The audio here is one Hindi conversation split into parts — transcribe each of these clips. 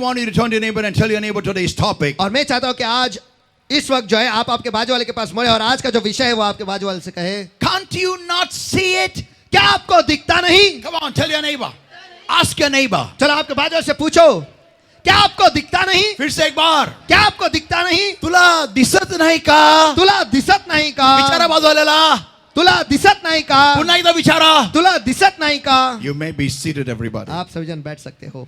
want you to turn to your neighbor and tell your neighbor today's topic. और मैं चाहता हूं कि आज इस वक्त जो है आप आपके बाजू वाले के पास मुड़े और आज का जो विषय है वो आपके बाजू वाले से कहे, Can't you not see it? क्या आपको दिखता नहीं? Come on, tell your neighbor. Ask your neighbor. चलो आपके बाजू वाले से पूछो, क्या आपको दिखता नहीं? फिर से एक बार. क्या आपको दिखता नहीं? तुला दिसत नाही का? तुला दिसत नाही विचारा का? बाजूवाल्याला. तुला दिसत नाही का? पुन्हा एकदा विचारा. तुला दिसत नाही का? You may be seated, everybody. आप सभी जन बैठ सकते हो.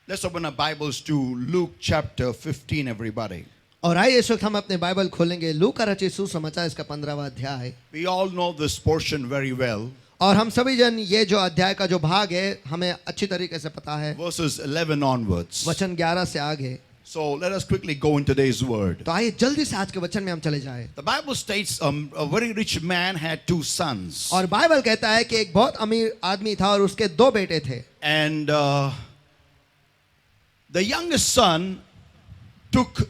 Let's open our Bibles to Luke chapter 15, everybody. और आइए इस वक्त हम अपने बाइबल खोलेंगे लूका का रचित सुसमाचार इसका 15वां अध्याय. We all know this portion very well. और हम सभी जन ये जो अध्याय का जो भाग है हमें अच्छी तरीके से पता है. Verses 11 onwards. वचन 11 से आगे. So let us quickly go into today's word. तो आइए जल्दी से आज के वचन में हम चले जाएं. The Bible states a very rich man had two sons. और बाइबल कहता है कि एक बहुत अमीर आदमी था और उसके दो बेटे थे. And the youngest son took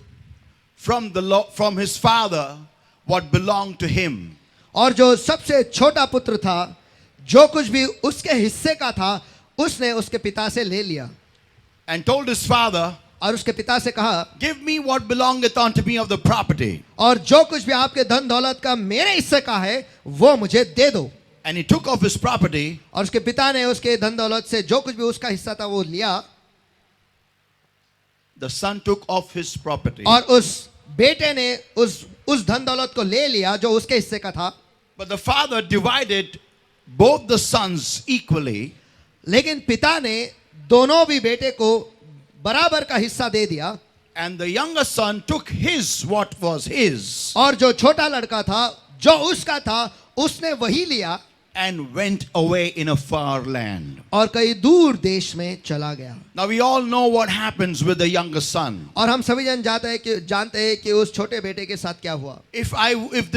from his father what belonged to him. और जो सबसे छोटा पुत्र था जो कुछ भी उसके हिस्से का था उसने उसके पिता से ले लिया. And told his father, और उसके पिता से कहा, give me what belongeth unto me of the property. और जो कुछ भी आपके धन दौलत का मेरे हिस्से का है वो मुझे दे दो. And he took of his property. और उसके पिता ने उसके धन दौलत से जो कुछ भी उसका हिस्सा था वो लिया. The son took of his property. और उस बेटे ने उस धन दौलत को ले लिया जो उसके हिस्से का था. But the father divided both the sons equally. लेकिन पिता ने दोनों भी बेटे को बराबर का हिस्सा दे दिया. And the younger son took his what was his. और जो छोटा लड़का था जो उसका था उसने वही लिया. And went away in a far land. और कई दूर देश में चला गया. Now we all know what happens with the younger son. और हम सभी जन जानते हैं कि उस छोटे बेटे के साथ क्या हुआ. If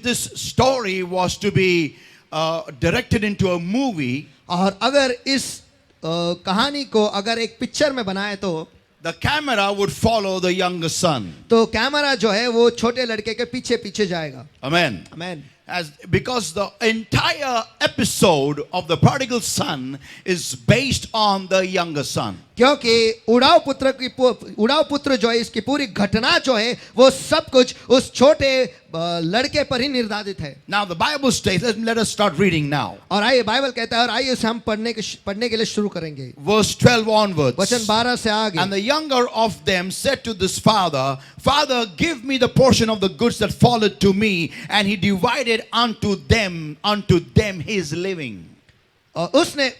this story was to be directed into a movie, और अगर इस कहानी को अगर एक पिक्चर में बनाए तो the camera would follow the younger son. तो कैमरा जो है वो छोटे लड़के के पीछे पीछे जाएगा. Amen. आमीन. Because the entire episode of the prodigal son is based on the younger son. क्योंकि उड़ाव पुत्र जो है इसकी पूरी घटना जो है वो सब कुछ उस छोटे लड़के पर ही निर्धारित है. Now the Bible states, let us start reading now. और आइए बाइबल कहता है और आइए उसे हम पढ़ने के लिए शुरू करेंगे. Verse 12 onwards. वचन 12 से आगे. And the younger of them said to this father, Father, give me the portion of the goods that falleth to me. And he divided unto them his living. और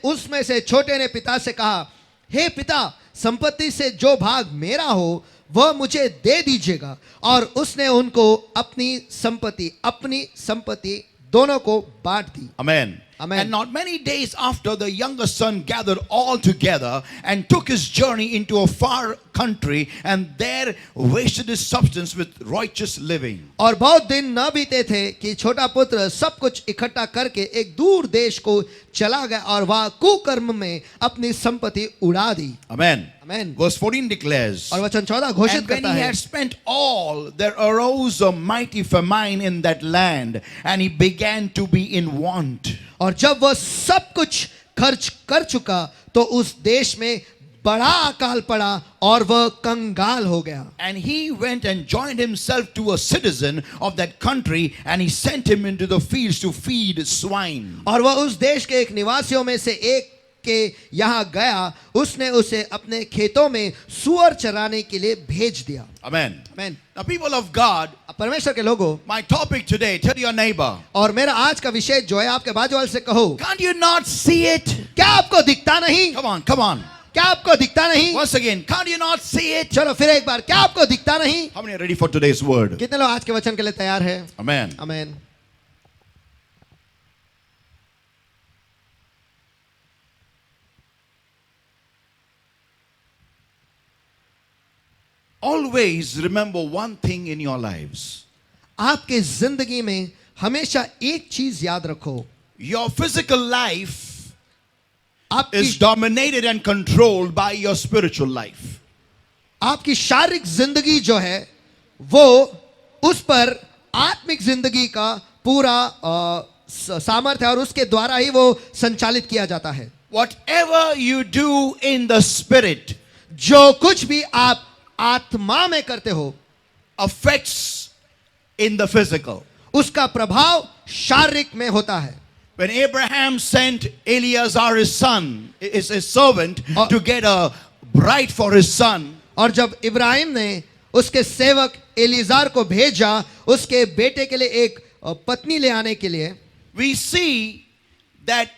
उसमें से छोटे ने पिता से कहा, हे पिता, संपत्ति से जो भाग मेरा हो वह मुझे दे दीजिएगा. और उसने उनको अपनी संपत्ति दोनों को बांट दी. Amen. Amen. And not many days after, the younger son gathered all together and took his journey into a far country, and there wasted his substance with righteous living. और बहुत दिन न बीते थे कि छोटा पुत्र सब कुछ इकट्ठा करके एक दूर देश को चला गया और वहां कुकर्म में अपनी संपत्ति उड़ा दी. Amen. Amen. Verse 14 declares, और वचन 14 घोषित and when करता he है. had spent all, there arose a mighty famine in that land, and he began to be in want. और जब वह सब कुछ खर्च कर चुका तो उस देश में बड़ा अकाल पड़ा और वह कंगाल हो गया. And he went and joined himself to a citizen of that country, and he sent him into the fields to feed swine. और वह उस देश के एक निवासियों में से एक के यहाँ गया. उसने उसे अपने खेतों में सुअर चराने के लिए भेज दिया. Amen. आमीन. Now, people of God, परमेश्वर के लोगों, my topic today, tell your neighbor, और मेरा आज का विषय जो है आपके बाजू वाले से कहो, can't you not see it? क्या आपको दिखता नहीं? Come on. क्या आपको दिखता नहीं? Once again, can't you not see it? चलो फिर एक बार, क्या आपको दिखता नहीं? How many are ready for today's word? कितने लोग आज के वचन के लिए तैयार हैं? Amen. आमीन. Always remember one thing in your lives. आपके जिंदगी में हमेशा एक चीज याद रखो. Your physical life आपकी is dominated and controlled by your spiritual life. आपकी शारीरिक जिंदगी जो है वो उस पर आत्मिक जिंदगी का पूरा सामर्थ्य है और उसके द्वारा ही वो संचालित किया जाता है. Whatever you do in the spirit जो कुछ भी आप आत्मा में करते हो affects in the physical. उसका प्रभाव शारीरिक में होता है. When Abraham sent Eleazar his son, his servant, to get a bride for his son, और जब इब्राहिम ने उसके सेवक एलिजार को भेजा उसके बेटे के लिए एक पत्नी ले आने के लिए, we see that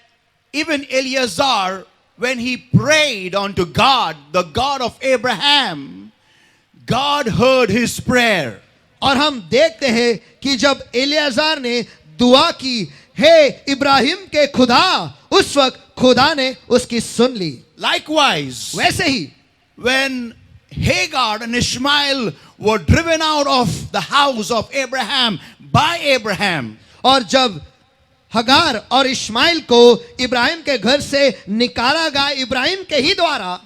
even Eleazar, when he prayed unto God, the God of Abraham, God heard his prayer. और हम देखते हैं कि जब एलियाजार ने दुआ की, हे इब्राहिम के खुदा, उस वक्त खुदा ने उसकी सुन ली. Likewise, वैसे ही when Hagar and Ishmael were driven out of the house of Abraham by Abraham, और जब हगार और इश्माइल को इब्राहिम के घर से निकाला गया इब्राहिम के ही द्वारा,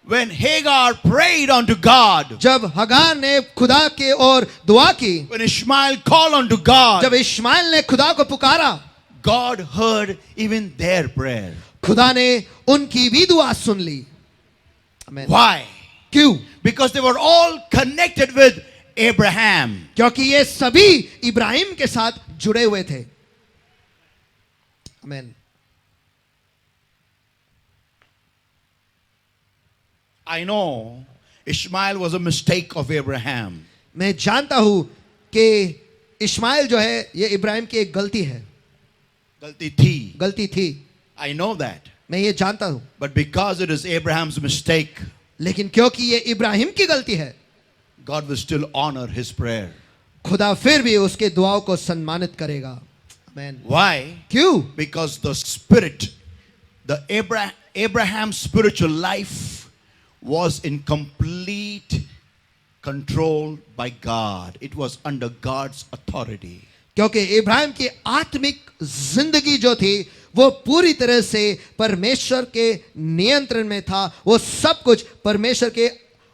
when Hagar prayed unto God, जब हगार ने खुदा के ओर दुआ की, when Ishmael called unto God, जब इश्माइल ने खुदा को पुकारा, God heard even their prayer. खुदा ने उनकी भी दुआ सुन ली. आमीन. Why? क्यों? Because they were all connected with Abraham. क्योंकि ये सभी इब्राहिम के साथ जुड़े हुए थे. आमीन. I know Ishmael was a mistake of Abraham. मैं जानता हूं कि इश्माइल जो है ये इब्राहिम की एक गलती है. गलती थी. I know that. मैं ये जानता हूं. But because it is Abraham's mistake, लेकिन क्योंकि ये इब्राहिम की गलती है, God will still honor his prayer. खुदा फिर भी उसके दुआओं को सम्मानित करेगा. आमीन. Why? क्यों? Because the spirit, the Abraham's spiritual life was in complete control by God. It was under God's authority. क्योंकि इब्राहिम की आत्मिक जिंदगी जो थी वो पूरी तरह से परमेश्वर के नियंत्रण में था. वो सब कुछ परमेश्वर के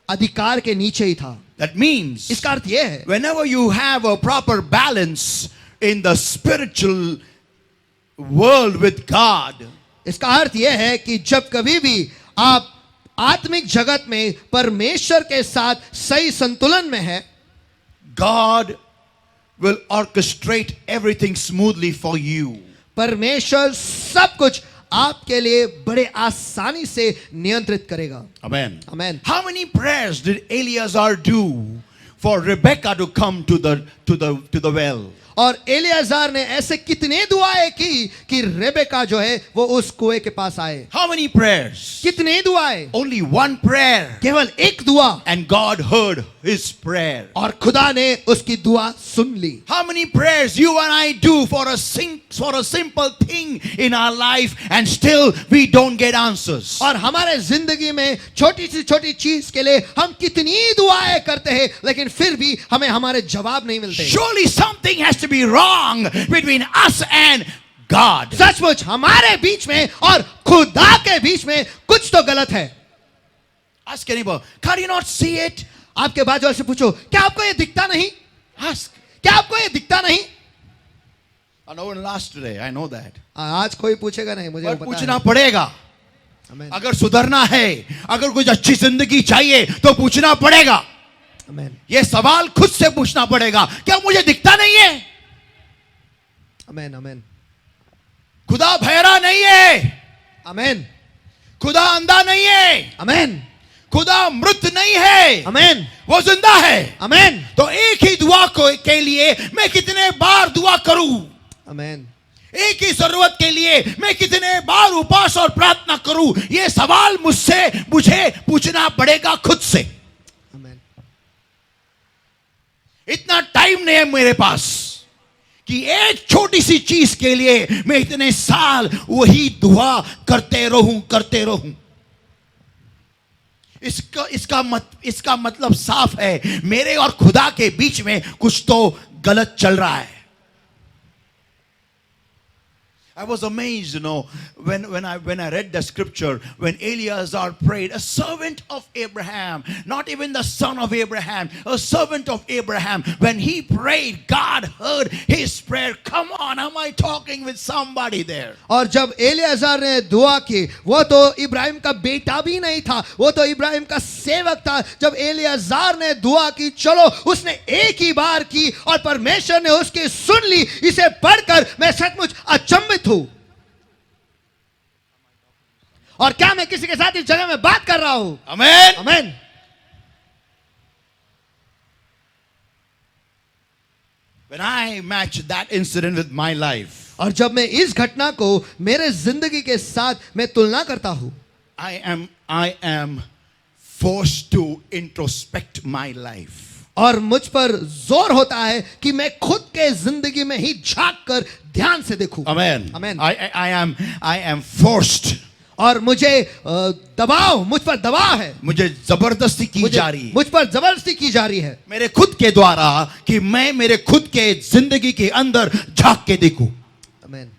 अधिकार के नीचे ही था. That means इसका अर्थ यह है, whenever you have a proper balance in the spiritual world with God, इसका अर्थ यह है कि जब कभी भी आप आत्मिक जगत में परमेश्वर के साथ सही संतुलन में है, God will orchestrate everything smoothly for you. परमेश्वर सब कुछ आपके लिए बड़े आसानी से नियंत्रित करेगा. Amen. आमीन. How many prayers did Eleazar do for Rebecca to come to the well? और एलियाजार ने ऐसे कितने दुआएं की कि रेबेका जो है वो उस कुएं के पास आए. How many prayers? कितने दुआएं? Only one prayer. केवल एक दुआ, And God heard his prayer. और खुदा ने उसकी दुआ सुन ली. How many prayers you and I do for a simple thing in our life and still we don't get answers? और हमारे जिंदगी में छोटी सी छोटी चीज के लिए हम कितनी दुआएं करते हैं लेकिन फिर भी हमें हमारे जवाब नहीं मिलते. Surely something has to be wrong between us and God. सचमुच हमारे बीच में और खुदा के बीच में कुछ तो गलत है. Ask your neighbor, can you not see it? आपके बाजू वाले से पूछो, क्या आपको ये दिखता नहीं? Ask. क्या आपको ये दिखता नहीं? No one asked today, I know that. आज कोई पूछेगा नहीं, मुझे पर पता पूछना है. पड़ेगा. आमीन. अगर सुधरना है, अगर कुछ अच्छी जिंदगी चाहिए तो पूछना पड़ेगा. आमीन. ये सवाल खुद से पूछना पड़ेगा, क्या मुझे दिखता नहीं है? आमीन. आमीन. खुदा बहरा नहीं है. आमीन. खुदा अंधा नहीं है. आमीन. खुदा मृत नहीं है. आमीन. वो जिंदा है. आमीन. तो एक ही दुआ के लिए मैं कितने बार दुआ करूं? आमीन. एक ही जरूरत के लिए मैं कितने बार उपवास और प्रार्थना करूं? ये सवाल मुझे पूछना पड़ेगा खुद से. आमीन. इतना टाइम नहीं है मेरे पास कि एक छोटी सी चीज के लिए मैं इतने साल वही दुआ करते रहूं. इसका मतलब साफ है, मेरे और खुदा के बीच में कुछ तो गलत चल रहा है. I was amazed, when I read the scripture, when Eleazar prayed, a servant of Abraham, not even the son of Abraham, a servant of Abraham, when he prayed, God heard his prayer. Come on, am I talking with somebody there? और जब एलियाजार ने दुआ की, वो तो इब्राहिम का बेटा भी नहीं था, वो तो इब्राहिम का सेवक था। जब एलियाजार ने दुआ की, चलो उसने एक ही बार की और परमेश्वर ने उसकी सुन ली। इसे पढ़कर मैं सचमुच अचंभित हूं। और क्या मैं किसी के साथ इस जगह में बात कर रहा हूं? Amen. आमीन। When I match that incident with my life, और जब मैं इस घटना को मेरे जिंदगी के साथ मैं तुलना करता हूं, I am forced to introspect my life. और मुझ पर जोर होता है कि मैं खुद के जिंदगी में ही झांक कर ध्यान से देखूं। Amen. Amen. I am forced. और मुझे दबाव, मुझ पर दबाव है, मुझे जबरदस्ती की जा रही है, मुझ पर जबरदस्ती की जा रही है मेरे खुद के द्वारा, कि मैं मेरे खुद के जिंदगी के अंदर झांक के देखूं। आमीन।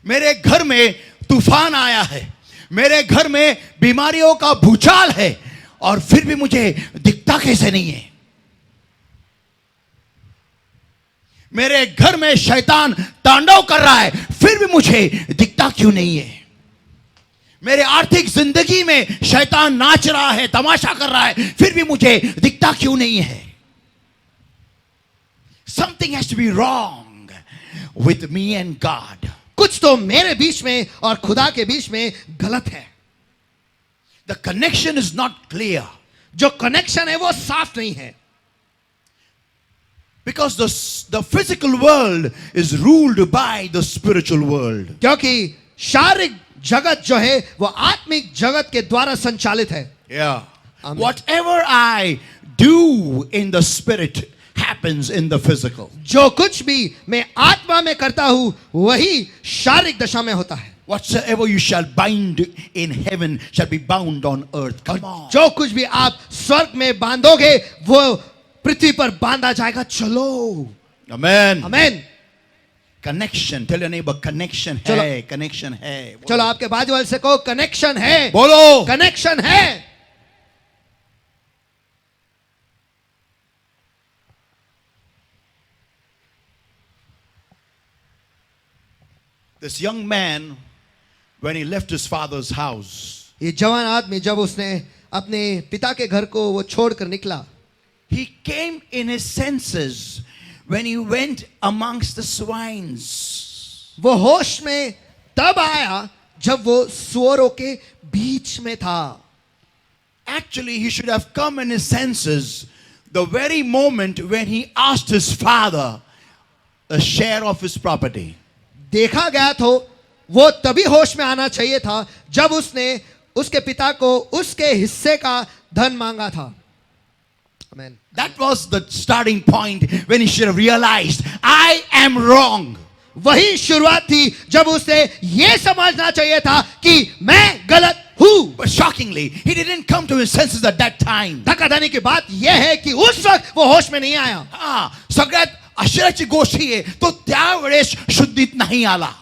मेरे घर में तूफान आया है, मेरे घर में बीमारियों का भूचाल है, और फिर भी मुझे दिखता कैसे नहीं है? मेरे घर में शैतान तांडव कर रहा है, फिर भी मुझे दिखता क्यों नहीं है? मेरे आर्थिक जिंदगी में शैतान नाच रहा है, तमाशा कर रहा है, फिर भी मुझे दिखता क्यों नहीं है? Something has to be wrong with me and God. कुछ तो मेरे बीच में और खुदा के बीच में गलत है। The connection is not clear. जो कनेक्शन है वो साफ नहीं है। Because the physical world is ruled by the spiritual world. क्योंकि शारीरिक जगत जो है वो आत्मिक जगत के द्वारा संचालित है। Yeah. Amen. Whatever I do in the spirit happens in the physical. जो कुछ भी मैं आत्मा में करता हूं वही शारीरिक दशा में होता है। Whatsoever you shall bind in heaven shall be bound on earth. Come on. जो कुछ भी आप स्वर्ग में बांधोगे वो पृथ्वी पर बांधा जाएगा। चलो। Amen. आमीन। Connection. Tell your neighbor, connection चलो। है, connection है। चलो आपके बाजू वाले से कहो, कनेक्शन है। बोलो। कनेक्शन है। This young man, when he left his father's house, ये जवान आदमी जब उसने अपने पिता के घर को वो छोड़कर निकला, he came in his senses when he went amongst the swines. वो होश में तब आया जब वो सुअरों के बीच में था। Actually, he should have come in his senses the very moment when he asked his father a share of his property. देखा गया तो वो तभी होश में आना चाहिए था जब उसने उसके पिता को उसके हिस्से का धन मांगा था। Amen. That was the starting point when he should have realized, I am wrong. वही शुरुआत थी जब उसे ये समझना चाहिए था कि मैं गलत हूं। But shockingly, he didn't come to his senses at that time. धक्काधानी की बात यह है कि उस वक्त वो होश में नहीं आया। सगळ्यात आश्चर्याची गोष्ट ही आहे, तो त्यावेळेस शुद्धीत नाही आला.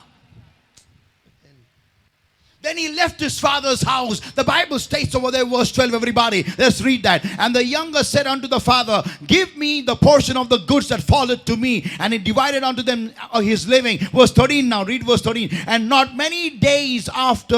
Then he left his father's house. The Bible states over there, verse 12, everybody, let's read that. And the younger said unto the father, give me the portion of the goods that falleth to me. And he divided unto them his living. Verse 13 now, read verse 13. And not many days after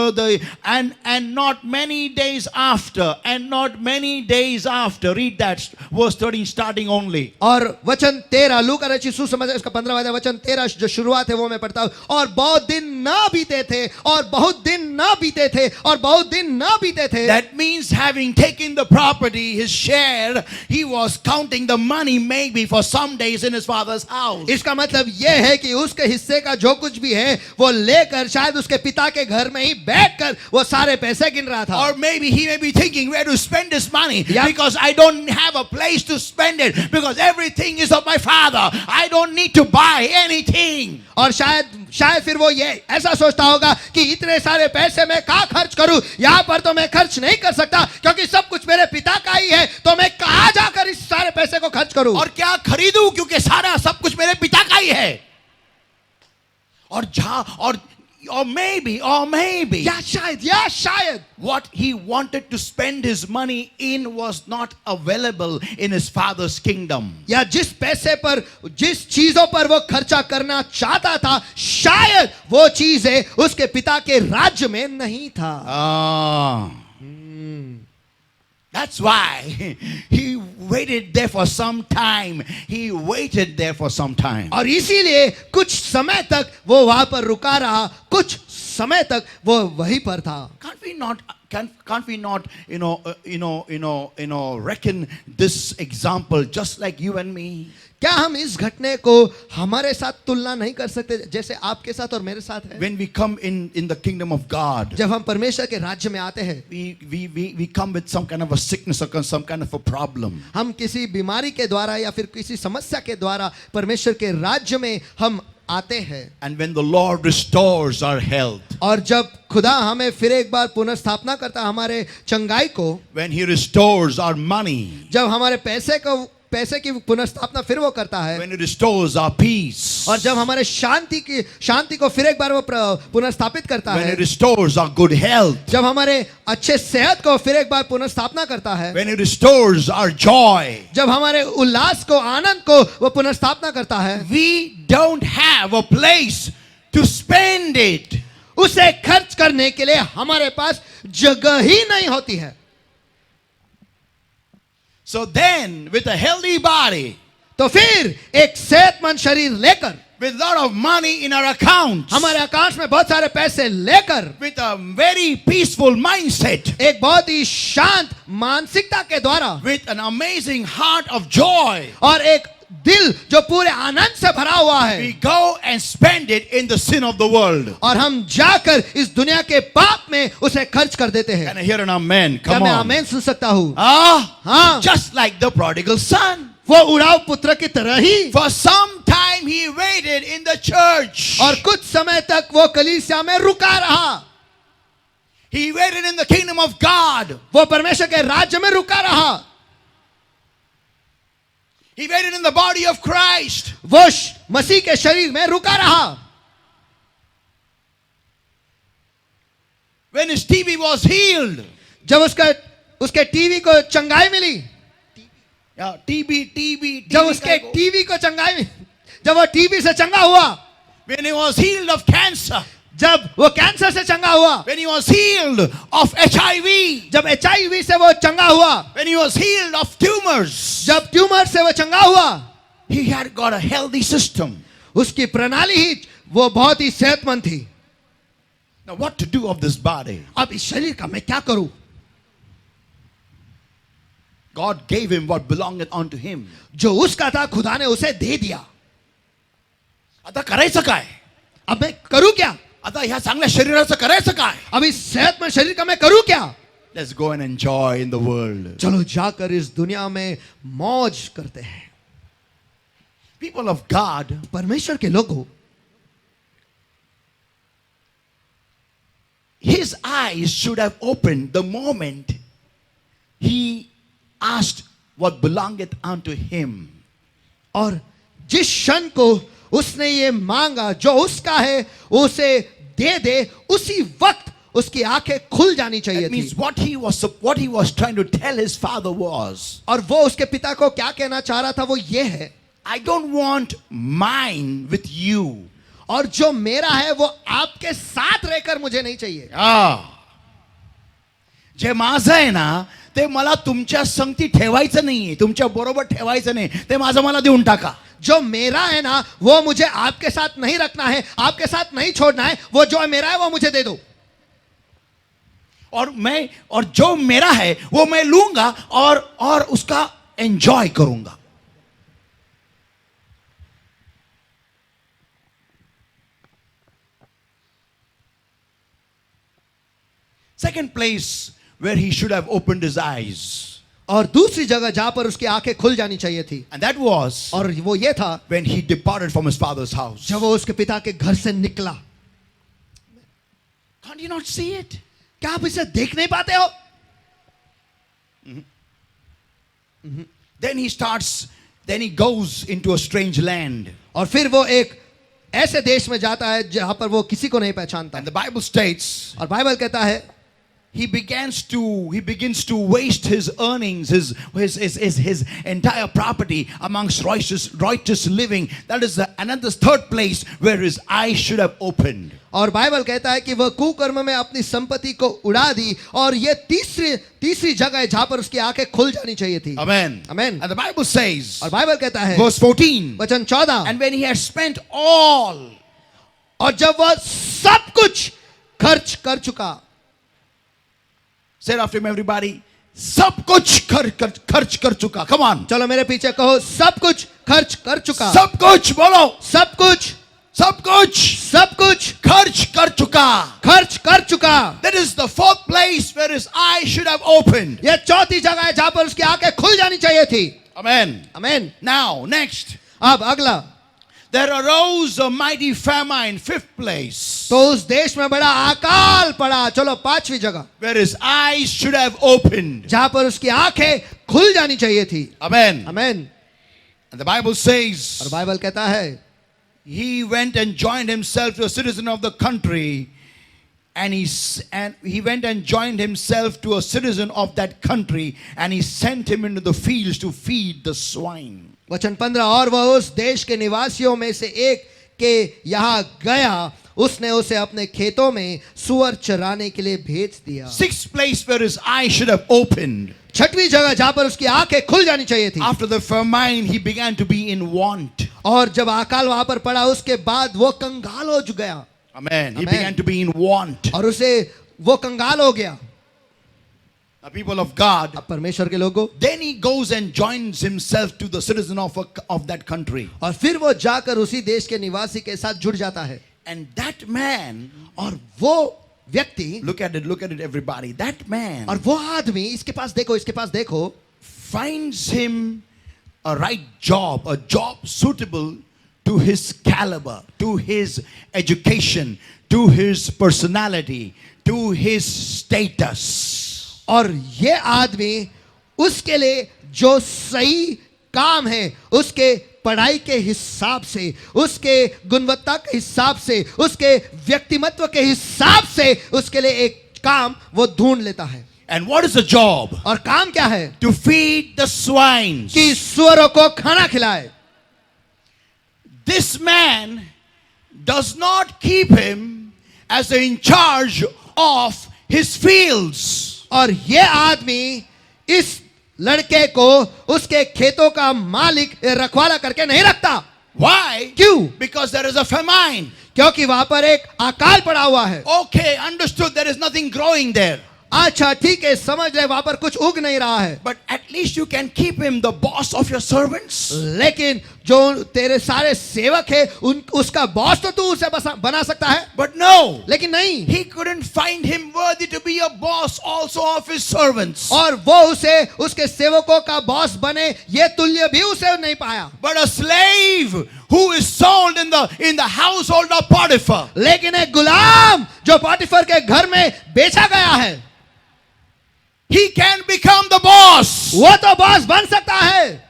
and not many days after, read that, verse 13 starting only. और वचन 13, लूका रचित सुसमाचार इसका 15वां वचन 13 जो शुरुआत है वो मैं पढ़ता हूं। और बहुत दिन ना बीते थे, और बहुत दिन ना बीते थे, और बहुत दिन ना बीते थे। That means having taken the property, his share, he was counting the money maybe for some days in his father's house. इसका मतलब यह है कि उसके हिस्से का जो कुछ भी है वो लेकर शायद उसके पिता के घर में ही बैठकर वो सारे पैसे गिन रहा था। Or maybe he may be thinking where to spend his money, Yeah. because I don't have a place to spend it, because everything is of my father. I don't need to buy anything. और शायद फिर वो ये ऐसा सोचता होगा कि इतने सारे पैसे मैं कहाँ खर्च करूं, यहाँ पर तो मैं खर्च नहीं कर सकता क्योंकि सब कुछ मेरे पिता का ही है, तो मैं कहाँ जाकर इस सारे पैसे को खर्च करूं। और क्या खरीदूं क्योंकि सारा सब कुछ मेरे पिता का ही है. or maybe या शायद what he wanted to spend his money in was not available in his father's kingdom. या जिस पैसे पर जिस चीजों पर वो खर्चा करना चाहता था शायद वो चीजें उसके पिता के राज्य में नहीं था. Ah. That's why he waited there for some time. He waited there for some time. और इसीलिए कुछ समय तक वो वहां पर रुका रहा, कुछ समय तक वो वहीं पर था. Can't we not reckon this example just like you and me? क्या हम इस घटने को हमारे साथ तुलना नहीं कर सकते जैसे आपके साथ और मेरे साथ है? When we come in the kingdom of God, जब हम परमेश्वर के राज्य में आते हैं, we come with some kind of a sickness or some kind of a problem. हम किसी बीमारी के द्वारा या फिर किसी समस्या के द्वारा परमेश्वर के राज्य में हम आते हैं. And when the Lord restores our health, और जब खुदा हमें फिर एक बार पुनर्स्थापना करता हमारे चंगाई को, when he restores our money, जब हमारे पैसे की पुनर्स्थापना फिर वो करता है, when he restores our peace, और जब हमारे शांति को फिर एक बार वो पुनर्स्थापित करता when है, he restores our good health, जब हमारे अच्छे सेहत को फिर एक बार पुनर्स्थापना करता है, when he restores our joy, जब हमारे उल्लास को आनंद को वो पुनर्स्थापना करता है, we don't have a place to spend it. उसे खर्च करने के लिए हमारे पास जगह ही नहीं होती है. So then, with a healthy body, तो फिर एक सेहतमंद शरीर लेकर, with a lot of money in our accounts, हमारे अकाउंट में बहुत सारे पैसे लेकर, with a very peaceful mindset, एक बहुत ही शांत मानसिकता के द्वारा, with an amazing heart of joy, और एक दिल जो पूरे आनंद से भरा हुआ है, we go and spend it in the sin of the world. और हम जाकर इस दुनिया के पाप में उसे खर्च कर देते हैं. Can I hear an amen? क्या Come मैं on. आमेन सुन सकता हूँ? हाँ, just like the prodigal son. वो उड़ाव पुत्र की तरह ही For some time he waited in the church. और कुछ समय तक वो कलीसिया में रुका रहा. He waited in the kingdom of God. वो परमेश्वर के राज्य में रुका रहा. He waited in the body of Christ. वो मसीह के शरीर में रुका रहा. When his TB was healed. जब उसके टीवी को चंगाई मिली, TB. जब उसके टीवी को चंगाई मिली, जब वो टीबी से चंगा हुआ, When he was healed of cancer. जब वो कैंसर से चंगा हुआ, When he was healed of HIV. जब HIV से वो चंगा हुआ, When he was healed of tumors. जब ट्यूमर से वो चंगा हुआ, He had got a healthy system. उसकी प्रणाली ही वो बहुत ही सेहतमंद थी. Now what to do of this body? अब इस शरीर का मैं क्या करूं? God gave him what belonged unto him. जो उसका था खुदा ने उसे दे दिया. आता करायचं काय? अब मैं करूं क्या? आता ह्या चांगल्या शरीराचं करायचं काय? अब इस सेहतमंद शरीर का मैं करूं क्या? Let's go and enjoy in the world. चलो जाकर इस दुनिया में मौज करते हैं. People of God, परमेश्वर के लोगों, his eyes should have opened the moment he asked what belongeth unto him. और जिस क्षण को उसने ये मांगा जो उसका है उसे दे दे, उसी वक्त उसकी आंखें खुल जानी चाहिए That थी. means what he was trying to tell his father was, और वो उसके पिता को क्या कहना चाह रहा था वो ये है, I don't want mine with you. और जो मेरा है वो आपके साथ रहकर मुझे नहीं चाहिए. जे माझं आहे ना ते मला तुमच्या संगती ठेवायचं नाहीये, तुमच्या बरोबर ठेवायचं नाही, ते माझं मला देऊन टाका. जो मेरा है ना वो मुझे आपके साथ नहीं रखना है, आपके साथ नहीं छोड़ना है. वो जो मेरा है वो मुझे दे दो. और जो मेरा है वो मैं लूंगा और उसका एंजॉय करूंगा. Second place where he should have opened his eyes, और दूसरी जगह जहां पर उसकी आंखें खुल जानी चाहिए थी, and that was और वो ये था when he departed from his father's house. जब वो उसके पिता के घर से निकला. Can't you not see it? क्या आप इसे देख नहीं पाते हो? Then he goes into a strange land. और फिर वो एक ऐसे देश में जाता है जहां पर वो किसी को नहीं पहचानता। And the Bible states और बाइबल कहता है he begins to waste his earnings, his entire property amongst righteous living. That is another third place where his eyes should have opened. और बाइबल कहता है कि वह कुकर्म में अपनी संपत्ति को उड़ा दी, और ये तीसरी जगह है जहां पर उसकी आंखें खुल जानी चाहिए थी। Amen. Amen. And the Bible says, और बाइबल कहता है verse 14, वचन 14, and when he had spent all, और जब वह सब कुछ खर्च कर चुका, say it after me everybody, सब कुछ खर्च कर चुका. Come on. चलो मेरे पीछे कहो, सब कुछ खर्च कर चुका। सब कुछ बोलो. सब कुछ खर्च कर चुका. That is the fourth place where his eyes should have opened. यह चौथी जगह है जहां पर उसकी आंखें खुल जानी चाहिए थी। Amen. आमीन। Now, next. अब अगला, There arose a mighty famine, fifth place, तो उस देश में बड़ा अकाल पड़ा। चलो पांचवी जगह, where his eyes should have opened. जहां पर उसकी आंखें खुल जानी चाहिए थी। Amen. आमीन। And the Bible says, और बाइबल कहता है he went and joined himself to a citizen of the country, and he went and joined himself to a citizen of that country, and he sent him into the fields to feed the swine. वचन 15, और वह उस देश के निवासियों में से एक के यहाँ गया, उसने उसे अपने खेतों में सुअर चराने के लिए भेज दिया। Sixth place where his eyes should have opened. छठवीं जगह जहां पर उसकी आंखें खुल जानी चाहिए थी। After the famine, he began to be in want. और जब अकाल वहां पर पड़ा, उसके बाद वो कंगाल हो गया। Amen. He Amen. began to be in want. और उसे वो कंगाल हो गया। The people of God, अब परमेश्वर के लोगों, then he goes and joins himself to the citizen of that country. और फिर वो जाकर उसी देश के निवासी के साथ जुड़ जाता है। And that man, और वो व्यक्ति, look at it everybody, that man और वो आदमी, इसके पास देखो, finds him a right job, a job suitable to his caliber, to his education, to his personality, to his status. और ये आदमी उसके लिए जो सही काम है, उसके पढ़ाई के हिसाब से, उसके गुणवत्ता के हिसाब से, उसके व्यक्तिमत्व के हिसाब से उसके लिए एक काम वो ढूंढ लेता है। And what is the job? और काम क्या है? To feed the swine. कि सुअरों को खाना खिलाए। This man does not keep him as in charge of his fields. और ये आदमी इस लड़के को उसके खेतों का मालिक रखवाला करके नहीं रखता। Why? क्यों? Because there is a famine. क्योंकि वहां पर एक अकाल पड़ा हुआ है। Okay, understood. There is nothing growing there. अच्छा ठीक है, समझ रहे, वहां पर कुछ उग नहीं रहा है। But at least you can keep him the boss of your servants. लेकिन जो तेरे सारे सेवक है, उसका बॉस तो तू उसे बना सकता है। But no, लेकिन नहीं, he couldn't find him worthy to be a boss also of his servants. और वो उसे उसके सेवकों का बॉस बने, ये तुल्य भी उसे नहीं पाया। But a slave who is sold in the household of Potiphar. लेकिन एक गुलाम जो पोटीफर के घर में बेचा गया है, he can become the boss. वो तो बॉस बन सकता है।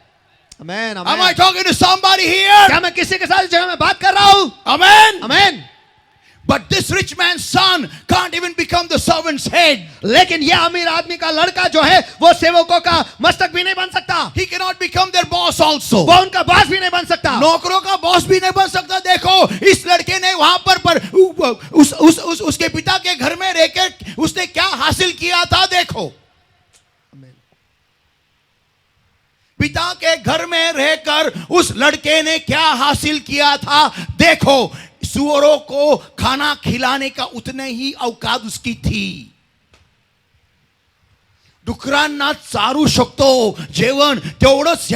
Amen, amen. Am I talking to somebody here? क्या मैं किसी के साथ इस जगह में बात कर रहा हूं? Amen. Amen. But this rich man's son can't even become the servant's head. लेकिन ये अमीर आदमी का लड़का जो है, वो सेवकों का मस्तक भी नहीं बन सकता। He cannot become their boss also. वो उनका बॉस भी नहीं बन सकता। नौकरों का बॉस भी नहीं बन सकता। देखो इस लड़के ने वहां पर उसके पिता के घर में रहकर उसने क्या हासिल किया था। देखो पिता के घर में रहकर उस लड़के ने क्या हासिल किया था। देखो सुअरों को खाना खिलाने का उतने ही औकात उसकी थी। डुकरांना चारू शकतो जेवण तेवढंच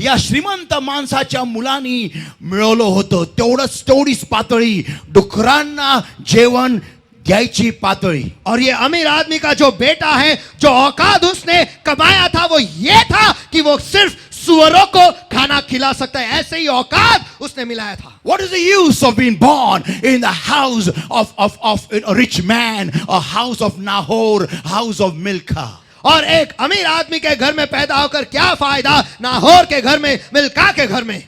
या श्रीमंत माणसाच्या मुलांनी मिळवलं होतं। तेवढीच पातळी डुकरांना जेवण द्यायची पातळी। और ये अमीर आदमी का जो बेटा है, जो औकात उसने कमाया था, वो ये था कि वो सिर्फ सुअरों को खाना खिला सकता है। ऐसे ही औकात उसने मिलाया था। What is the use of being born in the house of a rich man, a house of Nahor, house of Milcah? और एक अमीर आदमी के घर में पैदा होकर क्या फायदा नाहोर के घर में, मिल्का के घर में।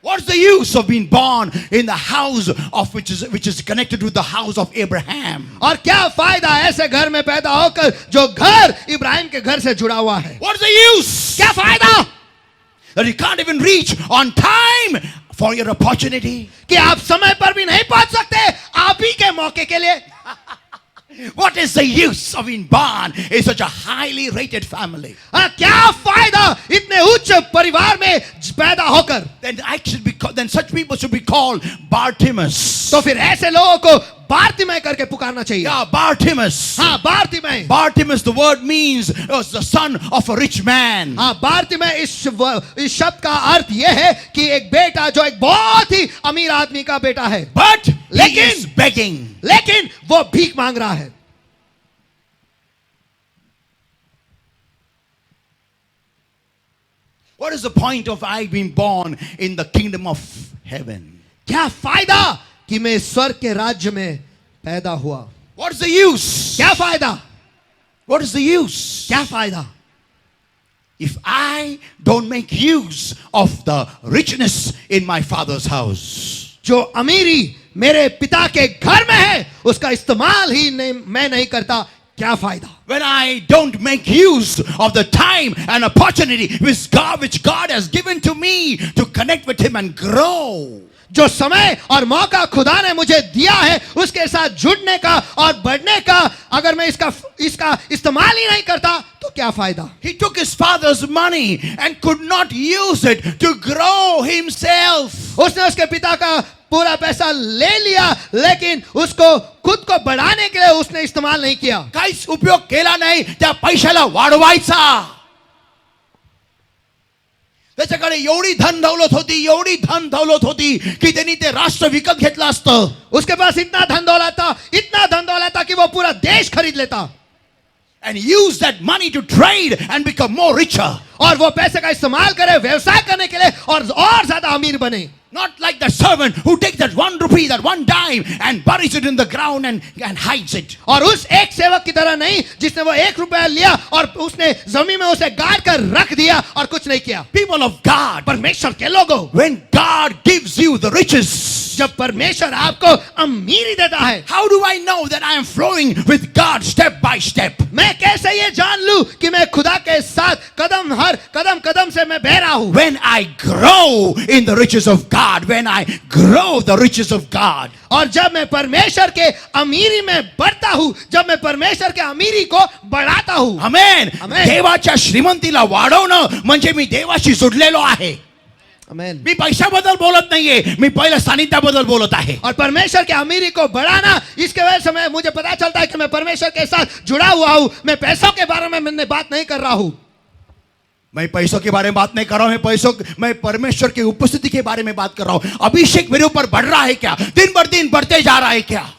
What's the use of being born in the house of which is connected with the house of Abraham? और क्या फायदा ऐसे घर में पैदा होकर जो घर इब्राहिम के घर से जुड़ा हुआ है? What's the use? क्या फायदा That you can't even reach on time for your opportunity. कि आप समय पर भी नहीं पहुंच सकते आप ही के मौके के लिए? What is the use of being born in such a highly rated family? क्या फायदा इतने उच्च परिवार में पैदा होकर? Then such people should be called Bartimaeus. तो फिर ऐसे लोगों को बार्तिमय करके पुकारना चाहिए. Yeah, Bartimaeus. हाँ, बार्तिमय. Bartimaeus, the word means the son of a rich man. हाँ, बार्तिमय इस शब्द का अर्थ यह है कि एक बेटा जो एक बहुत ही अमीर आदमी का बेटा है. But he is begging. लेकिन वो भीख मांग रहा है. What is the point of I being born in the kingdom of heaven? क्या फायदा कि मैं स्वर्ग के राज्य में पैदा हुआ? What is the use? क्या फायदा? What is the use? क्या फायदा? If I don't make use of the richness in my father's house. जो अमीरी मेरे पिता के घर में है उसका इस्तेमाल ही मैं नहीं करता, क्या फायदा? When I don't make use of the time and opportunity which God has given to me to connect with him and grow. जो समय और मौका खुदा ने मुझे दिया है उसके साथ जुड़ने का और बढ़ने का, अगर मैं इसका इस्तेमाल ही नहीं करता तो क्या फायदा? He took his father's money and could not use it to grow himself. उसने उसके पिता का पूरा पैसा ले लिया लेकिन उसको खुद को बढ़ाने के लिए उसने इस्तेमाल नहीं किया. काहीच उपयोग केला नाही त्या पैशाला वाढवायचा. त्याच्याकडे एवढी धन दौलत होती की त्यांनी ते राष्ट्र विकत घेतलं असतं. उसके पास इतना धन दौलत था कि वो पूरा देश खरीद लेता. And use that money to trade and become more richer. और वो पैसे का इस्तेमाल करे व्यवसाय करने के लिए और ज्यादा अमीर बने. Not like the servant who takes that 1 rupee, that 1 dime and buries it in the ground and hides it. और उस एक सेवक की तरह नहीं जिसने वो 1 रुपया लिया और उसने जमीन में उसे गाड़ कर रख दिया और कुछ नहीं किया. People of God, परमेश्वर के लोगों, when God gives you the riches, जब परमेश्वर आपको अमीरी देता है, how do I know that I am flowing with God step by step? मैं कैसे ये जान लूं कि मैं खुदा के साथ कदम से मैं बह रहा हूं? When I grow in the riches of God, when I grow the riches of God. और जब मैं परमेश्वर के अमीरी में बढ़ता हूं, जब मैं परमेश्वर के अमीरी को बढ़ाता हूं. आमेन. आमेन. देवाच्या श्रीमंतीला वाढवणं म्हणजे मी देवाशी जुडलेलो आहे. आमेन. मी पैशाबद्दल बोलत नाहीये, मी पहिल्या सानिध्याबद्दल बोलत आहे. और परमेश्वर के अमीरी को बढ़ाना, इसके वजह से मुझे पता चलता है कि मैं परमेश्वर के साथ जुड़ा हुआ हूं. मैं पैसों के बारे में मैंने बात नहीं कर रहा हूं. मैं पैसों के बारे में बात नहीं कर रहा हूं, मैं परमेश्वर की उपस्थिति के बारे में बात कर रहा हूं. अभिषेक मेरे ऊपर बढ़ रहा है क्या? दिन भर दिन बढ़ते जा रहा है क्या?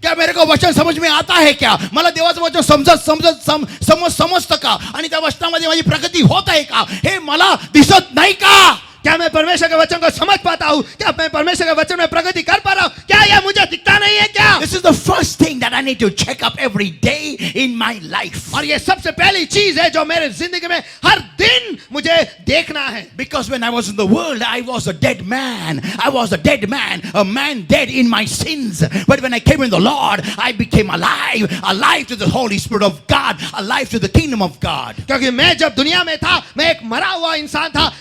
क्या मेरे को वचन समझ में आता है क्या? मला देवाचं वचन समजतं का? आणि त्या वचनामध्ये माझी प्रगती होत आहे का? हे मला दिसत नाही का? क्या मैं परमेश्वर के वचन को समझ पाता हूँ? क्या मैं परमेश्वर के वचन में प्रगति कर पा रहा हूँ? क्या यह मुझे दिखता नहीं है क्या? This is the first thing that I need to check up every day in my life. और ये सबसे पहली चीज है जो मेरे जिंदगी में हर दिन मुझे देखना है. Because when I was in the world, I was a dead man. I was a dead man, a man dead in my sins. But when I came in the Lord, I became alive to the Holy Spirit of God, alive to the kingdom of God. क्योंकि मैं जब दुनिया में था, मैं एक मरा हुआ इंसान था,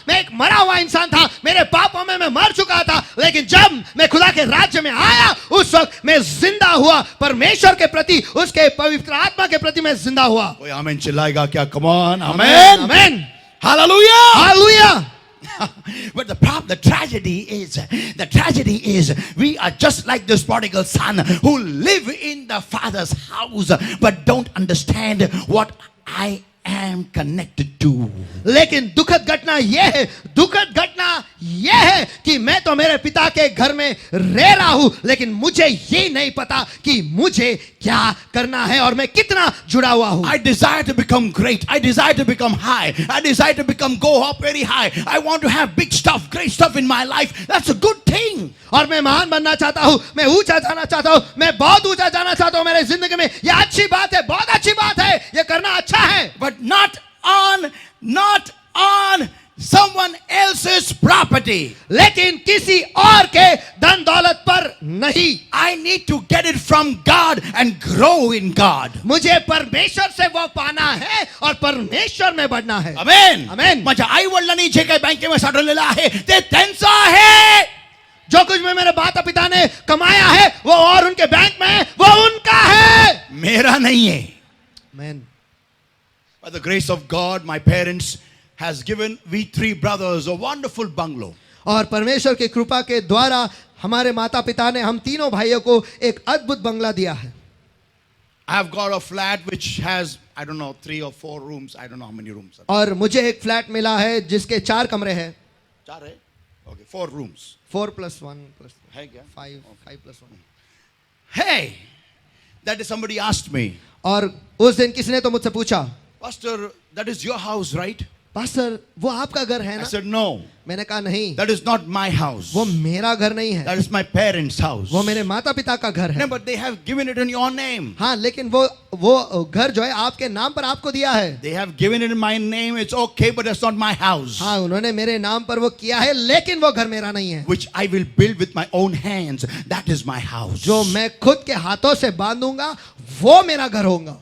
मेरे पापों में मैं मर चुका था. लेकिन जब मैं खुदा के राज्य में आया उस वक्त मैं जिंदा हुआ. परमेश्वर के प्रति, उसके पवित्र आत्मा के प्रति मैं जिंदा हुआ. कोई आमेन चिल्लाएगा क्या? Come on, amen, amen, amen, hallelujah, hallelujah. But the tragedy is we are just like this prodigal son who live in the father's house but don't understand what I am connected to. लेकिन दुखद घटना यह है कि मैं तो मेरे पिता के घर में रह रहा हूं लेकिन मुझे ये नहीं पता कि मुझे क्या करना है और मैं कितना जुड़ा हुआ हूं. I desire to become great. I desire to become high. I desire to go up very high. I want to have big stuff, great stuff in my life. That's a good thing. और मैं महान बनना चाहता हूं, मैं ऊंचा जाना चाहता हूं, मैं बहुत ऊंचा जाना चाहता हूं मेरे जिंदगी में. यह अच्छी बात है, बहुत अच्छी बात है, यह करना अच्छा है. But not on someone else's property. लेकिन किसी और के धन दौलत पर नहीं। I need to get it from God and grow in God. मुझे परमेश्वर से वो पाना है और परमेश्वर में बढ़ना है। Amen. Amen. माझ्या आई वडिलांनी जे काही बँकेमध्ये साठवलेलं आहे ते त्यांचं आहे. जो कुछ भी मेरे माता पिता ने कमाया है वो और उनके बैंक में है, वो उनका है, मेरा नहीं है. Amen. By the grace of God, my parents has given we three brothers a wonderful bungalow. और परमेश्वर की कृपा के द्वारा हमारे माता पिता ने हम तीनों भाइयों को एक अद्भुत बंगला दिया है। I have got a flat which has, I don't know, 3 or 4 rooms. I don't know how many rooms. और मुझे एक फ्लैट मिला है जिसके 4 कमरे हैं। 4 है? Okay, 4 rooms. 4 + 1 + है क्या? 5 + 1। Hey, that is somebody asked me, और उस दिन किसी ने तो मुझसे पूछा, Pastor, that is your house, right? Pastor वो आपका घर है I ना? said, no, मैंने कहा नहीं, that is not my house. वो मेरा घर नहीं है, That is my parents' house. वो मेरे माता पिता का घर No, है। but they have given it in your name. हाँ, लेकिन वो घर जो है आपके नाम पर आपको दिया है। They have given it in my name. It's okay, but that's not my house. हाँ, उन्होंने मेरे नाम पर वो किया है, लेकिन वो घर मेरा नहीं है। Which I will build with my own hands. That is my house. जो मैं खुद के हाथों से बांधूंगा वो मेरा घर होगा।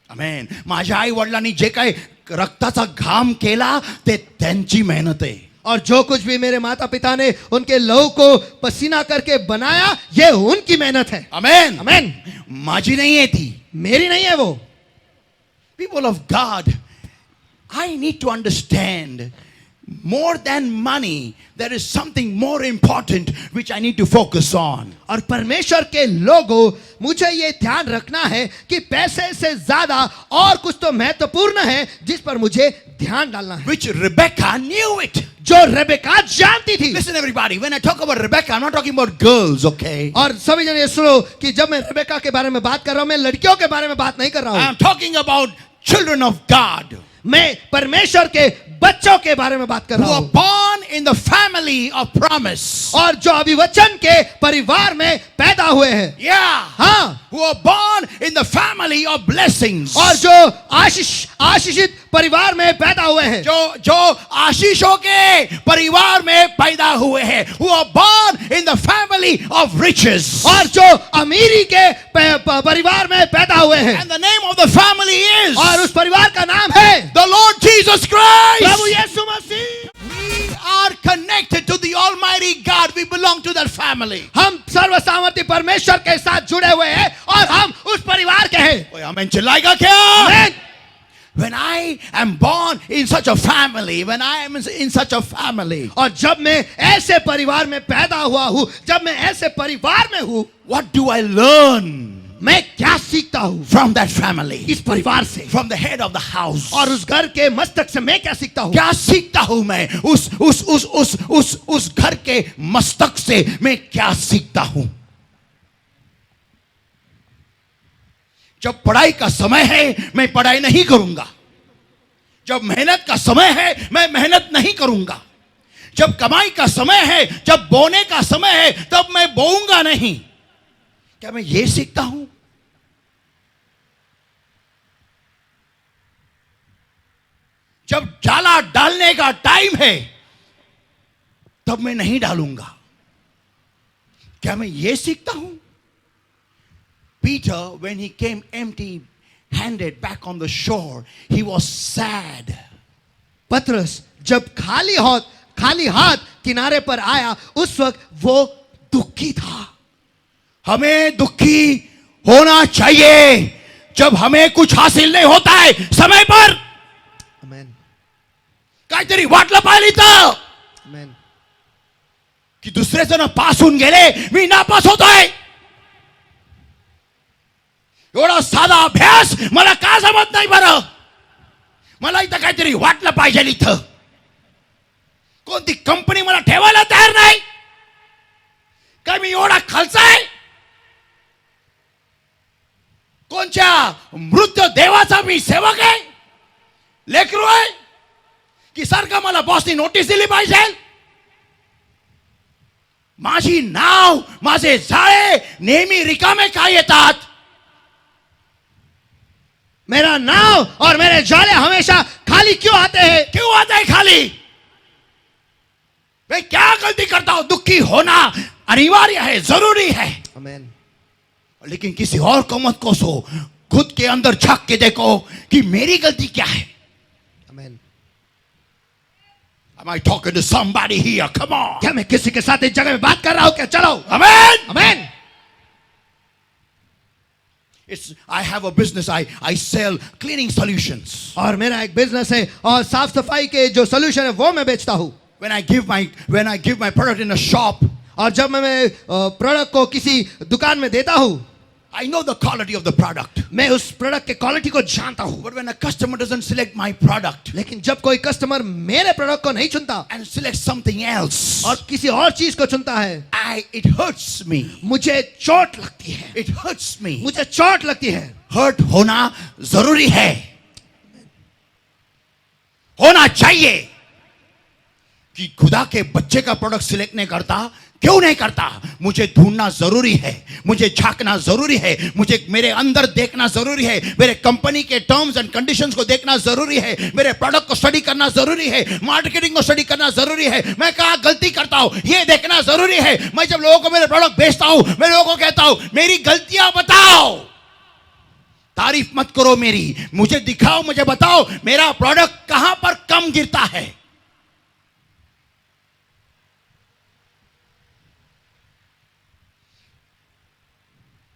Amen. माझ्या आई वडिलांनी जे काही रक्ताचा घाम केला ते त्यांची मेहनत आहे. और जो कुछ भी मेरे माता पिता ने उनके लहू को पसीना करके बनाया ये उनकी मेहनत है। Amen. आमीन। माझी नहीं है थी. मेरी नहीं है वो। People of God, I need to understand, more than money, there is something more important which I need to focus on. और परमेश्वर के लोगों, मुझे ये ध्यान रखना है कि पैसे से ज्यादा और कुछ तो महत्वपूर्ण है जिस पर मुझे ध्यान डालना है। Which Rebecca knew it. जो रेबेका जानती थी। Listen everybody, when I talk about Rebecca, I'm not talking about girls, okay? और सभी जन ये सुनो कि जब मैं रेबेका के बारे में बात कर रहा हूं, मैं लड़कियों के बारे में बात नहीं कर रहा हूं। I'm talking about children of God. मैं परमेश्वर के बच्चों के बारे में बात कर Who रहा are हूं, born in the family of promise. और जो अभिवचन के परिवार में पैदा हुए हैं। Yeah. हाँ, Who are born in the family of blessings. और जो आशीषित परिवार में पैदा हुए हैं। जो आशीषों के परिवार में पैदा हुए हैं. Who are born in the family of riches. और जो अमीरी के परिवार में पैदा हुए हैं। And the name of the family is और उस परिवार का नाम है the Lord Jesus Christ. Prabhu Yeshu Masih. We are connected to the Almighty God. We belong to that family. हम सर्वसामर्थी परमेश्वर के साथ जुड़े हुए हैं और हम उस परिवार के हैं। ओए आमेन चिल्लाएगा क्या? आमीन। When I am born in such a family, when I am in such a family, और जब मैं ऐसे परिवार में पैदा हुआ हूं, जब मैं ऐसे परिवार में हूं, what do I learn मैं क्या सीखता हूं from that family? इस परिवार से? From the head of the house. और उस घर के मस्तक से मैं क्या सीखता हूं? क्या सीखता हूं मैं? उस घर के मस्तक से मैं क्या सीखता हूं? जब पढ़ाई का समय है मैं पढ़ाई नहीं करूंगा. जब मेहनत का समय है मैं मेहनत नहीं करूंगा. जब कमाई का समय है, जब बोने का समय है, तब मैं बोऊंगा नहीं. क्या मैं ये सीखता हूं? जब जाला डालने का टाइम है तब मैं नहीं डालूंगा. क्या मैं ये सीखता हूं? Peter, when he came empty handed back on the shore, he was sad. पतरस जब खाली हाथ किनारे पर आया, उस वक्त वो दुखी था। हमें दुखी होना चाहिए जब हमें कुछ हासिल नहीं होता है समय पर. आमीन। काहीतरी वाटलं पाहिजे तर आमीन। की दुसरे जण पास होऊन गेले, मी नापास होतोय. एवढा साधा अभ्यास मला का जमत नाही बरं? मला इथं काहीतरी वाटलं पाहिजे. इथं कोणती कंपनी मला ठेवायला तयार नाही. काय मी एवढा खालचा आहे? कोणच्या मृत देवाचा मी सेवक आहे, लेकरू आहे की सारखं मला बॉसनी नोटीस दिली पाहिजे? माझी नाव, माझे जाळे नेहमी रिकामे का येतात? मेरा नाव और मेरे जाले हमेशा खाली क्यों आते हैं? क्यों आता है खाली? मैं क्या गलती करता हूं? दुखी होना अनिवार्य है, जरूरी है, आमेन। लेकिन किसी और को मत कोसो। खुद के अंदर झांक के देखो कि मेरी गलती क्या है। आमेन। Am I talking to somebody here? Come on. क्या मैं किसी के साथ इस जगह में बात कर रहा हूं क्या? चलो Amen. Amen. I have a business. I sell cleaning solutions. और मेरा एक बिजनेस है और साफ सफाई के जो सोल्यूशन है वो मैं बेचता हूँ। When I give my product in a shop, और जब मैं प्रोडक्ट को किसी दुकान में देता हूँ, I know the quality of the product. मैं उस प्रोडक्ट के क्वालिटी को जानता हूँ। But when a customer doesn't select my product लेकिन जब कोई कस्टमर मेरे प्रोडक्ट को नहीं चुनता and selects something else, और किसी और चीज को चुनता है, it hurts me. मुझे चोट लगती है। It hurts me. मुझे चोट लगती है। हर्ट होना जरूरी है, होना चाहिए। कि खुदा के बच्चे का प्रोडक्ट सिलेक्ट नहीं करता, क्यों नहीं करता? मुझे ढूंढना जरूरी है, मुझे झांकना जरूरी है, मुझे मेरे अंदर देखना जरूरी है, मेरे कंपनी के टर्म्स एंड कंडीशंस को देखना जरूरी है, मेरे प्रोडक्ट को स्टडी करना जरूरी है, मार्केटिंग को स्टडी करना जरूरी है, मैं कहाँ गलती करता हूं ये देखना जरूरी है। मैं जब लोगों को मेरे प्रोडक्ट बेचता हूं, मैं लोगों को कहता हूं मेरी गलतियां बताओ, तारीफ मत करो मेरी, मुझे दिखाओ, मुझे बताओ मेरा प्रोडक्ट कहां पर कम गिरता है।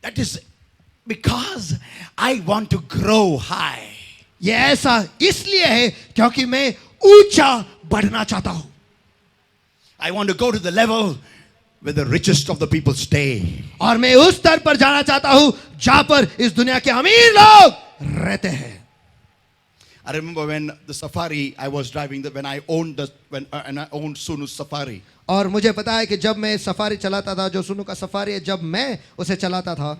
That is because I want to grow high. ये ऐसा इसलिए है क्योंकि मैं ऊंचा बढ़ना चाहता हूं। I want to go to the level where the richest of the people stay. और मैं उस स्तर पर जाना चाहता हूं जहां पर इस दुनिया के अमीर लोग रहते हैं। I remember when the safari I was driving, when I owned and I owned Sunu's Safari. और मुझे पता है कि जब मैं सफारी चलाता था, जो सुनु का सफारी है, जब मैं उसे चलाता था,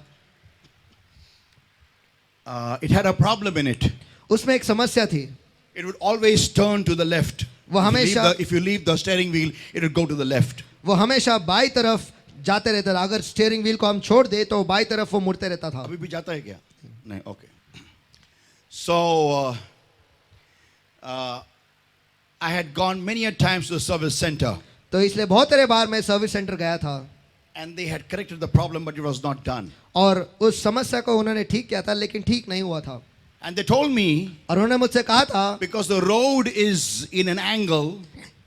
it had a problem in it. उसमें एक समस्या थी। It would always turn to the left. वो हमेशा If you leave the steering wheel, it would go to the left. वो हमेशा बाई तरफ जाते रहता था। अगर स्टीयरिंग व्हील को हम छोड़ दे तो बाई तरफ वो मुड़ते रहता था। अभी भी जाता है क्या? नहीं, okay. So I had gone many a times to the service center. तो इसलिए बहुत सारे बार मैं सर्विस सेंटर गया था। And they had corrected the problem, but it was not done. और उस समस्या को उन्होंने ठीक किया था, लेकिन ठीक नहीं हुआ था। And they told me, और उन्होंने मुझसे कहा था, because the road is in an angle,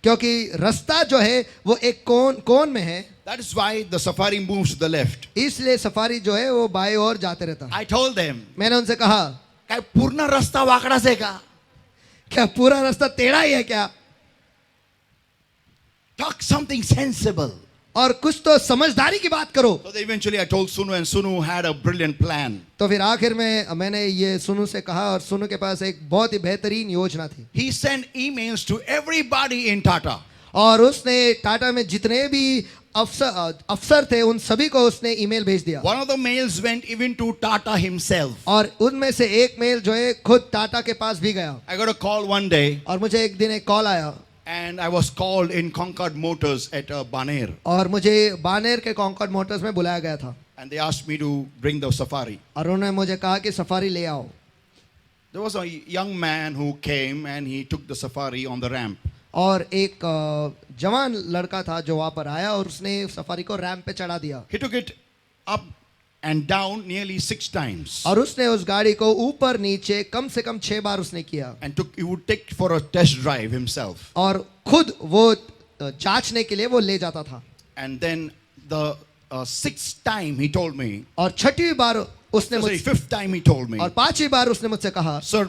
क्योंकि रास्ता जो है वो एक कोण में है, that is why the safari moves to the left. इसलिए सफारी जो है वो बाएं ओर जाते रहता है। I told them, मैंने उनसे कहा, क्या पूर्ण रास्ता वाकड़ा से का? क्या पूरा रास्ता टेढ़ा ही है क्या? Talk something sensible. और कुछ तो समझदारी की बात करो। So eventually I told Sunu, and Sunu had a brilliant plan. तो फिर आखिर में मैंने ये सुनु से कहा और सुनु के पास एक बहुत ही बेहतरीन योजना थी। He sent emails to everybody in Tata. और उसने टाटा में जितने भी अफसर थे उन सभी को उसने ईमेल भेज दिया। One of the mails went even to Tata himself. और उनमें से एक मेल जो है खुद टाटा के पास भी गया। I got a call one day, और मुझे एक दिन एक कॉल आया and I was called in Concord Motors at Baner, और मुझे बानेर के कॉन्कॉर्ड मोटर्स में बुलाया गया था। and they asked me to bring the safari. और उन्होंने मुझे कहा कि सफारी ले आओ। There was a young man who came and he took the safari on the ramp. और एक जवान लड़का था जो वहां पर आया और उसने सफारी को रैंप पे चढ़ा दिया। He took it up and down nearly 6 times. और उसने उस गाड़ी को ऊपर नीचे कम से कम 6 बार उसने किया। And he would take for a test drive himself. और खुद वो जांचने के लिए वो ले जाता था। And then the 6th time he told me, और छठी बार उसने sorry, मुझसे 5th time he told me, और पांचवी बार उसने मुझसे कहा, sir,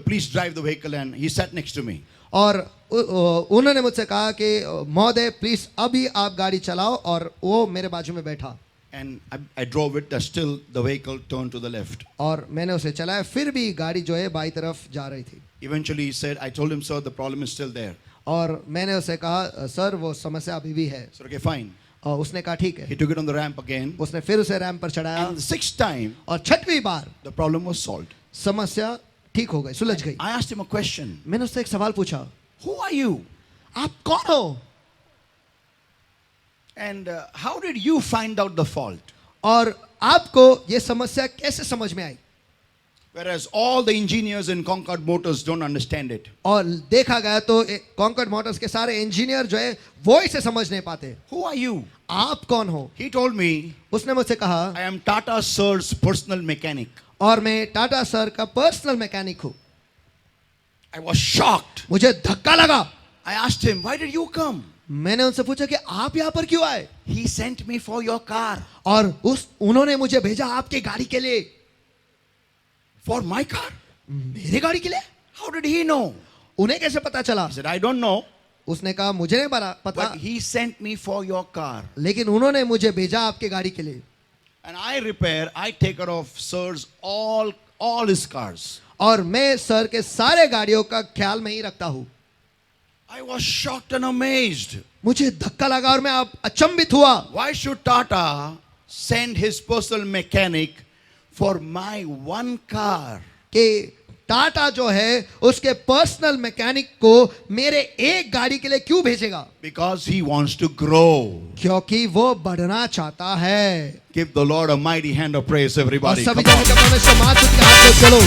please drive the vehicle, and he sat next to me. और उन्होंने मुझसे कहा कि महोदय प्लीज अभी आप गाड़ी चलाओ, और वो मेरे बाजू में बैठा। And I drove it, still the vehicle turned to the left. और मैंने उसे चलाया, फिर भी गाड़ी जो है बाई तरफ जा रही थी। Eventually he said, I told him, sir, the problem is still there. और मैंने उसे कहा, सर वो समस्या अभी भी है। So, okay, fine. और उसने कहा ठीक है। He took it on the ramp again. उसने फिर उसे रैंप पर चढ़ाया, And the 6th time, और छठवीं बार the problem was solved. समस्या ठीक हो गई, सुलझ गई। I asked him a question. मैंने उससे एक सवाल पूछा, Who are you? आप कौन हो? And how did you find out the fault? और आपको ये समस्या कैसे समझ में आई? Whereas all the engineers in Concord Motors don't understand it. और देखा गया तो कॉन्कॉर्ड मोटर्स के सारे इंजीनियर जो है वो इसे समझ नहीं पाते. Who are you? आप कौन हो? He told me, उसने मुझसे कहा, I am Tata Sir's personal mechanic. और मैं टाटा सर का पर्सनल मैकेनिक हूँ. I was shocked. मुझे धक्का लगा. I asked him, why did you come? मैंने उनसे पूछा कि आप यहाँ पर क्यों आए? He sent me for your car. और उन्होंने मुझे भेजा आपके गाड़ी के लिए. For my car? मेरे गाड़ी के लिए? How did he know? उन्हें कैसे पता चला? He said, I don't know. उसने कहा मुझे नहीं पता, But he sent me for your car. लेकिन उन्होंने मुझे भेजा आपके गाड़ी के लिए. And I take care of Sir's all his cars. और मैं सर के सारे गाड़ियों का ख्याल में ही रखता हूँ. I was shocked and amazed. मुझे धक्का लगा और मैं अचंभित हुआ. Why should Tata send his personal mechanic for my one car? कि टाटा जो है उसके पर्सनल मैकेनिक को मेरे एक गाड़ी के लिए क्यों भेजेगा? Because he wants to grow. क्योंकि वो बढ़ना चाहता है. Give the Lord a mighty hand of praise, और everybody. सभी Come on. जन परमेश्वर महान स्तुति के हाथ को चलो.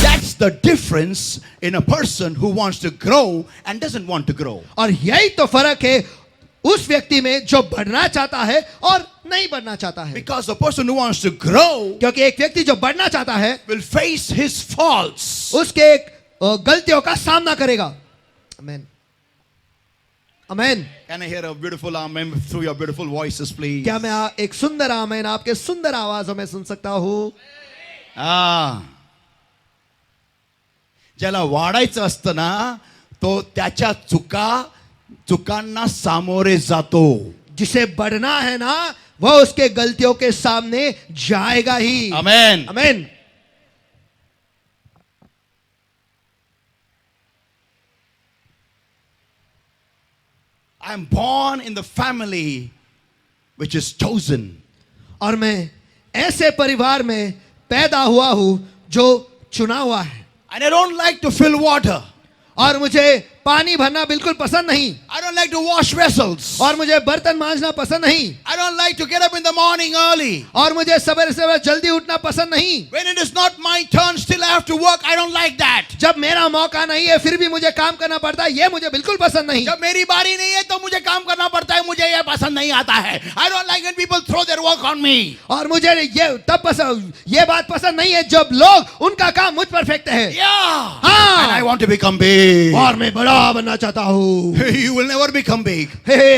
That's the difference in a person who wants to grow and doesn't want to grow. और यही तो फर्क है उस व्यक्ति में जो बढ़ना चाहता है और नहीं बढ़ना चाहता है. Because the person who wants to grow क्योंकि एक व्यक्ति जो बढ़ना चाहता है will face his faults. उसके गलतियों का सामना करेगा. आमीन. आमीन. Can I hear a beautiful amen through your beautiful voices, please? क्या मैं एक सुंदर आमीन आपके सुंदर आवाजों में सुन सकता हूँ? ज्याला वाढायचं असतं ना तो त्याच्या चुकांना सामोरे जातो. जिसे बढ़ना है ना वह उसके गलतियों के सामने जाएगा ही. Amen. आमीन. I am born in the family which is chosen. और मैं ऐसे परिवार में पैदा हुआ हूँ जो चुना हुआ है. And I don't like to fill water. और मुझे पानी भरना बिल्कुल पसंद नहीं. I don't like to wash vessels. और मुझे बर्तन मांजना पसंद नहीं. I don't like to get up in the morning early. और मुझे सवेरे सवेरे जल्दी उठना पसंद नहीं. When it is not my turn, still I have to work. I don't like that. जब मेरा मौका नहीं है फिर भी मुझे काम करना पड़ता है, ये मुझे बिल्कुल पसंद नहीं. जब मेरी बारी नहीं है तो मुझे काम करना पड़ता है, मुझे ये पसंद नहीं आता है. I don't like when people throw their work on me. और मुझे ये बात पसंद नहीं है जब लोग उनका काम मुझ पर फेंकते हैं. Yeah. हाँ. And I want to become big. और मैं बड़ा बनना चाहता हूँ. You will never become big.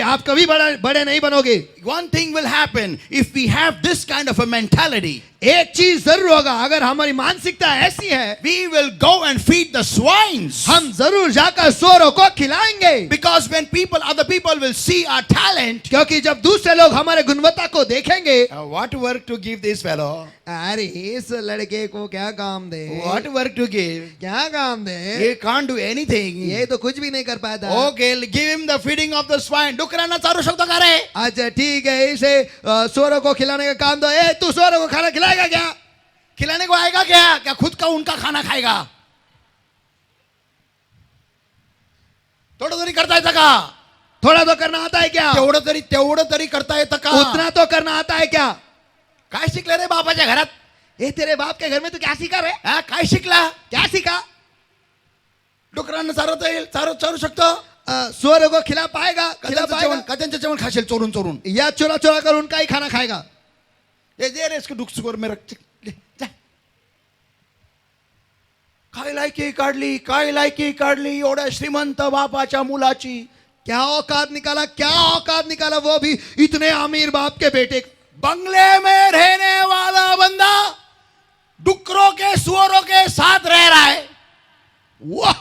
आप कभी बड़े नहीं बनोगे. One thing will happen if we have this kind of a mentality. एक चीज जरूर होगा, अगर हमारी मानसिकता ऐसी है We will go and feed the swines. हम जरूर जाकर सूअरों को खिलाएंगे. Because when other people will see our talent, क्योंकि जब दूसरे लोग हमारे गुणवत्ता को देखेंगे, what work to give this fellow? अरे इस लड़के को क्या काम दे. What work to give? क्या काम दे. He can't do anything. ये तो कुछ भी नहीं कर पाता. Okay, give him the feeding of the swine. डुकरांना Charu शकतो का रे? अच्छा ठीक है, इसे सूअरों को खिलाने का काम दो. तू सूअरों को खाना खिलाएगा क्या? खिलाने को आएगा क्या खुद का उनका खाना खाएगा? थोड़ा तरी करता येतं का? थोड़ा तो करना आता है क्या? तेवढं तरी करता येतं का? उतना तो करना आता है क्या? काय शिकले रे बापाच्या घरात? तेरे बाप के घर में तू क्या सीखा रे? काय शिकला? क्या सीखा? डुकरांना चारू शकतो? सूअरों को खिला पाएगा? कच्यांचं जेवण खाशील चोरून. या चुरा चुरा कर उनका ही खाना खाएगा? ये दे रे इसको डुकसुकर में रख. काय लायकी काढली एवढ्या श्रीमंत बापाच्या मुलाची. क्या औकात निकाला वो भी इतने अमीर बाप के बेटे. बंगले में रहने वाला बंदा डुकरों के सुअरों के साथ रह रहा है. वाह,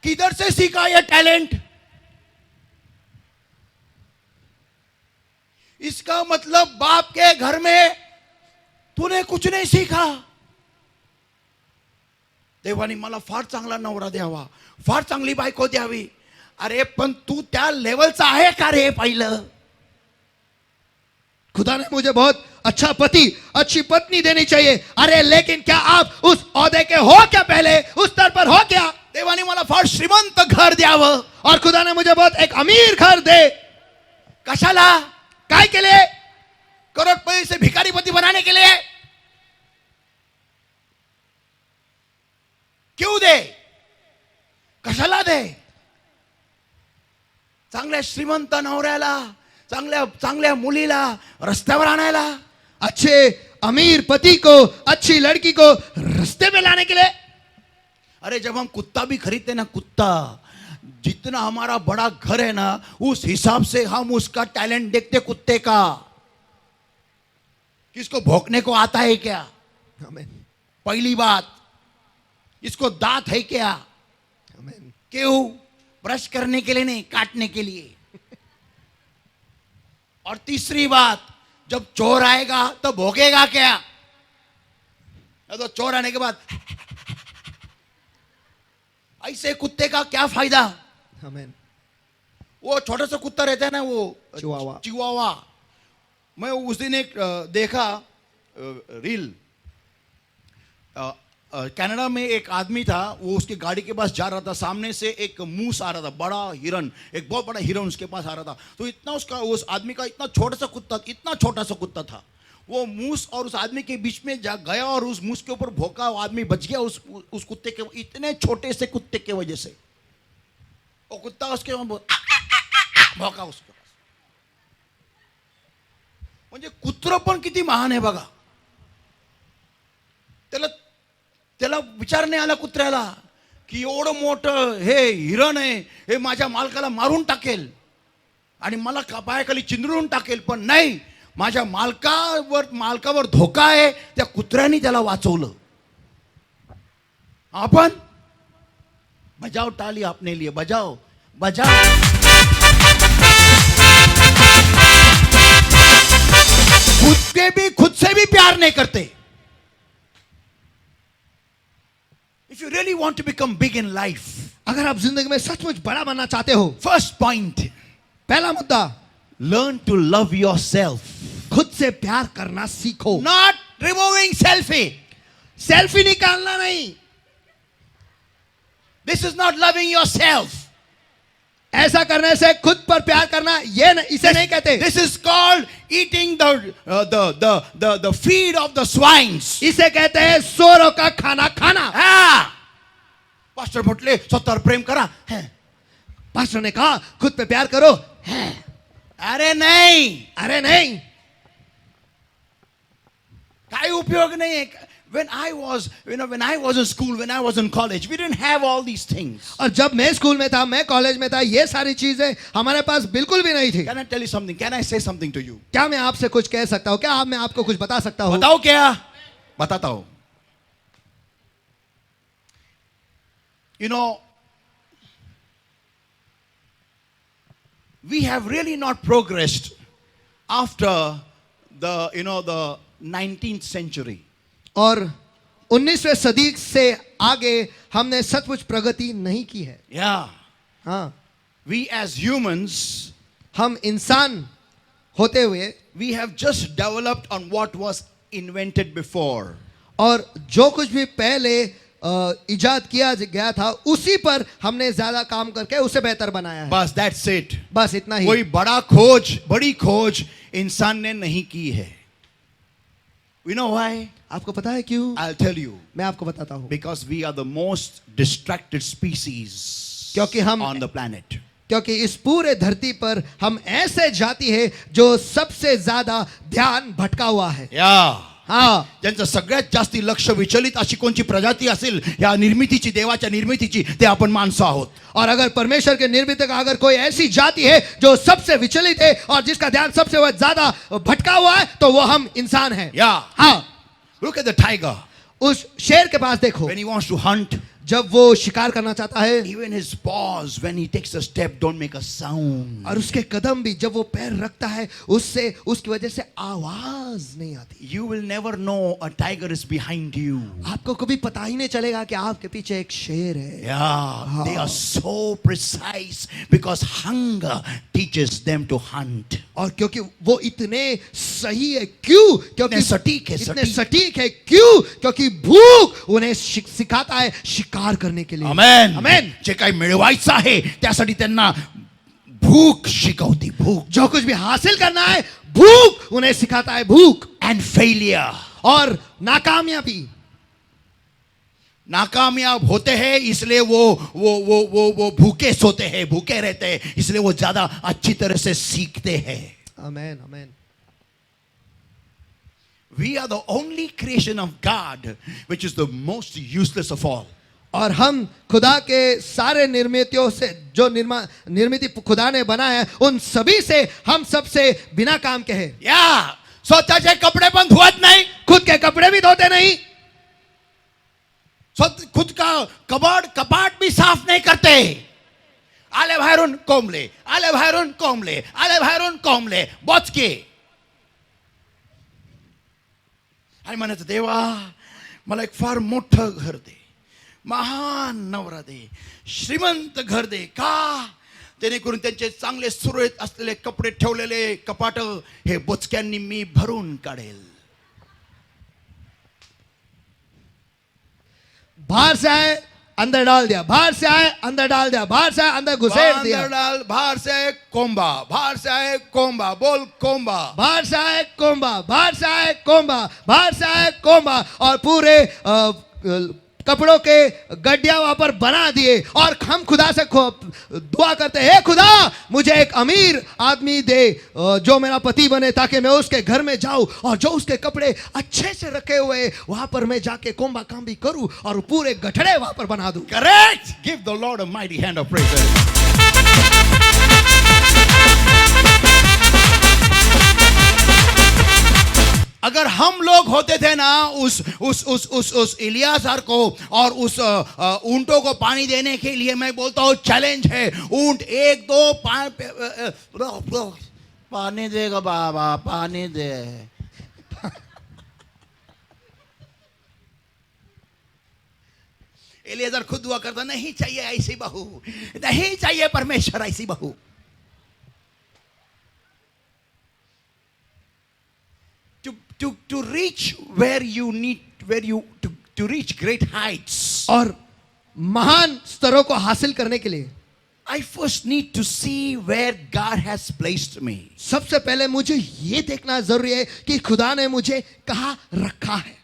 किधर से सीखा ये टैलेंट? इसका मतलब बाप के घर में तूने कुछ नहीं सीखा. देवानी मला फार चांगला नवरा द्यावा, फार चांगली बायको द्यावी. अरे पण तू त्या लेवलचा आहे का रे? पहिलं खुदा ने मुझे बहुत अच्छा पति, अच्छी पत्नी देनी चाहिए. अरे लेकिन क्या आप उस ओहदे के हो क्या? पहले उस स्तर पर हो क्या? देवानी मला फार श्रीमंत घर द्यावं. और खुदा ने मुझे बहुत एक अमीर घर दे. कशाला? काय के लिए? करोड़पति से भिखारीपति बनाने के लिए? क्यों दे? कशाला दे? चांगल्या श्रीमंत नवऱ्याला, चांगल्या मुलीला रस्त्यावर आणायला, अच्छे अमीर पति को, अच्छी लड़की को रास्ते में लाने के लिए। अरे जब हम कुत्ता भी खरीदते ना, कुत्ता, जितना हमारा बड़ा घर है ना, उस हिसाब से हम उसका टैलेंट देखते कुत्ते का। किसको भौंकने को आता है क्या? आमीन, पहली बात, इसको दांत है क्या? आमीन। क्यों? ब्रश करने के लिए नहीं, काटने के लिए। और तीसरी बात, जब चोर आएगा तो भोगेगा क्या? या तो चोर आने के बाद ऐसे कुत्ते का क्या फायदा? आमीन। वो छोटा सा कुत्ता रहता है ना, वो चिवावा। चिवावा। मैं उस दिन एक देखा रील, कनाडा में एक आदमी था, वो उसकी गाड़ी के पास जा रहा था, सामने से एक मूस आ रहा था, बड़ा हिरन, एक बहुत बड़ा हिरन उसके पास आ रहा था। तो इतना उसका, उस आदमी का इतना छोटा सा कुत्ता, इतना छोटा सा कुत्ता था, वो मूस और उस आदमी के बीच में जा गया और उस मूस के ऊपर भौंका, वो आदमी बच गया उस कुत्ते के, इतने छोटे से कुत्ते के वजह से। वो कुत्ता उसके भौंका उसके पास। म्हणजे कुत्र पण किती महान आहे बघा। त्याला विचार नाही आला कुत्र्याला की एवढं मोठं हे हिरण आहे, हे माझ्या मालकाला मारून टाकेल आणि मला पायाखाली चिंदरून टाकेल, पण नाही, माझ्या मालकावर धोका आहे, त्या कुत्र्याने त्याला वाचवलं। आपण बजाओ ताली अपने लिए, बजाओ बजाओ। खुद से भी प्यार नहीं करते। If you really want to become big in life, अगर आप जिंदगी में सचमुच बड़ा बनना चाहते हो, first point, पहला मुद्दा, learn to love yourself. खुद से प्यार करना सीखो। Not removing selfie. सेल्फी निकालना नहीं, This is not loving yourself. ऐसा करने से खुद पर प्यार करना, इसे नहीं कहते। This is called eating the feed of the swines. इसे कहते हैं सोरों का खाना खाना। हाँ, पास्टर म्हटले स्वतःवर प्रेम करा। हैं. पास्टर ने कहा खुद पे प्यार करो। अरे नहीं, अरे नहीं, काय उपयोग नहीं है। When I was in school, when I was in college, we didn't have all these things. और जब मैं स्कूल में था, मैं कॉलेज में था, ये सारी चीजें हमारे पास बिल्कुल भी नहीं थी। Can I tell you something? Can I say something to you? क्या मैं आपसे कुछ कह सकता हूँ? क्या मैं आपको कुछ बता सकता हूँ? बताओ क्या? बताता हूँ। You know, we have really not progressed after the 19th century. और 19वीं सदी से आगे हमने सचमुच प्रगति नहीं की है। Yeah. हाँ, We as humans, हम इंसान होते हुए, we have just developed on what was invented before. और जो कुछ भी पहले इजाद किया गया था, उसी पर हमने ज्यादा काम करके उसे बेहतर बनाया है। बस that's it. बस इतना ही। कोई बड़ी खोज इंसान ने नहीं की है। You know why? आपको पता है क्यों? I'll tell you. मैं आपको बताता हूँ। Because we are the most distracted species क्योंकि हम on the planet. क्योंकि इस पूरे धरती पर हम ऐसे जाति है जो सबसे ज्यादा ध्यान भटका हुआ है। Yeah. हाँ, ज्यांचं सगळ्यात जास्ती लक्ष विचलित अशी कोणची प्रजाती असेल या निर्मितीची, देवाच्या निर्मितीची, ते आपण माणसं आहोत। और अगर परमेश्वर के निर्मित का अगर कोई ऐसी जाति है जो सबसे विचलित है और जिसका ध्यान सबसे ज्यादा भटका हुआ है, तो वो हम इंसान हैं। Yeah. हाँ, Look at the tiger. उस शेर के पास देखो, When he wants to hunt, जब वो शिकार करना चाहता है, even his paws, when he takes a step, don't make a sound. और उसके कदम भी जब वो पैर रखता है, उससे उसकी वजह से आवाज नहीं आती। You will never know a tiger is behind you. आपको कभी पता ही नहीं चलेगा कि आपके पीछे एक शेर है। Yeah, they are so precise because hunger teaches them to hunt. और क्योंकि वो इतने सही है, क्यों? क्योंकि इतने सटीक है, इतने सटीक। सटीक है, क्यों? क्योंकि भूख उन्हें सिखाता है शिकार करने के लिए। Amen. Amen. जे काही मिळवायचं आहे त्यासाठी त्यांना भूक शिकवती, भूक। जो कुछ भी हासिल करना है, भूख उन्हें सिखाता है, भूख and failure. और नाकामयाबी। नाकामयाब होते हैं इसलिए वो भूखे सोते हैं, भूखे रहते हैं, इसलिए वो ज्यादा अच्छी तरह से सीखते हैं। आमेन, आमेन। We are the only creation of God which is the most useless of all. और हम खुदा के सारे निर्मितियों से, जो निर्मिति खुदा ने बनाया है, उन सभी से हम सबसे बिना काम के हैं। या स्वतःचे कपडे पण धुवत नाही, खुद के कपड़े भी धोते नहीं, खुद का कपाट भी साफ नाही करते। आले बाहेरून कोंबले, आले बाहेरून कोंबले, आले बाहेरून कोंबले, बोचके। आणि म्हणत देवा मला एक फार मोठं घर दे, महान नवरा दे, श्रीमंत घर दे, का जेणेकरून त्यांचे चांगले सुरळीत असलेले कपडे ठेवलेले कपाट हे बोचक्यांनी मी भरून काढेल। बाहर से आए अंदर डाल दिया, बाहर से आए अंदर डाल दिया, बाहर से आए अंदर घुसेड़ दिया, बाहर से आए कोंबा, बाहर से आए कोंबा, बोल कोंबा, बाहर से आए कोंबा, बाहर से आए कोंबा, बाहर से आए कोंबा, और पूरे कपड़ों के गड्ढिया वहां पर बना दिए। और हम खुदा से दुआ करते हैं, हे खुदा मुझे एक अमीर आदमी दे जो मेरा पति बने, ताकि मैं उसके घर में जाऊं और जो उसके कपड़े अच्छे से रखे हुए वहां पर मैं जाके कोंबा काम भी करूं और पूरे गठड़े वहां पर बना दूं। Correct. Give the Lord a mighty hand of praise. अगर हम लोग होते थे ना उस इलियाजार को और उस ऊंटों को पानी देने के लिए, मैं बोलता हूँ चैलेंज है, ऊंट एक दो पानी देगा बाबा, पानी दे। इलियाजार खुद दुआ करता, नहीं चाहिए ऐसी बहू, नहीं चाहिए परमेश्वर ऐसी बहू। To reach where you need, to reach great heights, और महान स्तरों को हासिल करने के लिए I first need to see where God has placed me. सबसे पहले मुझे ये देखना जरूरी है कि खुदा ने मुझे कहाँ रखा है।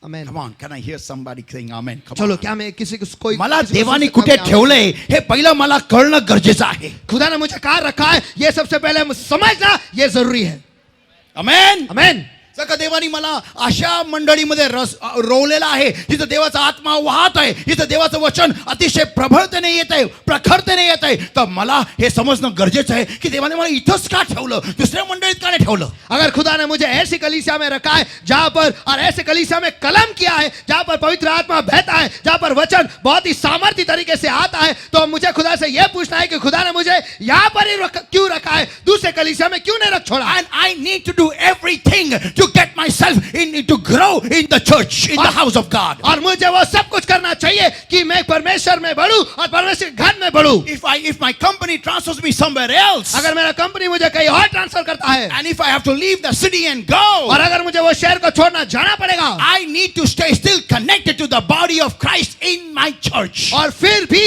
आमेन। Come on, can I hear somebody saying amen? Come चलो on. क्या मैं किसी को कोई मला किसी को देवाने सुन सकता कुठे हूं? ठेवलंय हे पहिलं मला कळणं गरजेचं आहे। खुदा ने मुझे कहाँ रखा है ये सबसे पहले समझना ये जरूरी है। आमेन। आमेन। सका देवानी मला अशा मंडळीमध्ये रोवलेला आहे जिथं देवाचा आत्मा वाहत आहे, जिथं देवाचं वचन अतिशय प्रबळतेने येत आहे, प्रखरतेने येत आहे। तर मला हे समजणं गरजेचं आहे की देवाने मला इथंच का ठेवलं, दुसऱ्या मंडळीत का नाही ठेवलं। अगर खुदा ने मुझे ऐसी कलीसिया में रखा है जहां पर, और ऐसे कलीसिया में कलम किया है जहां पर पवित्र आत्मा बहता है, जहां पर वचन बहुत ही सामर्थ्य तरीके से आता है, तो मुझे खुदा से यह पूछना है कि खुदा ने मुझे यहाँ पर ही क्यों रखा है, दूसरे कलीसिया में क्यों नहीं रख छोड़ा। And I need to do everything to get myself to grow in the church, in the house of God. और मुझे वो सब कुछ करना चाहिए कि मैं परमेश्वर में बढ़ूं और परमेश्वर के घर में बढ़ूं। If my company transfers me somewhere else, अगर मेरा कंपनी मुझे कहीं और ट्रांसफर करता है, and if I have to leave the city and go, और अगर मुझे वो शहर को छोड़ना जाना पड़ेगा, I need to stay still connected to the body of Christ in my church. और फिर भी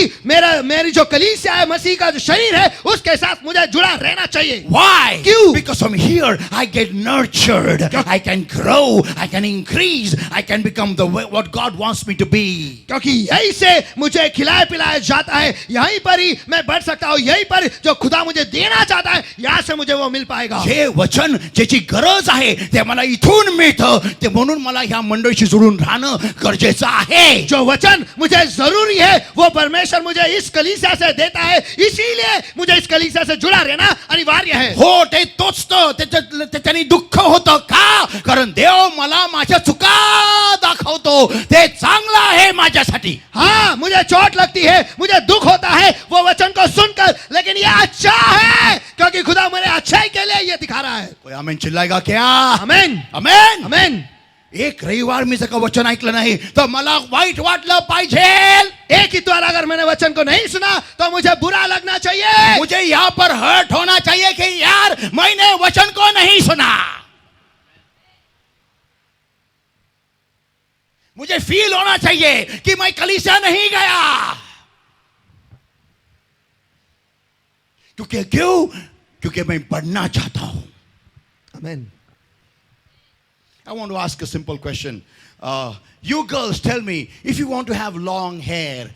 मेरी जो कलीसिया है, मसीह का जो शरीर है, उसके साथ मुझे जुड़ा रहना चाहिए। Why? क्यों? Because from here I get nurtured, I can grow, I can increase, I can become what God wants me to be. क्योंकि यहीं से मुझे खिलाया पिलाया जाता है, यहीं पर ही मैं बढ़ सकता हूँ, यहीं पर जो खुदा मुझे देना चाहता है यहाँ से मुझे वो मिल पाएगा। जे वचन ज्याची गरज आहे ते मला इथून मिळतं, ते म्हणून मला ह्या मंडळीशी जोडून राहणं गरजेचं आहे। जो वचन मुझे जरूरी है वो परमेश्वर मुझे इस कलीसिया से देता है, इसीलिए मुझे इस कलीसिया से जुड़ा रहना अनिवार्य है। हो ते तोच त्याच्याने दुःख होतं का, कारण देव मला माझ्या चुका दाखवतो, ते चांगलं आहे माझ्यासाठी। हाँ, मुझे चोट लगती है, मुझे दुख होता है वो वचन को सुनकर, लेकिन ये अच्छा है क्योंकि खुदा मेरे अच्छाई के लिए ये दिखा रहा है। कोई आमेन चिल्लाएगा क्या? आमेन, आमेन, आमेन। एक रविवार मी जर का वचन ऐकलं नाही तर मला वाईट वाटलं पाहिजे। एक ही द्वार अगर मैंने वचन को नहीं सुना तो मुझे बुरा लगना चाहिए, मुझे यहाँ पर हर्ट होना चाहिए कि यार मैंने वचन को नहीं सुना। मुझे फील होना चाहिए कि मैं कलीसिया नहीं गया। क्योंकि मैं बढ़ना चाहता हूं। आमेन। I want to ask a simple question. You girls, tell me, if you want to have long hair,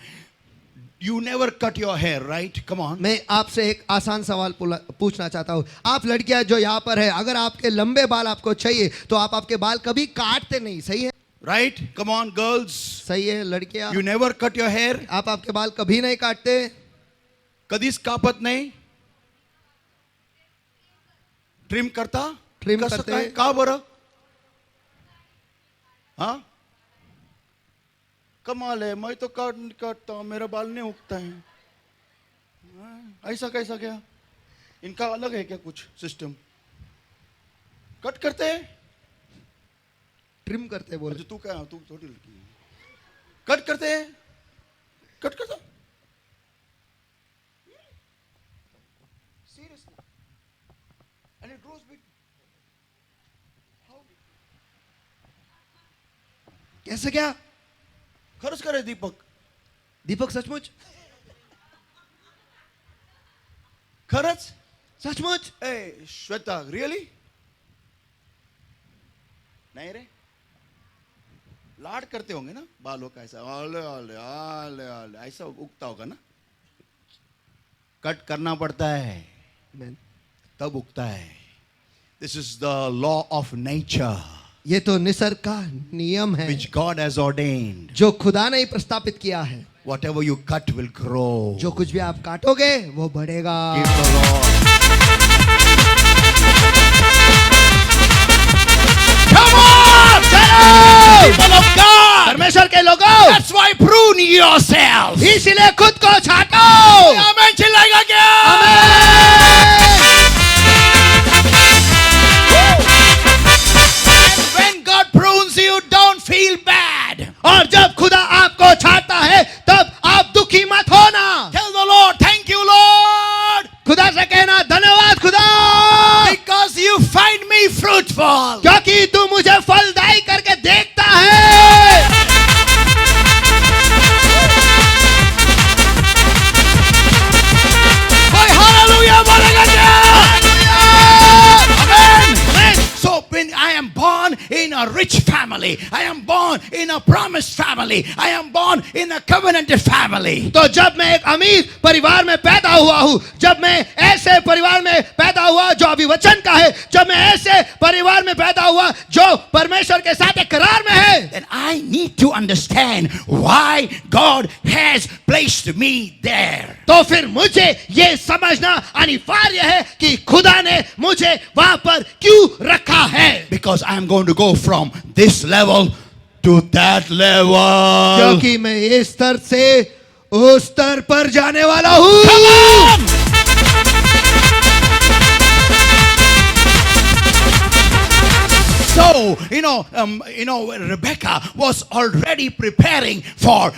you never cut your hair, right? Come on. मैं आपसे एक आसान सवाल पूछना चाहता हूँ। आप लड़कियां जो यहाँ पर है, अगर आपके लंबे बाल आपको चाहिए तो आप आपके बाल कभी काटते नहीं, सही है? Right? Come on, girls. सही है लड़कियां, You never cut your hair. आप आपके बाल कभी नहीं काटते? कधीच कापत नाही. ट्रिम करता? Trim कसं करते. काय? का बरं? हाँ? कमाल है, मैं तो काटता हूँ, मेरा बाल नहीं उगता है। हाँ, ऐसा कैसा क्या? इनका अलग है क्या कुछ सिस्टम? कट करते हैं? ट्रिम करते बोले। अच्छा, तू क्या, तू थोड़ी लड़की है। कट करते हैं? कट करता? Seriously? And it grows big. How? कैसे क्या? खरंच करे दीपक? दीपक सचमुच? खरंच? सचमुच? ए श्वेता, रियली? नहीं रे? लाड करते होंगे ना बालों का, ऐसा आले आले आले आले ऐसा उगता होगा ना? कट करना पड़ता है आमेन। तब उगता है. This is the law of nature ये तो निसर्ग का नियम है which God has ordained. जो खुदा ने ही प्रस्तापित किया है। Whatever you cut will grow. जो कुछ भी आप काटोगे वो बढ़ेगा। Give the Lord. Come on! चलो! People of God! परमेश्वर के लोगों, That's why prune yourself. इसीलिए खुद को छाटो। आमेन चिल्लाएगा क्या? And when God prunes you, don't feel bad. और जब खुदा आपको छाटता है तब आप दुखी मत होना। Tell the Lord, thank you, Lord, खुदा से कहना धन्यवाद खुदा, because you find me fruitful. क्योंकि तू मुझे फलदायी करके देखता है। कोई हालेलुया बोलेगा क्या? Amen. So when I am born in a rich family, I am born in a promised family, I am born in a covenanted family. तो जब मैं एक अमीर परिवार में पैदा हुआ हूँ, जब मैं ऐसे परिवार में पैदा हुआ जो अभी वचन का है, जब मैं ऐसे परिवार में पैदा हुआ जो परमेश्वर के साथ एक करार में है, Then I need to understand why God has placed me there. तो फिर मुझे ये समझना अनिवार्य है कि खुदा ने मुझे वहां पर क्यों रखा है। Because I am going to go from this level to that level. क्योंकि मैं इस स्तर से उस स्तर पर जाने वाला हूँ। Come on! So, Rebecca was already preparing to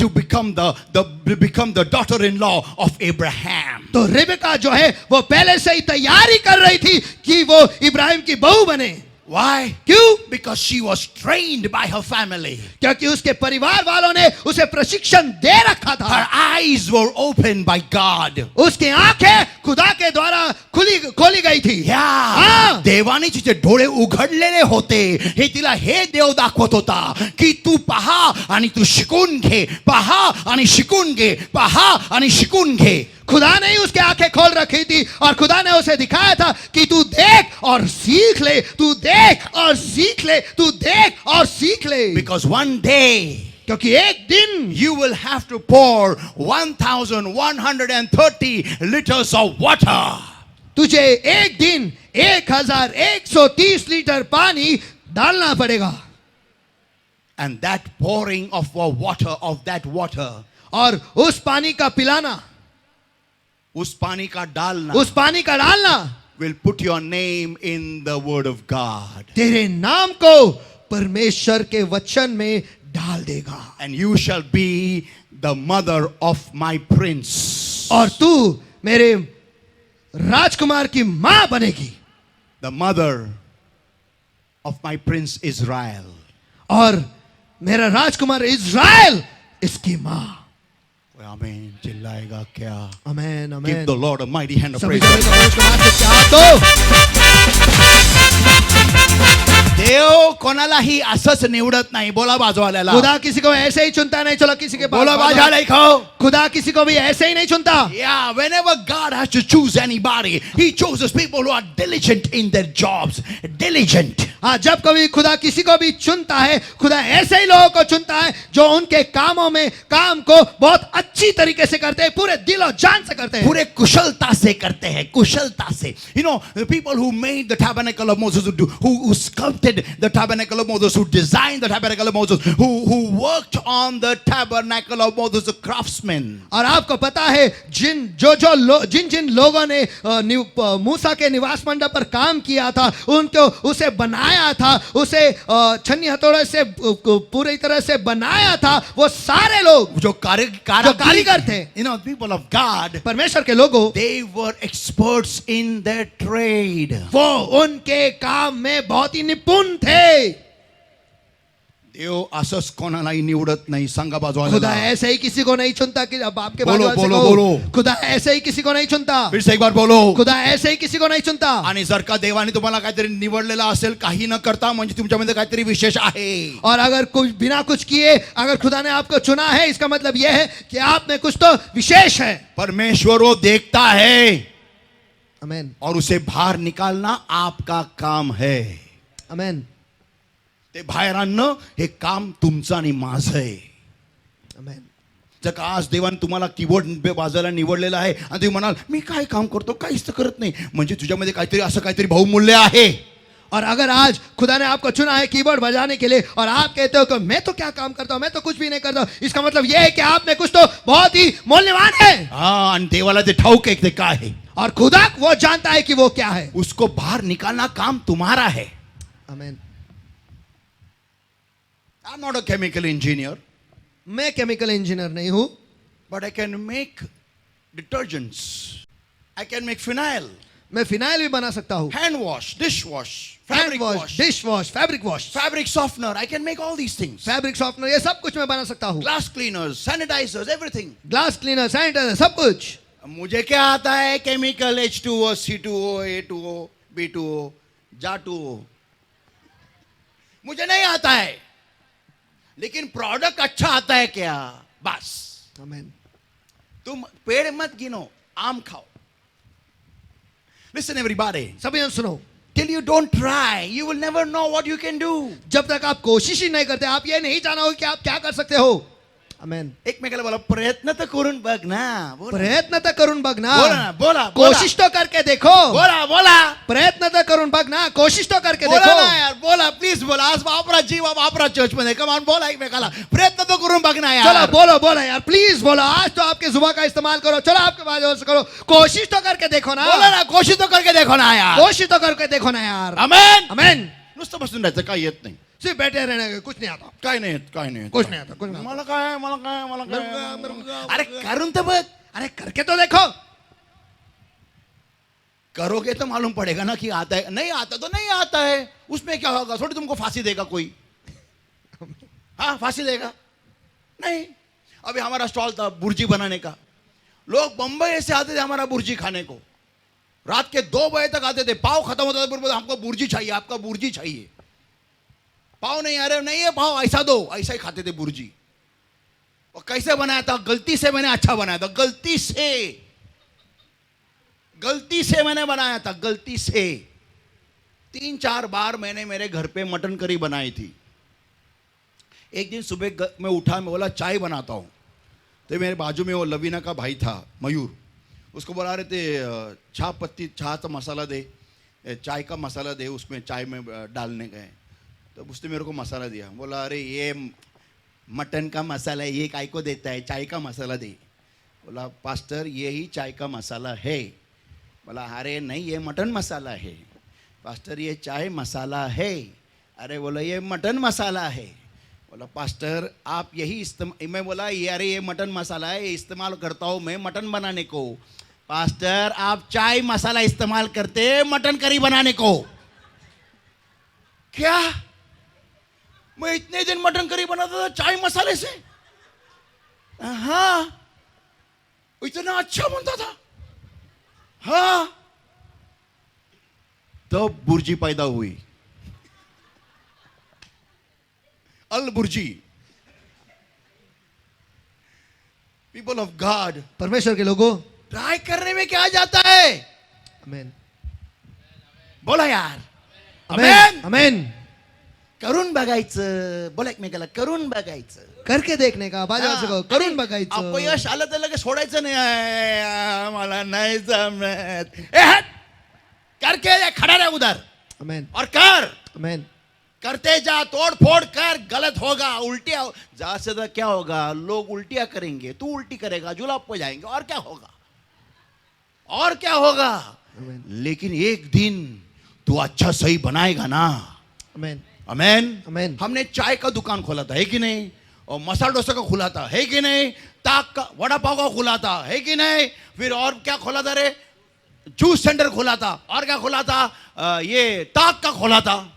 become the daughter-in-law of Abraham. तो रिबेका जो है वो पहले से ही तैयारी कर रही थी कि वो इब्राहिम की बहू बने। Why? क्यों? Because she was trained by her family. क्योंकि उसके परिवार वालों ने उसे प्रशिक्षण दे रखा था। Her eyes were opened by God. उसकी आंखें खुदा के द्वारा खोली गई थी। Yeah. देवाने तिचे डोळे उघडलेले होते. हे तिला हे देव दाखवत होता की तू पहा आणि तू शिकून घे, पहा आणि शिकून घे, पहा आणि शिकून घे. खुदा ने ही उसके आंखें खोल रखी थी और खुदा ने उसे दिखाया था कि तू देख और सीख ले, तू देख और सीख ले, तू देख और सीख ले। Because one day क्योंकि एक दिन you will have to pour 1130 liters of water. तुझे एक दिन 1130 लीटर पानी डालना पड़ेगा। And that pouring of that water, और उस पानी का पिलाना, उस पानी का डालना, उस पानी का डालना will put your name in the word of God. तेरे नाम को परमेश्वर के वचन में डाल देगा। And you shall be the mother of my prince. और तू मेरे राजकुमार की मां बनेगी। The mother of my prince Israel. और मेरा राजकुमार इज़राइल इसकी मां। आमीन चिल्लाएगा क्या? आमेन आमेन। Give the Lord a mighty hand of सभी praise. जगह परमेश्वर के हाथ से क्या दो। देव कोणालाही असंच निवडत नाही. बोला बाजूवाल्याला. खुदा किसी को ऐसे ही चुनता नहीं. चलो किसी के बोला बाजूवाला खाओ. खुदा किसी को भी ऐसे ही नहीं चुनता. Yeah, whenever God has to choose anybody, He chooses people who are diligent in their jobs. Diligent. हाँ, जब कभी खुदा किसी को भी चुनता है, खुदा ऐसे ही लोगों को चुनता है जो उनके कामों में काम को बहुत अच्छी तरीके से करते हैं, पूरे दिल और जान से करते हैं, पूरे कुशलता से करते हैं. कुशलता से. You know, the people who made the tabernacle of Moses, who sculpted the tabernacle of Moses, who designed the tabernacle of Moses, who worked on the tabernacle of Moses, the craftsmen. और आपको पता है जिन लोगों ने मूसा के निवास मंडप पर काम किया था, उनको उसे बनाया था, उसे छन्नी हथौड़े से पूरी तरह से बनाया था, वो सारे लोग जो कारीगर थे, you know, people of God, परमेश्वर के लोगों, they were experts in their trade. वो उनके काम में बहुत ही निपुण थे. देव असंच कोणालाही निवडत नाही. सांगा खुदा बाजूवाल्याला. ऐसे ही किसी को नहीं चुनता. कि अब आपके बोलो, बाजू वाले से बोलो, कहो, बोलो. खुदा ऐसे ही किसी को नहीं चुनता. फिर से एक बार बोलो. खुदा ऐसे ही किसी को नहीं चुनता. आणि जर का देवाने तुम्हाला काहीतरी निवडलेलं असेल काही न करता, म्हणजे तुमच्यामध्ये काहीतरी विशेष आहे. और अगर कुछ बिना कुछ किए अगर खुदा ने आपको चुना है, इसका मतलब यह है कि आप में कुछ तो विशेष है. परमेश्वर वो देखता है आमेन. और उसे बाहर निकालना आपका काम है. आमेन. ते बाहेर आणणं हे काम तुमचं आणि माझं आहे. आमेन. जर का आज देवाने तुम्हाला कीबोर्ड वाजवायला निवडलेला आहे आणि तुम्ही म्हणाल मी काय काम करतो, काहीच तर करत नाही, म्हणजे तुझ्यामध्ये काहीतरी असं काहीतरी बहुमूल्य आहे. और अगर आज खुदा ने आपको चुना है कीबोर्ड बजाने के लिए और आप कहते हो कि मैं तो क्या काम करता हूं, मैं तो कुछ भी नहीं करता हूं, इसका मतलब यह है कि आप में कुछ तो बहुत ही मूल्यवान है. हा, आणि देवाला ते ठाऊक आहे ते काय आहे. और खुदा वो जानता है कि वो क्या है. उसको बाहर निकालना काम तुम्हारा है. आमेन. I'm not a chemical engineer, मैं केमिकल इंजीनियर नहीं हूं, but I can make detergents. I can make phenyl, मैं फिनाइल भी बना सकता हूं, hand wash, dish wash, hand fabric wash, wash, dish wash, fabric wash, fabric softener. I can make all these things. Fabric softener, ये सब कुछ मैं बना सकता हूं. Glass cleaners, sanitizers, everything. Glass cleaner, sanitizer, सब कुछ. मुझे क्या आता है? Chemical H2O, C2O, A2O, B2O, जा2O. मुझे नहीं आता है, लेकिन प्रोडक्ट अच्छा आता है क्या? बस. आमेन. तुम पेड़ मत गिनो, आम खाओ. Listen everybody, सभी जन सुनो. till you don't try, you will never know what you can do. जब तक आप कोशिश ही नहीं करते, आप ये नहीं जाना हो कि आप क्या कर सकते हो. आमेन. एकमेकाला बोला प्रयत्न तर करून बघ ना. बोला प्रयत्न तर करून बघ ना. बोला बोला कोशिश तो करके देखो. बोला बोला प्रयत्न तर करून बघ ना. कोशिश तो करके बोला देखो. ना यार, बोला प्लीज बोला. आज वापरा जीव वापरा चर्च मध्ये. कमान बोला एकमेकाला. प्रयत्न तो करून बघ ना चलो यार. बोलो बोलो यार, प्लीज बोलो. आज तो आपके जुबान का इस्तेमाल करो. चलो आपके बाजू से करो. कोशिश तो करके देखो ना. बोला ना, कोशिश तो करके देखो ना यार. कोशिश तो करके देखो ना यार. आमेन. आमेन. नुसतं बसून राहायचं, काही येत नाही. सिर्फ बैठे रहने का कुछ नहीं आता. काय नाही येत, काय नाही येत. कुछ नहीं आता. कुछ नहीं आता. मला काय मला काय मला काय. मेरे अरे करून तर बघ. अरे करके तो देखो. करोगे तो मालूम पड़ेगा ना कि आता है. नहीं आता तो नहीं आता है, उसमें क्या होगा? थोड़ी तुमको फांसी देगा कोई. हाँ, फांसी देगा नहीं. अभी हमारा स्टॉल था बुर्जी बनाने का. लोग बंबई से आते थे हमारा बुर्जी खाने को. रात के 2 बजे तक आते थे. पाव खत्म होता था, बोलते हमको बुर्जी चाहिए, आपका बुर्जी चाहिए. पाव नहीं आ रहे, नहीं है पाव, ऐसा दो. ऐसा ही खाते थे बुर्जी. और कैसे बनाया था? गलती से मैंने अच्छा बनाया था. गलती से मैंने बनाया था. गलती से 3-4 बार मैंने मेरे घर पे मटन करी बनाई थी. एक दिन सुबह मैं उठा, मैं बोला चाय बनाता हूँ. तो मेरे बाजू में वो लवीना का भाई था मयूर, उसको बोला रहे थे चाय पत्ती, चाय का मसाला दे, चाय का मसाला दे उसमें चाय में डालने गए. तो उसने मेरे को मसाला दिया. बोला अरे ये मटन का मसाला है, ये काय को देता है, चाय का मसाला दे. बोला पास्टर यही चाय का मसाला है. बोला अरे नहीं ये मटन मसाला है. पास्टर ये चाय मसाला है. अरे बोला ये मटन मसाला है. बोला पास्टर आप यही मैं बोला ये अरे ये मटन मसाला है, इस्तेमाल करता हूँ मैं मटन बनाने को. पास्टर आप चाय मसाला इस्तेमाल करते मटन करी बनाने को. क्या? मैं इतने दिन मटन करी बनाता था चाय मसाले से. हाँ, इतना अच्छा बनता था. हाँ, तो बुर्जी पैदा हुई. कल बुर्जी. People of God, परमेश्वर के लोगों, ट्राई करने में क्या जाता है? आमेन, बोला यार. आमेन, आमेन. करून बघायचं. बोला एकमेकाला, करून बघायचं. करके देखने का, बाजूला से कहो, करून बघायचं. अपयश आलं तर लगेच सोडायचं नाही. मला नाही जमत. हट, करके खड़ा रह उधर आमेन, और कर. आमेन. करते जा, तोड़ फोड़ कर. गलत होगा, उल्टिया जहां से तो क्या होगा? लोग उल्टिया करेंगे, तू उल्टी करेगा, जुलाब हो जाएंगे, और क्या होगा? और क्या होगा? आमेन, लेकिन एक दिन तू अच्छा सही बनाएगा ना. आमेन, आमेन. आमेन. हमने चाय का दुकान खोला था, है कि नहीं? और मसाला डोसा का खुला था, है कि नहीं? ताक का, वड़ा पाव का खुला था, है कि नहीं? फिर और क्या खोला था रे? जूस सेंटर खोला था. और क्या खोला था? ये ताक का खोला था.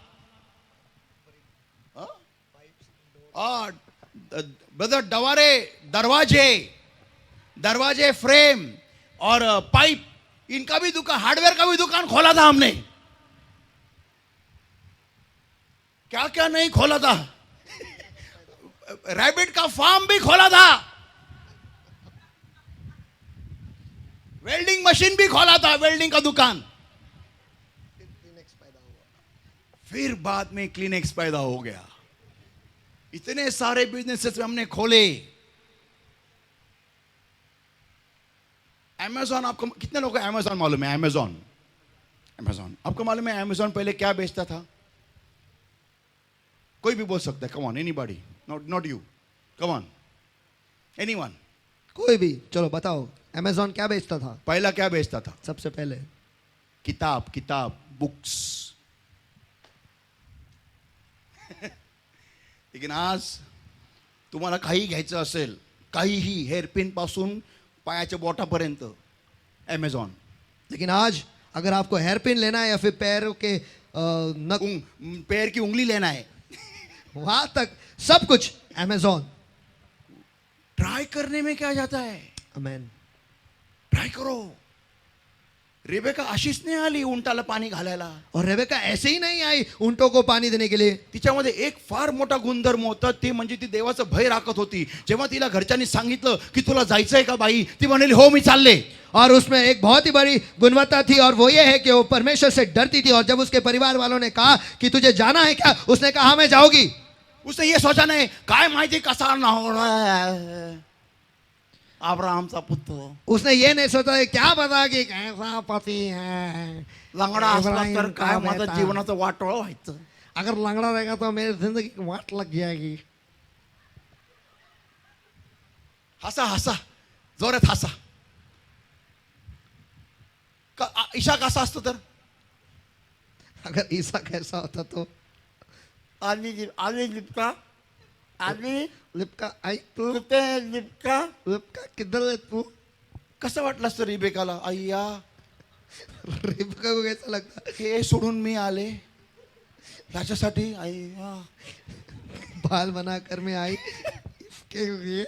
और ब्रदर दवारे, दरवाजे फ्रेम और पाइप, इनका भी दुकान, हार्डवेयर का भी दुकान खोला था हमने. क्या क्या नहीं खोला था. रैबिट का फार्म भी खोला था. वेल्डिंग मशीन भी खोला था, वेल्डिंग का दुकान. फिर बाद में क्लिनिक्स पैदा हो गया. इतने सारे बिजनेसेस हमने खोले. अमेज़न, आपको कितने लोगों को अमेज़न मालूम है? अमेज़न आपको मालूम है अमेज़न पहले क्या बेचता था? कोई भी बोल सकता है. Come on, anybody, not you. Come on, anyone. कोई भी, चलो बताओ. अमेज़न क्या बेचता था? पहला क्या बेचता था? सबसे पहले किताब, बुक्स. लेकिन आज तुम्हाला काही घ्यायचं असेल, काहीही, हेअरपिन पासून पायाच्या बोटापर्यंत, अमेझॉन. लेकिन आज अगर आपको हेयर पिन लेना है या फिर पैरों के पैर की उंगली लेना है, वहां तक सब कुछ अमेज़न. ट्राई करने में क्या जाता है? आमेन. ट्राय करो. रेबेका अशीच नाही आली उंटाला पाणी घालायला. और रेबेका ऐसे ही नहीं आई ऊंटों को पानी देने के लिए. तिच्यामध्ये एक फार मोठा गुणधर्म होता, ते म्हणजे ती देवाचं भय राखत होती. जेव्हा तिला घरच्यांनी सांगितलं की तुला जायचंय का बाई, ती म्हणाली हो मी चालले. और उसमें एक बहुत ही बड़ी गुणवत्ता थी, और वो ये है कि वो परमेश्वर से डरती थी. और जब उसके परिवार वालों ने कहा कि तुझे जाना है क्या, उसने कहा हाँ मैं जाऊंगी. उसने ये सोचा नाही काय माहिती कसा ना होणार अब्राहमचा पुत्र. उसने ये नहीं सोचा कि क्या पता कि कैसा पति है. लंगडा असला तर इब्राहिम काय का माझं बेटा. जीवनाचं वाटोळ व्हायचं. अगर लंगड़ा रहेगा तो मेरी जिंदगी की वाट लग जाएगी. हसा जोरात हसा. ईशा कसा असतो तर? अगर ईसा कैसा होता तो आली लिपका, आली लिपका आई तू, कुठे लिपका. लिपका किधर है तू. कसं वाटलं असतं रिबेकाला? अय्या, रेबेका को कैसा लगता. हे सोडून मी आले त्याच्यासाठी. अय्या. बाल बनाकर मैं आई के लिए.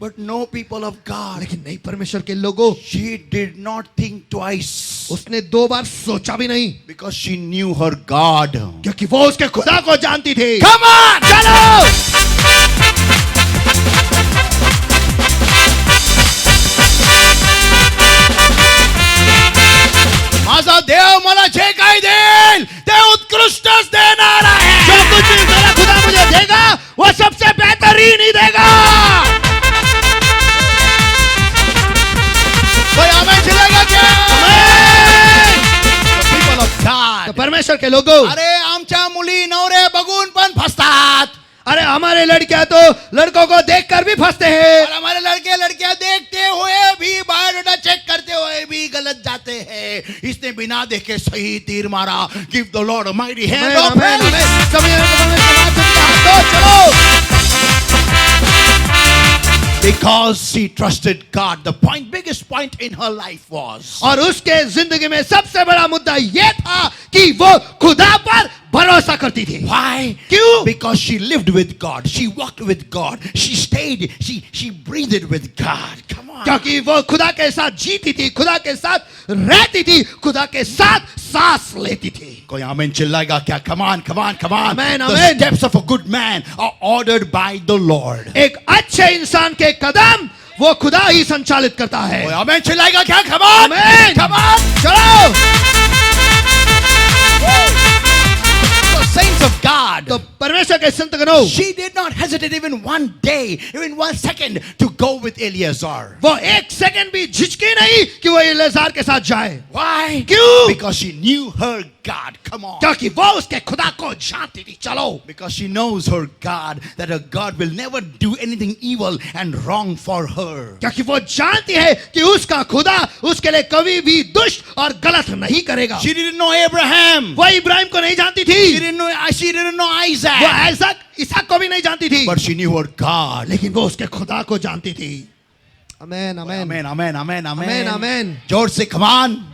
But know people of God, लेकिन नहीं परमेश्वर के लोगों, she did not think twice. उसने 2 बार सोचा भी नहीं, because she knew her God. क्योंकि वो उसके खुदा को जानती थी. कम ऑन, चलो. माझा देव मला जे काही देईल ते उत्कृष्टच देणार आहे. जो कुछ भी मेरा खुदा मुझे देगा वो सबसे बेहतरीन ही देगा. कोई आमेन चलेगा क्या? People of God. तो परमेश्वर के लोगों, अरे आमच्या मुली नवरे बघून पण फसतात. अरे हमारे लड़कियां तो लड़कों को देखकर भी फंसते हैं. और हमारे लड़के लड़कियां देखते हुए भी, बायोडाटा चेक करते हुए भी गलत जाते हैं. इसने बिना देखे सही तीर मारा. Give the Lord a mighty hand of amen, praise. Amen. सभी परमेश्वर के हाथ दो, चलो. Because she trusted God. The biggest point in her life was, और उसके जिंदगी में सबसे बड़ा मुद्दा यह था कि वो खुदा पर भरोसा करती थी। Why? क्यों? Because she lived with God. She walked with God. She stayed. She breathed with God. Come on. क्योंकि वो खुदा के साथ जीती थी, खुदा के साथ रहती थी, खुदा के साथ सांस लेती थी। कोई आमीन चिल्लाएगा क्या? Come on, come on, come on. Amen, The amen. steps of a good man are ordered by the Lord. एक अच्छे इंसान के कदम वो खुदा ही संचालित करता है। कोई आमीन चिल्लाएगा क्या? Come on. Amen. Come on. चलो। The saints of God. तो परमेश्वर के संत गणों, She did not hesitate even one day, even 1 second to go with Eleazar. वो एक सेकंड भी झिझकी नहीं कि वो एलेजार के साथ जाए। Why? क्यों? Because she knew her God. Come on. क्योंकि वो उसके खुदा को जानती थी। चलो। Because she knows her God, that her God will never do anything evil and wrong for her. क्योंकि वो जानती है कि उसका खुदा उसके लिए कभी भी दुष्ट और गलत नहीं करेगा। She didn't know Abraham. वो इब्राहिम को नहीं जानती She थी, didn't know वो Isaac. ऐसा इसहाक को भी नहीं जानती थी, But she knew her God. लेकिन वो उसके खुदा को जानती थी। आमेन, आमेन, Amen, amen, amen, amen, amen. Amen. George say, come on.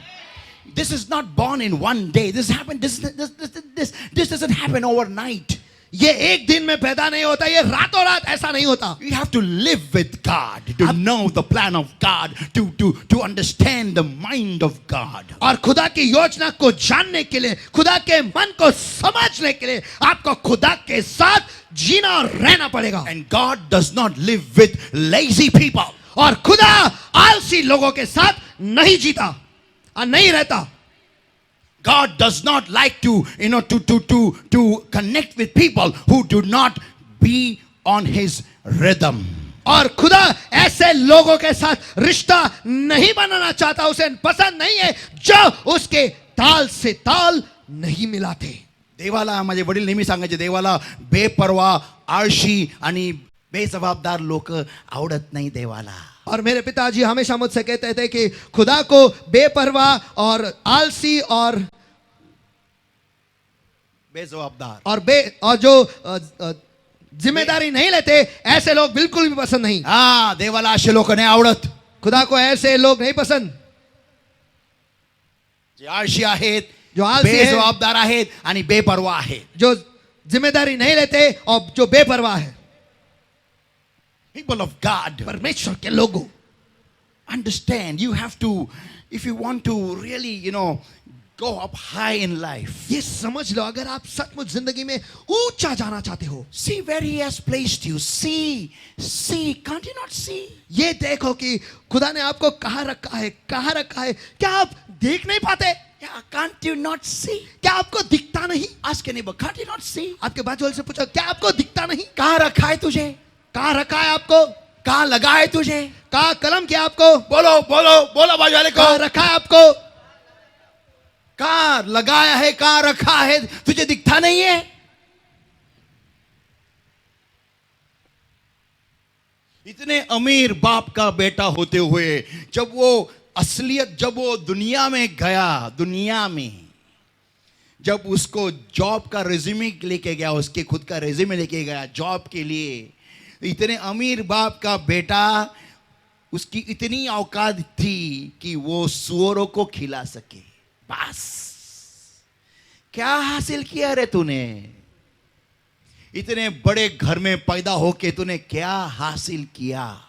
This is not born in one day. This happened. This doesn't happen overnight. ये एक दिन में पैदा नहीं होता, ये रातों रात ऐसा नहीं होता। You have to live with God, to know the plan of God, to understand the mind of God. और खुदा की योजना को जानने के लिए, खुदा के मन को समझने के लिए आपको खुदा के साथ जीना और रहना पड़ेगा। And God does not live with lazy people. और खुदा आलसी लोगों के साथ नहीं जीता और नहीं रहता। God does not like to connect with people who do not be on his rhythm. और खुदा ऐसे लोगों के साथ रिश्ता नहीं बनाना चाहता, उसे पसंद नहीं है जो उसके ताल से ताल नहीं मिलाते। देवाला माझे वडील नेहमी सांगायचे, देवाला बेपरवा, आळशी आणि बेजबाबदार लोक आवडत नाही देवाला. और मेरे पिताजी हमेशा मुझसे कहते थे कि खुदा को बेपरवाह और आलसी और बेजबाबदार और जो जिम्मेदारी नहीं लेते ऐसे लोग बिल्कुल भी पसंद नहीं। हा, देवाला असे लोक नाही आवडत. खुदा को ऐसे लोग नहीं पसंद जे आळशी आहेत, जो आलसी है, बेजबाबदार आहेत आणि बेपरवा आहेत. जो जिम्मेदारी नहीं लेते और जो बेपरवाह है। People of God, परमेश्वर के लोगों, understand, you have to, if you want to really, go up high in life, ये समझ लो, अगर आप सचमुच जिंदगी में ऊंचा जाना चाहते हो, see where he has placed you. See, can't you not see? ये देखो कि खुदा ने आपको कहाँ रखा है। क्या आप देख नहीं पाते? Yeah, can't you not see? क्या आपको दिखता नहीं? Ask your neighbor, can't you not see? आपके बाजू वाले से पूछो, क्या आपको दिखता नहीं? कहाँ रखा है तुझे? कहाँ रखा है आपको? कहाँ लगा है तुझे? कहाँ कलम किया आपको? बोलो बाजू वाले को. कहाँ रखा है आपको? कहाँ लगाया है, कहाँ रखा है, तुझे दिखता नहीं है? इतने अमीर बाप का बेटा होते हुए जब वो दुनिया में गया, दुनिया में जब उसको जॉब का रेज्यूमे लेके गया, उसके खुद का रेज्यूमे लेके गया जॉब के लिए, इतने अमीर बाप का बेटा, उसकी इतनी औकात थी कि वो सुअरों को खिला सके. बस क्या हासिल किया रे तूने? इतने बड़े घर में पैदा होके तूने क्या हासिल किया?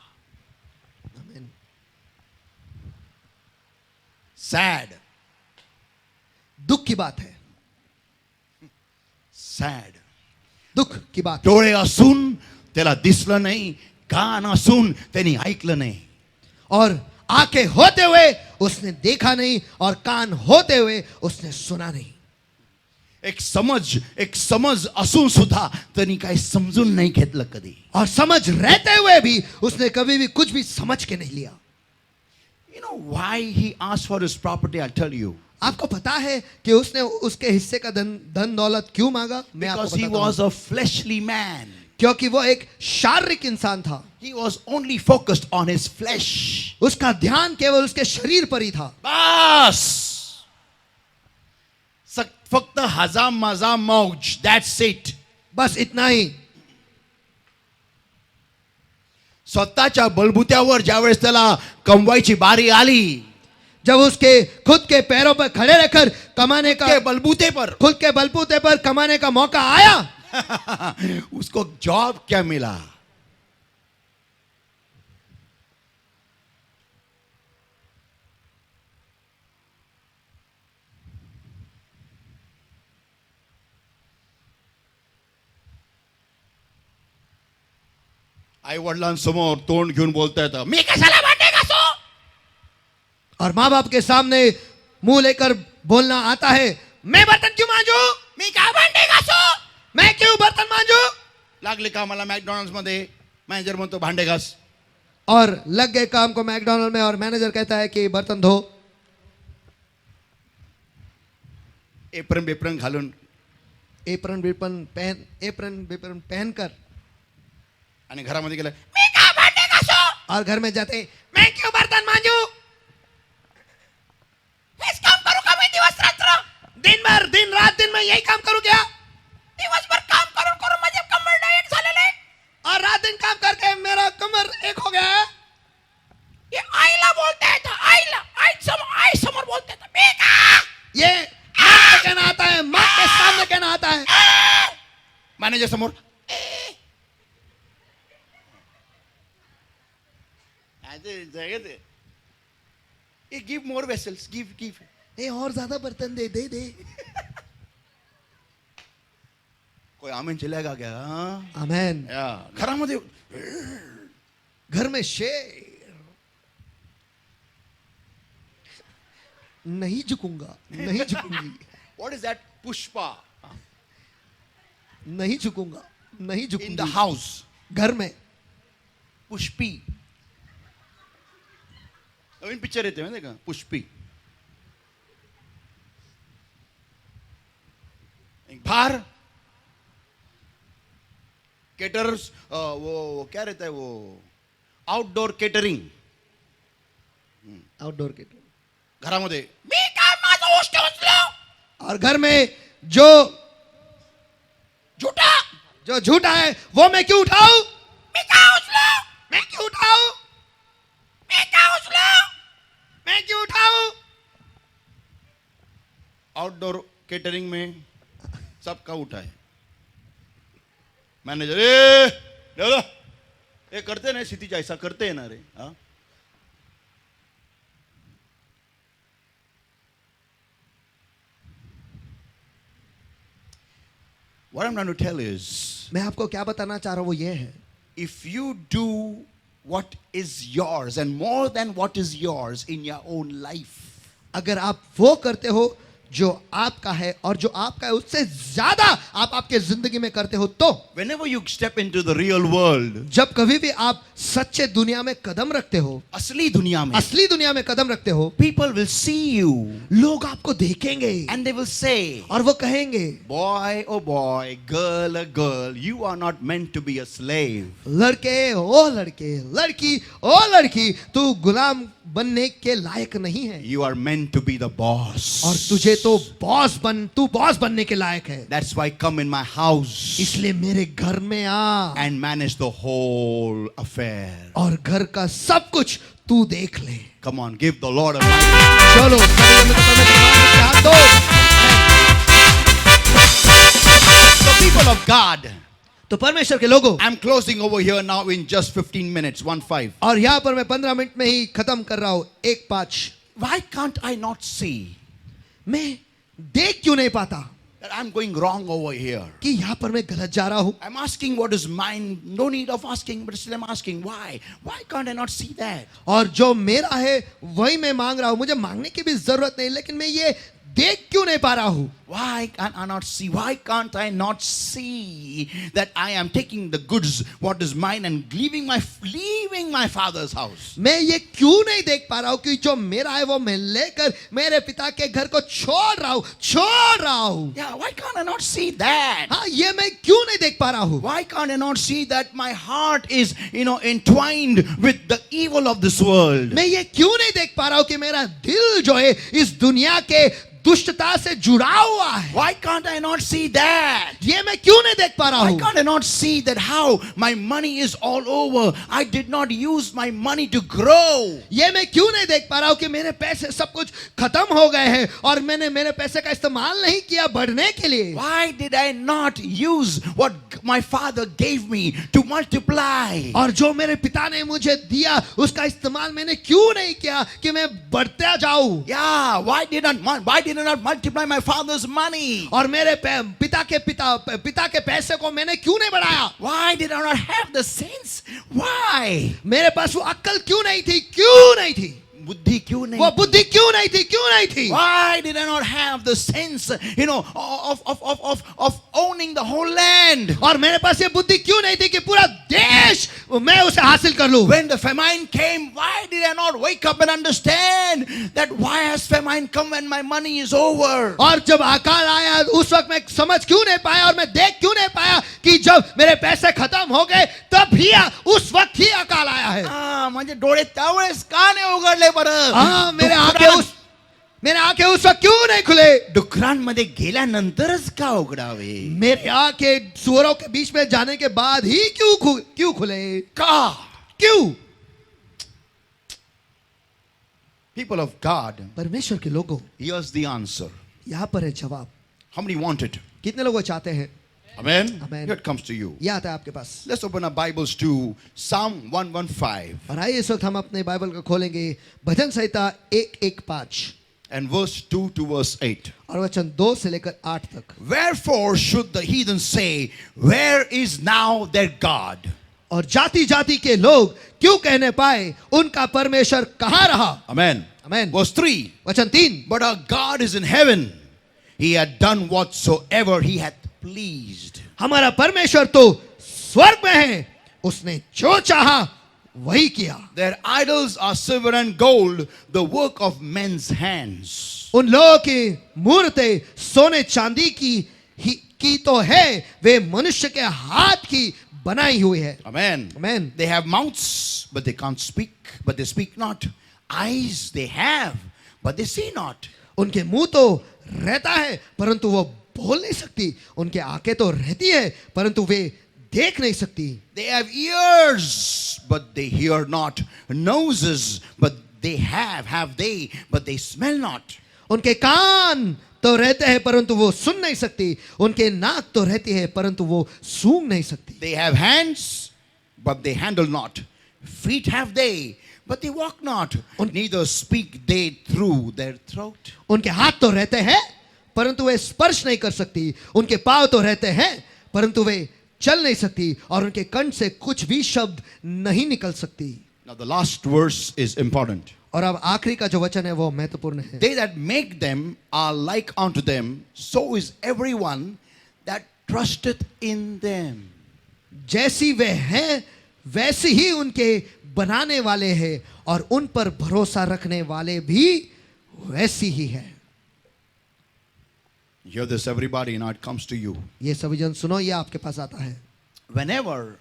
सैड, दुख की बात है, सैड. दुख की बात. डोळे असून त्याला दिसलं नाही, कान असून त्यांनी ऐकलं नाही, और आंखें होते हुए उसने देखा नहीं, और कान होते हुए उसने सुना नहीं. एक समज असून सुद्धा त्यांनी काही समजून नाही घेतलं कधी. और समझ रहते हुए भी उसने कभी भी कुछ भी समझ के नहीं लिया. You know why he asked for his property? I'll tell you. आपको पता है कि उसने उसके हिस्से का धन दौलत क्यों मांगा? मैं आपको Because he बताता was हूं. a fleshly man. क्योंकि वो एक शारीरिक इंसान था. He was only focused on his flesh. उसका ध्यान केवल उसके शरीर पर ही था. बस फक्त हजाम मजा मौज. That's it. बस इतना ही. स्वतःच्या बलबुत्यावर ज्यावेळेस त्याला कमवायची बारी आली, जब उसके खुद के पैरों पर खड़े रहकर कमाने का के बलबूते पर खुद के बलबूते पर कमाने का मौका आया, उसको जॉब क्या मिला? आई वडिलांसमोर तोंड घेऊन बोलता येतं, मी कशाला भांडे घासू? और माँ बाप के सामने मुंह लेकर बोलना आता है, मैं बर्तन क्यों मांजू, मी का भांडे घासू? मैं क्यों बर्तन मांजू? लागले का मला मॅकडॉनल्ड्स मध्ये मॅनेजर म्हणतो भांडे घास. और लग गए काम को मैकडॉनल्ड में और मैनेजर कहता है कि बर्तन धो. एप्रन बेप्रन घालून एप्रन बिप्रन पहनकर आणि घरामध्ये गेलं, मी का भांडे घासू? और घर में जाते, मैं क्यों बर्तन मांजू, हेच काम करू का मी दिवस रात्र? दिन भर दिन रात दिन में यही काम करूं क्या? दिवसभर काम करून करून माझे कंबर डाएट झालेले आहे. और रात दिन काम करके मेरा कमर एक हो गया है. हे आईला बोलता येतं, आई समोर बोलता येतं, मी का? ये माँ के कहना आता है, माँ के सामने कहना आता है. मॅनेजर समोर गिव मोर वेसल्स, गिव. ए और ज्यादा बर्तन दे दे दे. कोई आमेन चलेगा क्या? हाँ? आमेन. या, घरामध्ये घर में शेर. नहीं झुकूंगा, नहीं झुकूंगी, व्हाट इज दैट? पुष्पा नहीं झुकूंगा, नहीं इन द झुकूंगी. हाउस. घर में पुष्पी नवीन पिक्चर येते माहिती का? पुष्पी. एक बाहर केटरर्स, वो क्या रहता है, वो आउटडोर केटरिंग. आउटडोर के. घरामध्ये मी काय माझं गोष्ट उचलो, और घर में जो झूठा है वो मैं क्यों उठाऊं, मी काय उचलो, मैं क्यों उठाऊं, मी काय उचलो. मैं क्यों उठाऊं. आउटडोर केटरिंग में सबका उठा है. मैनेजर ये करते ना, क्षितिज ऐसा करते हैं ना रे. हाँ, what I'm trying to tell is, मैं आपको क्या बताना चाह रहा हूं वो ये है, if you do what is yours and more than what is yours in your own life, अगर आप वो करते हो जो आपका है और जो आपका है उससे ज्यादा आप आपके जिंदगी में करते हो, तो whenever you step into the real world, जब कभी भी आप सच्चे दुनिया में कदम रखते हो, असली दुनिया में, असली दुनिया में कदम रखते हो, people will see you लोग आपको देखेंगे and they will say, और वो कहेंगे, boy, oh boy, girl, you are not meant to be a slave. लड़के ओ लड़के, लड़की ओ लड़की, तू गुलाम बनने के लायक नहीं है, You are meant to be the boss. और तुझे तो तू बॉस बनने के लायक है. That's why come in my house इसलिए मेरे घर में आ and manage the whole affair. और घर का सब कुछ तू देख ले. Come on, give the Lord a mighty. चलो हाथ दो. The people of God. तो परमेश्वर के लोगों, I'm closing over here now in just 15 minutes. 1-5. और यहाँ पर मैं 15 मिनट में ही खत्म कर रहा हूँ. 1-5. Why can't I not see मैं देख क्यों नहीं पाता that I'm going wrong over here? कि यहाँ पर मैं गलत जा रहा हूँ. I'm asking what is mine. No need of asking, but still I'm asking why. Why can't I not see that? और जो मेरा है वही मैं मांग रहा हूँ. मुझे मांगने की भी जरूरत नहीं, लेकिन मैं ये देख क्यों नहीं पा रहा हूँ. Why can't I not see? Why can't I not see that I am taking the goods, what is mine, and leaving my father's house? मैं ये क्यों नहीं देख पा रहा हूँ कि जो मेरा है वो मैं लेकर मेरे पिता के घर को छोड़ रहा हूँ. Yeah, why can't I not see that? हाँ, ये मैं क्यों नहीं देख पा रहा हूँ. Why can't I not see that my heart is, entwined with the evil of this world? मैं ये क्यों नहीं देख पा रहा हूँ कि मेरा दिल जो है इस दुनिया के दुष्टता से जुड़ा हुआ हुआ है? Why can't I not see that? ये मैं क्यों नहीं देख पा रहा Why हूँ? can't I not see that how my money is all over? I did not use my money to grow. ये मैं क्यों नहीं देख पा रहा हूँ कि मेरे पैसे सब कुछ खत्म हो गए हैं और मैंने मेरे पैसे का इस्तेमाल नहीं किया बढ़ने के लिए? Why did I not use what my father gave me to multiply? और जो मेरे पिता ने मुझे दिया उसका इस्तेमाल मैंने क्यों नहीं किया कि मैं बढ़ता जाऊं? Yeah, why did I not multiply my father's money? और मेरे पिता के पैसे को मैंने क्यों नहीं बढ़ाया? Why did I not have the sense? Why? मेरे पास वो अक्ल क्यों नहीं थी? क्यों नहीं थी? बुद्धि क्यों नहीं? वो बुद्धि क्यों नहीं थी? क्यों नहीं थी? Why did I not have the sense, of owning the whole land? और मेरे पास ये बुद्धि क्यों नहीं थी कि पूरा देश मैं उसे हासिल कर लूं? When the famine came, why did I not wake up and understand that why has famine come when my money is over? और जब अकाल आया उस वक्त मैं समझ क्यों नहीं पाया और मैं देख क्यों नहीं पाया कि जब मेरे पैसे खत्म हो गए तब भी उस वक्त ही अकाल आया है? म्हणजे डोळे त्यावेळेस का नाही उघडले बरं? हाँ, मेरे आंखें उस वक्त क्यों नहीं खुले? डुकरांमध्ये गेल्यानंतरच का उघडावे? मेरे आंखें सुअरों के बीच में जाने के बाद ही क्यों खुले? का? क्यों? People of God, परमेश्वर के लोगों, here's the answer. यहाँ पर है जवाब. How many want it? कितने लोग चाहते हैं? Amen. Amen. Here it comes to you. यह आता है आपके पास. Let's open our Bibles to Psalm 115 और आइए इस वक्त हम अपने बाइबल को खोलेंगे भजन संहिता 115 and verse 2 to verse 8. और वचन 2 से लेकर 8 तक. Wherefore should the heathen say, where is now their God? और जाति जाति के लोग क्यों कहने पाए उनका परमेश्वर कहाँ रहा? Amen. Amen. Verse 3. वचन 3. But our God is in heaven. He had done whatsoever he hath pleased. हमारा परमेश्वर तो स्वर्ग में है, उसने जो चाहा वही किया. Their idols are silver and gold, the work of men's hands. उन लोगों की मूर्तें सोने चांदी की तो है, वे मनुष्य के हाथ की बनाई हुई है. Amen. Amen. They have mouths, but they can't speak, but they speak not. Eyes they have, but they see not. उनके मुंह तो रहता है परंतु वो बोल नहीं सकती. उनके आंखें तो रहती है परंतु वे देख नहीं सकती. They have ears, but they hear not. Noses, but they have they, but they smell not. उनके कान तो रहते हैं परंतु वो सुन नहीं सकती. उनके नाक तो रहती है परंतु वो सूंघ नहीं सकती. They have hands, but they handle not. Feet have they, but they walk not. Neither speak they through their throat. उनके हाथ तो रहते हैं परंतु वे स्पर्श नहीं कर सकती. उनके पांव तो रहते हैं परंतु वे चल नहीं सकती और उनके कंठ से कुछ भी शब्द नहीं निकल सकती. Now the last verse is important. और अब आखिरी का जो वचन है वो महत्वपूर्ण है. They that make them are like unto them, so is everyone that trusteth in them. जैसी वे हैं वैसी ही उनके बनाने वाले हैं और उन पर भरोसा रखने वाले भी वैसी ही है. Hear this, everybody, now it comes to you. ये सभी जन सुनो, ये आपके पास आता है. Whenever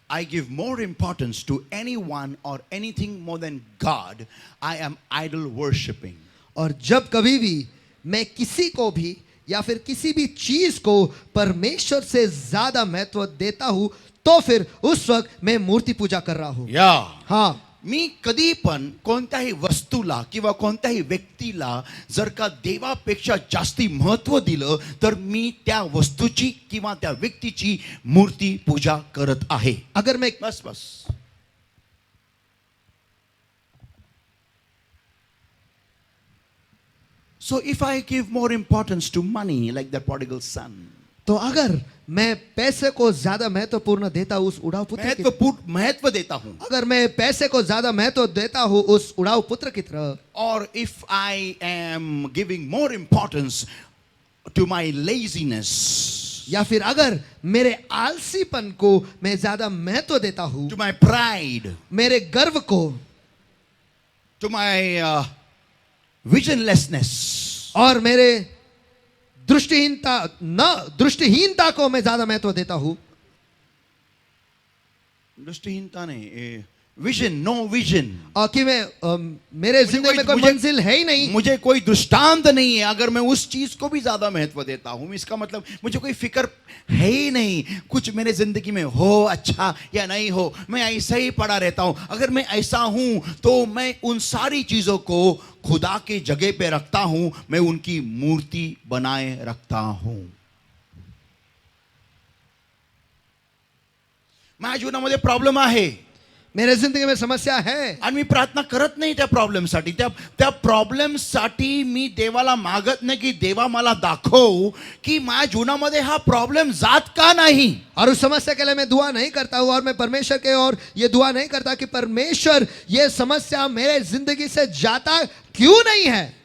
I give more importance to anyone or anything more than God, I am idol worshipping. और जब कभी भी मैं किसी को भी या फिर किसी भी चीज को परमेश्वर से ज्यादा महत्व देता हूं तो फिर उस वक्त मैं मूर्ति पूजा कर रहा हूं. Yeah. हाँ, मी कधी पण कोणत्याही वस्तूला किंवा कोणत्याही व्यक्तीला जर का देवापेक्षा जास्ती महत्व दिलं तर मी त्या वस्तूची किंवा त्या व्यक्तीची मूर्ती पूजा करत आहे. अगर मैं बस So if I give more importance to money like the prodigal son, तो अगर मैं पैसे को ज्यादा महत्वपूर्ण देता हूं उस उड़ाऊ पुत्र की, महत्व देता हूं, अगर मैं पैसे को ज्यादा महत्व देता हूं उस उड़ाऊ पुत्र की तरह, or if I am giving more importance to my laziness, या फिर अगर मेरे आलसीपन को मैं ज्यादा महत्व देता हूं, to my pride, मेरे गर्व को, to my visionlessness, और मेरे दृष्टिहीनता को मैं ज्यादा महत्व देता हूं. दृष्टिहीनता नहीं, विजन, नो विजन, और कि मैं मेरे जिंदगी में कोई मंजिल है ही नहीं, मुझे कोई दृष्टांत नहीं है, अगर मैं उस चीज को भी ज्यादा महत्व देता हूं, इसका मतलब मुझे कोई फिक्र है ही नहीं, कुछ मेरे जिंदगी में हो अच्छा या नहीं हो, मैं ऐसा ही पड़ा रहता हूं, अगर मैं ऐसा हूं तो मैं उन सारी चीजों को खुदा के जगह पे रखता हूं, मैं उनकी मूर्ति बनाए रखता हूं. माझ्या जीवनामध्ये प्रॉब्लेम आहे मेरे जिंदगी में समस्या है, आणि मी प्रार्थना करत नाही त्या प्रॉब्लेमसाठी. त्या प्रॉब्लेमसाठी मी देवाला मागत नाही की देवा मला दाखव की माझ्या जीवनामध्ये हा प्रॉब्लेम जात का नाही. और उस समस्या के लिए मैं दुआ नहीं करता हूं, और मैं परमेश्वर के और ये दुआ नहीं करता कि परमेश्वर ये समस्या मेरे जिंदगी से जाता क्यों नहीं है.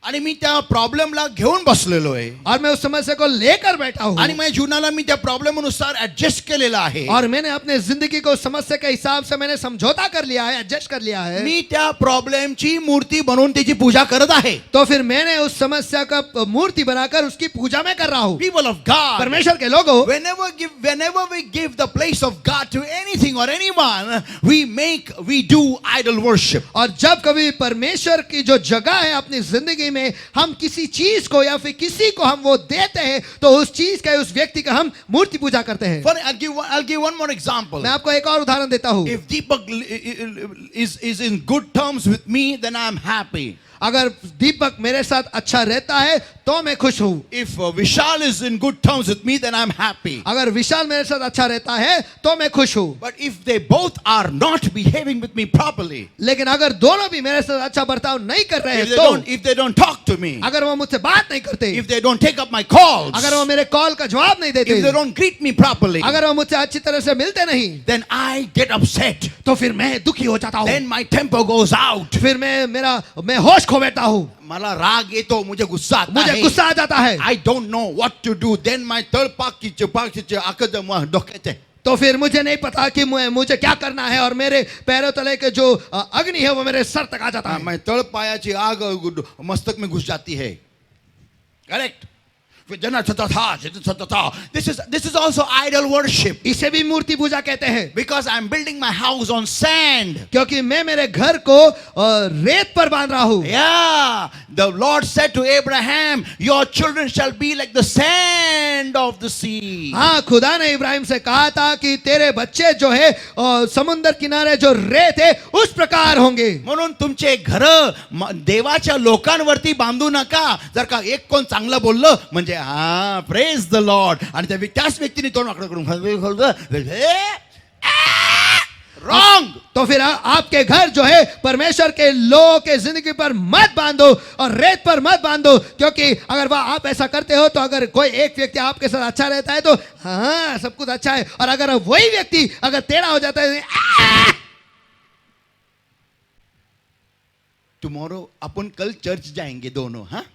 आणि मी त्या प्रॉब्लेमला घेऊन बसलेलो आहे और मैं उस समस्या को लेकर बैठा हूं, आणि माझ्या जीवनाला मी त्या प्रॉब्लेमनुसार ऍडजस्ट केलेलं आहे. और मैंने अपने जिंदगी को समस्या के हिसाब से मैंने समझौता कर लिया है, एडजस्ट कर लिया है. मी त्या प्रॉब्लेमची मूर्ती बनवून त्याची पूजा करत आहे. तो फिर मैंने उस समस्या का मूर्ति बनाकर उसकी पूजा में कर रहा हूं. पीपल ऑफ गॉड, परमेश्वर के लोगों, whenever we give the place of God to anything or anyone, we do idol worship. और जब कभी परमेश्वर की जो जगह है अपनी जिंदगी में हम किसी चीज को या फिर किसी को हम वो देते हैं, तो उस चीज का, उस व्यक्ति का हम मूर्ति पूजा करते हैं. I'll give one more example. मैं आपको एक और उदाहरण देता हूं. If Deepak is in good terms with me, then I'm happy. अगर दीपक मेरे साथ अच्छा रहता है तो मैं खुश हूं. If Vishal is in good terms with me, then I'm happy. अगर विशाल मेरे साथ अच्छा रहता है तो मैं खुश हूं. But if they both are not behaving with me properly, लेकिन अगर दोनों भी मेरे साथ अच्छा बर्ताव नहीं कर रहे हैं if they don't talk to me, अगर वो मुझसे बात नहीं करते, if they don't take up my calls, अगर वो मेरे कॉल का जवाब नहीं देते, if they don't greet me properly, अगर वो मुझसे अच्छी तरह से मिलते नहीं, then I get upset. तो फिर मैं दुखी हो जाता हूं. Then my temper goes out. फिर मैं होश खो बैठता हूं. मला राग येतो, मुझे गुस्सा आता मुझे है. गुस्सा आ जाता है. I don't know what to do. Then my तळपाकीचे डोक्यात आहे. तो फिर मुझे नहीं पता कि मुझे क्या करना है, और मेरे पैरों तले के जो अग्नि है वो मेरे सर तक आ जाता है. मैं तळपायाची आग मस्तक में घुस जाती है. Correct. This is also idol worship. इसे भी मूर्ति पूजा कहते हैं. Because I'm building my house on sand. क्योंकि मैं मेरे घर को रेत पर बांध रहा हूं. Yeah, the Lord said to Abraham, your children shall be like the sand of the sea. हाँ, खुदा ने इब्राहिम से कहा था कि तेरे बच्चे जो है समुद्र किनारे जो रेत है उस प्रकार होंगे. म्हणून तुमचे घर देवाच्या लोकांवरती बांधू नका. जर का एक कोण चांगलं बोललं म्हणजे हा प्रेज द लॉर्ड, आणि त्याच व्यक्तीने तोंड वाकडं करून रॉन्ग. तो फिर आपके घर जो है परमेश्वर के लोगों के जिंदगी पर मत बांधो और रेत पर मत बांधो, क्योंकि अगर वह आप ऐसा करते हो तो अगर कोई एक व्यक्ति आपके साथ अच्छा रहता है तो हाँ सब कुछ अच्छा है, और अगर वही व्यक्ति अगर टेढ़ा हो जाता है, टुमारो अपन कल चर्च जाएंगे दोनों. हाँ,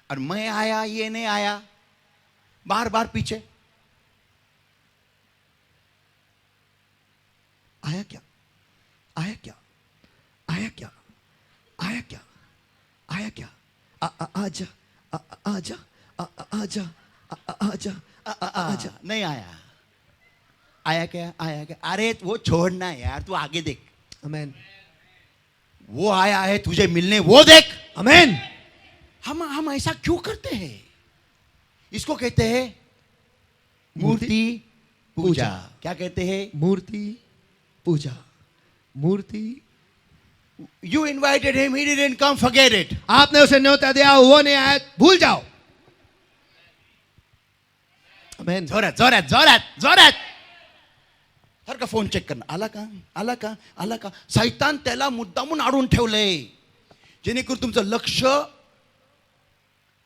और मैं आया, ये नहीं आया, बार बार पीछे. आया क्या, आया क्या, आया क्या, आया क्या, आया क्या, आजा, आजा, आजा, आजा, आजा. नहीं आया. आया क्या, आया क्या. अरे वो छोड़ना यार, तू आगे देख. आमेन. वो आया है तुझे मिलने, वो देख. आमेन. हम ऐसा क्यों करते हैं? इसको कहते हैं मूर्ति पूजा. क्या कहते हैं? मूर्ति पूजा. मूर्ति. You invited him, he didn't come, forget it. आपने उसे न्योता दिया, वो नहीं आया, भूल जाओ. आमेन. जोरात जोरात जोरात जोरात. सारखा फोन चेक करणं, आला का, आला का, आला का. शैतान त्याला मुद्दामून अडून ठेवलंय जेणेकरून तुमचं लक्ष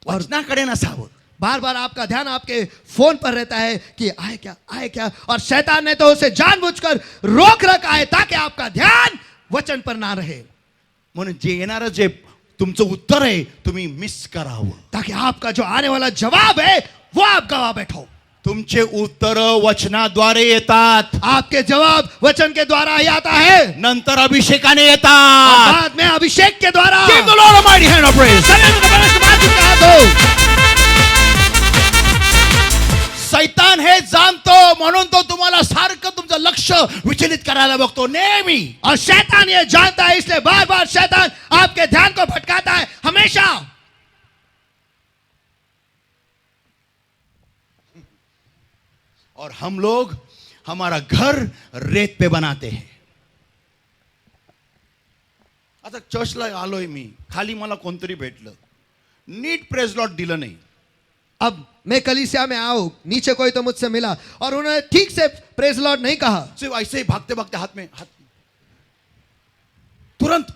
वचनाकडे नसावं. बार बार आपका ध्यान आपके फोन पर रहता है कि आए क्या, आए क्या, और शैतान ने तो उसे जानबूझकर रोक रखा है ताकि आपका ध्यान वचन पर ना रहे. म्हणून जे येणारं जे तुमचं उत्तर आहे तुम्ही मिस करावं, ताकि आपका जो आने वाला जवाब है वो आप गवा बैठो. तुमचे उत्तर वचनाद्वारे येतात. आपके जवाब वचन के द्वारा ही आता है, नंतर अभिषेकाने येतात. बाद में अभिषेक के द्वारा. Give the Lord a mighty hand of praise. शैतान हे जाणतो म्हणून तो तुम्हाला सारखं तुमचं लक्ष विचलित करायला बघतो नेहमी. और शैतान ये जानता है, इसलिए बार बार शैतान आपके ध्यान को भटकाता है हमेशा. और हम लोग हमारा घर रेत पे बनाते हैं. आता चर्चला आलोय मी, खाली मला कोणतरी भेटलं, नीट प्रेज लॉर्ड दिलं नाही. अब मैं कलीसिया में आऊं, नीचे कोई तो मुझसे मिला और उन्होंने ठीक से प्रेज लॉर्ड नहीं कहा. सिर्फ ऐसे ही भागते भागते हाथ में तुरंत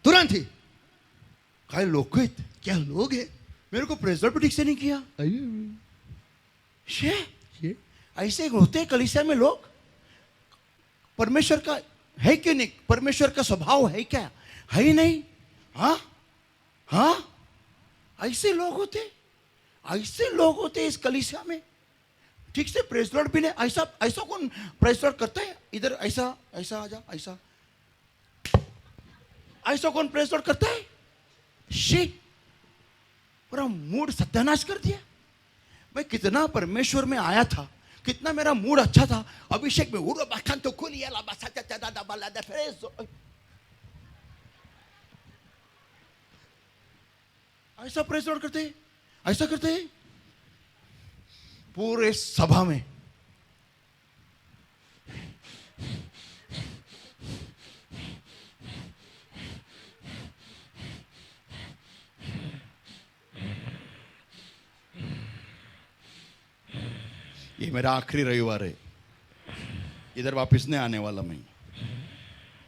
तुरंत ही. काय लोग आहेत, क्या लोग हैं. मेरे को प्रेज लॉर्ड भी ठीक से नहीं किया. शे ऐसे होते हैं कलीसिया में लोग. परमेश्वर का है क्यों नहीं, परमेश्वर का स्वभाव है क्या, है ही नहीं. हाँ हाँ ऐसे लोग होते, ऐसे लोग होते इस कलीसिया में. ठीक से प्रेज लॉर्ड भी नहीं. ऐसा ऐसा कौन प्रेज लॉर्ड करता है इधर, ऐसा ऐसा आजा, ऐसा ऐसा कौन प्रेज लॉर्ड करता है. शी पूरा मूड सत्यानाश कर दिया. मैं कितना परमेश्वर में आया था, कितना मेरा मूड अच्छा था. अभिषेक में उड़ो बाखान तो खुल याला बसा दादा बाला दा फ्रेज. ऐसा प्रेज लॉर्ड करते हैं, ऐसा करते हैं पूरे सभा में. ये मेरा आखिरी रविवार है, इधर वापस नहीं आने वाला मैं.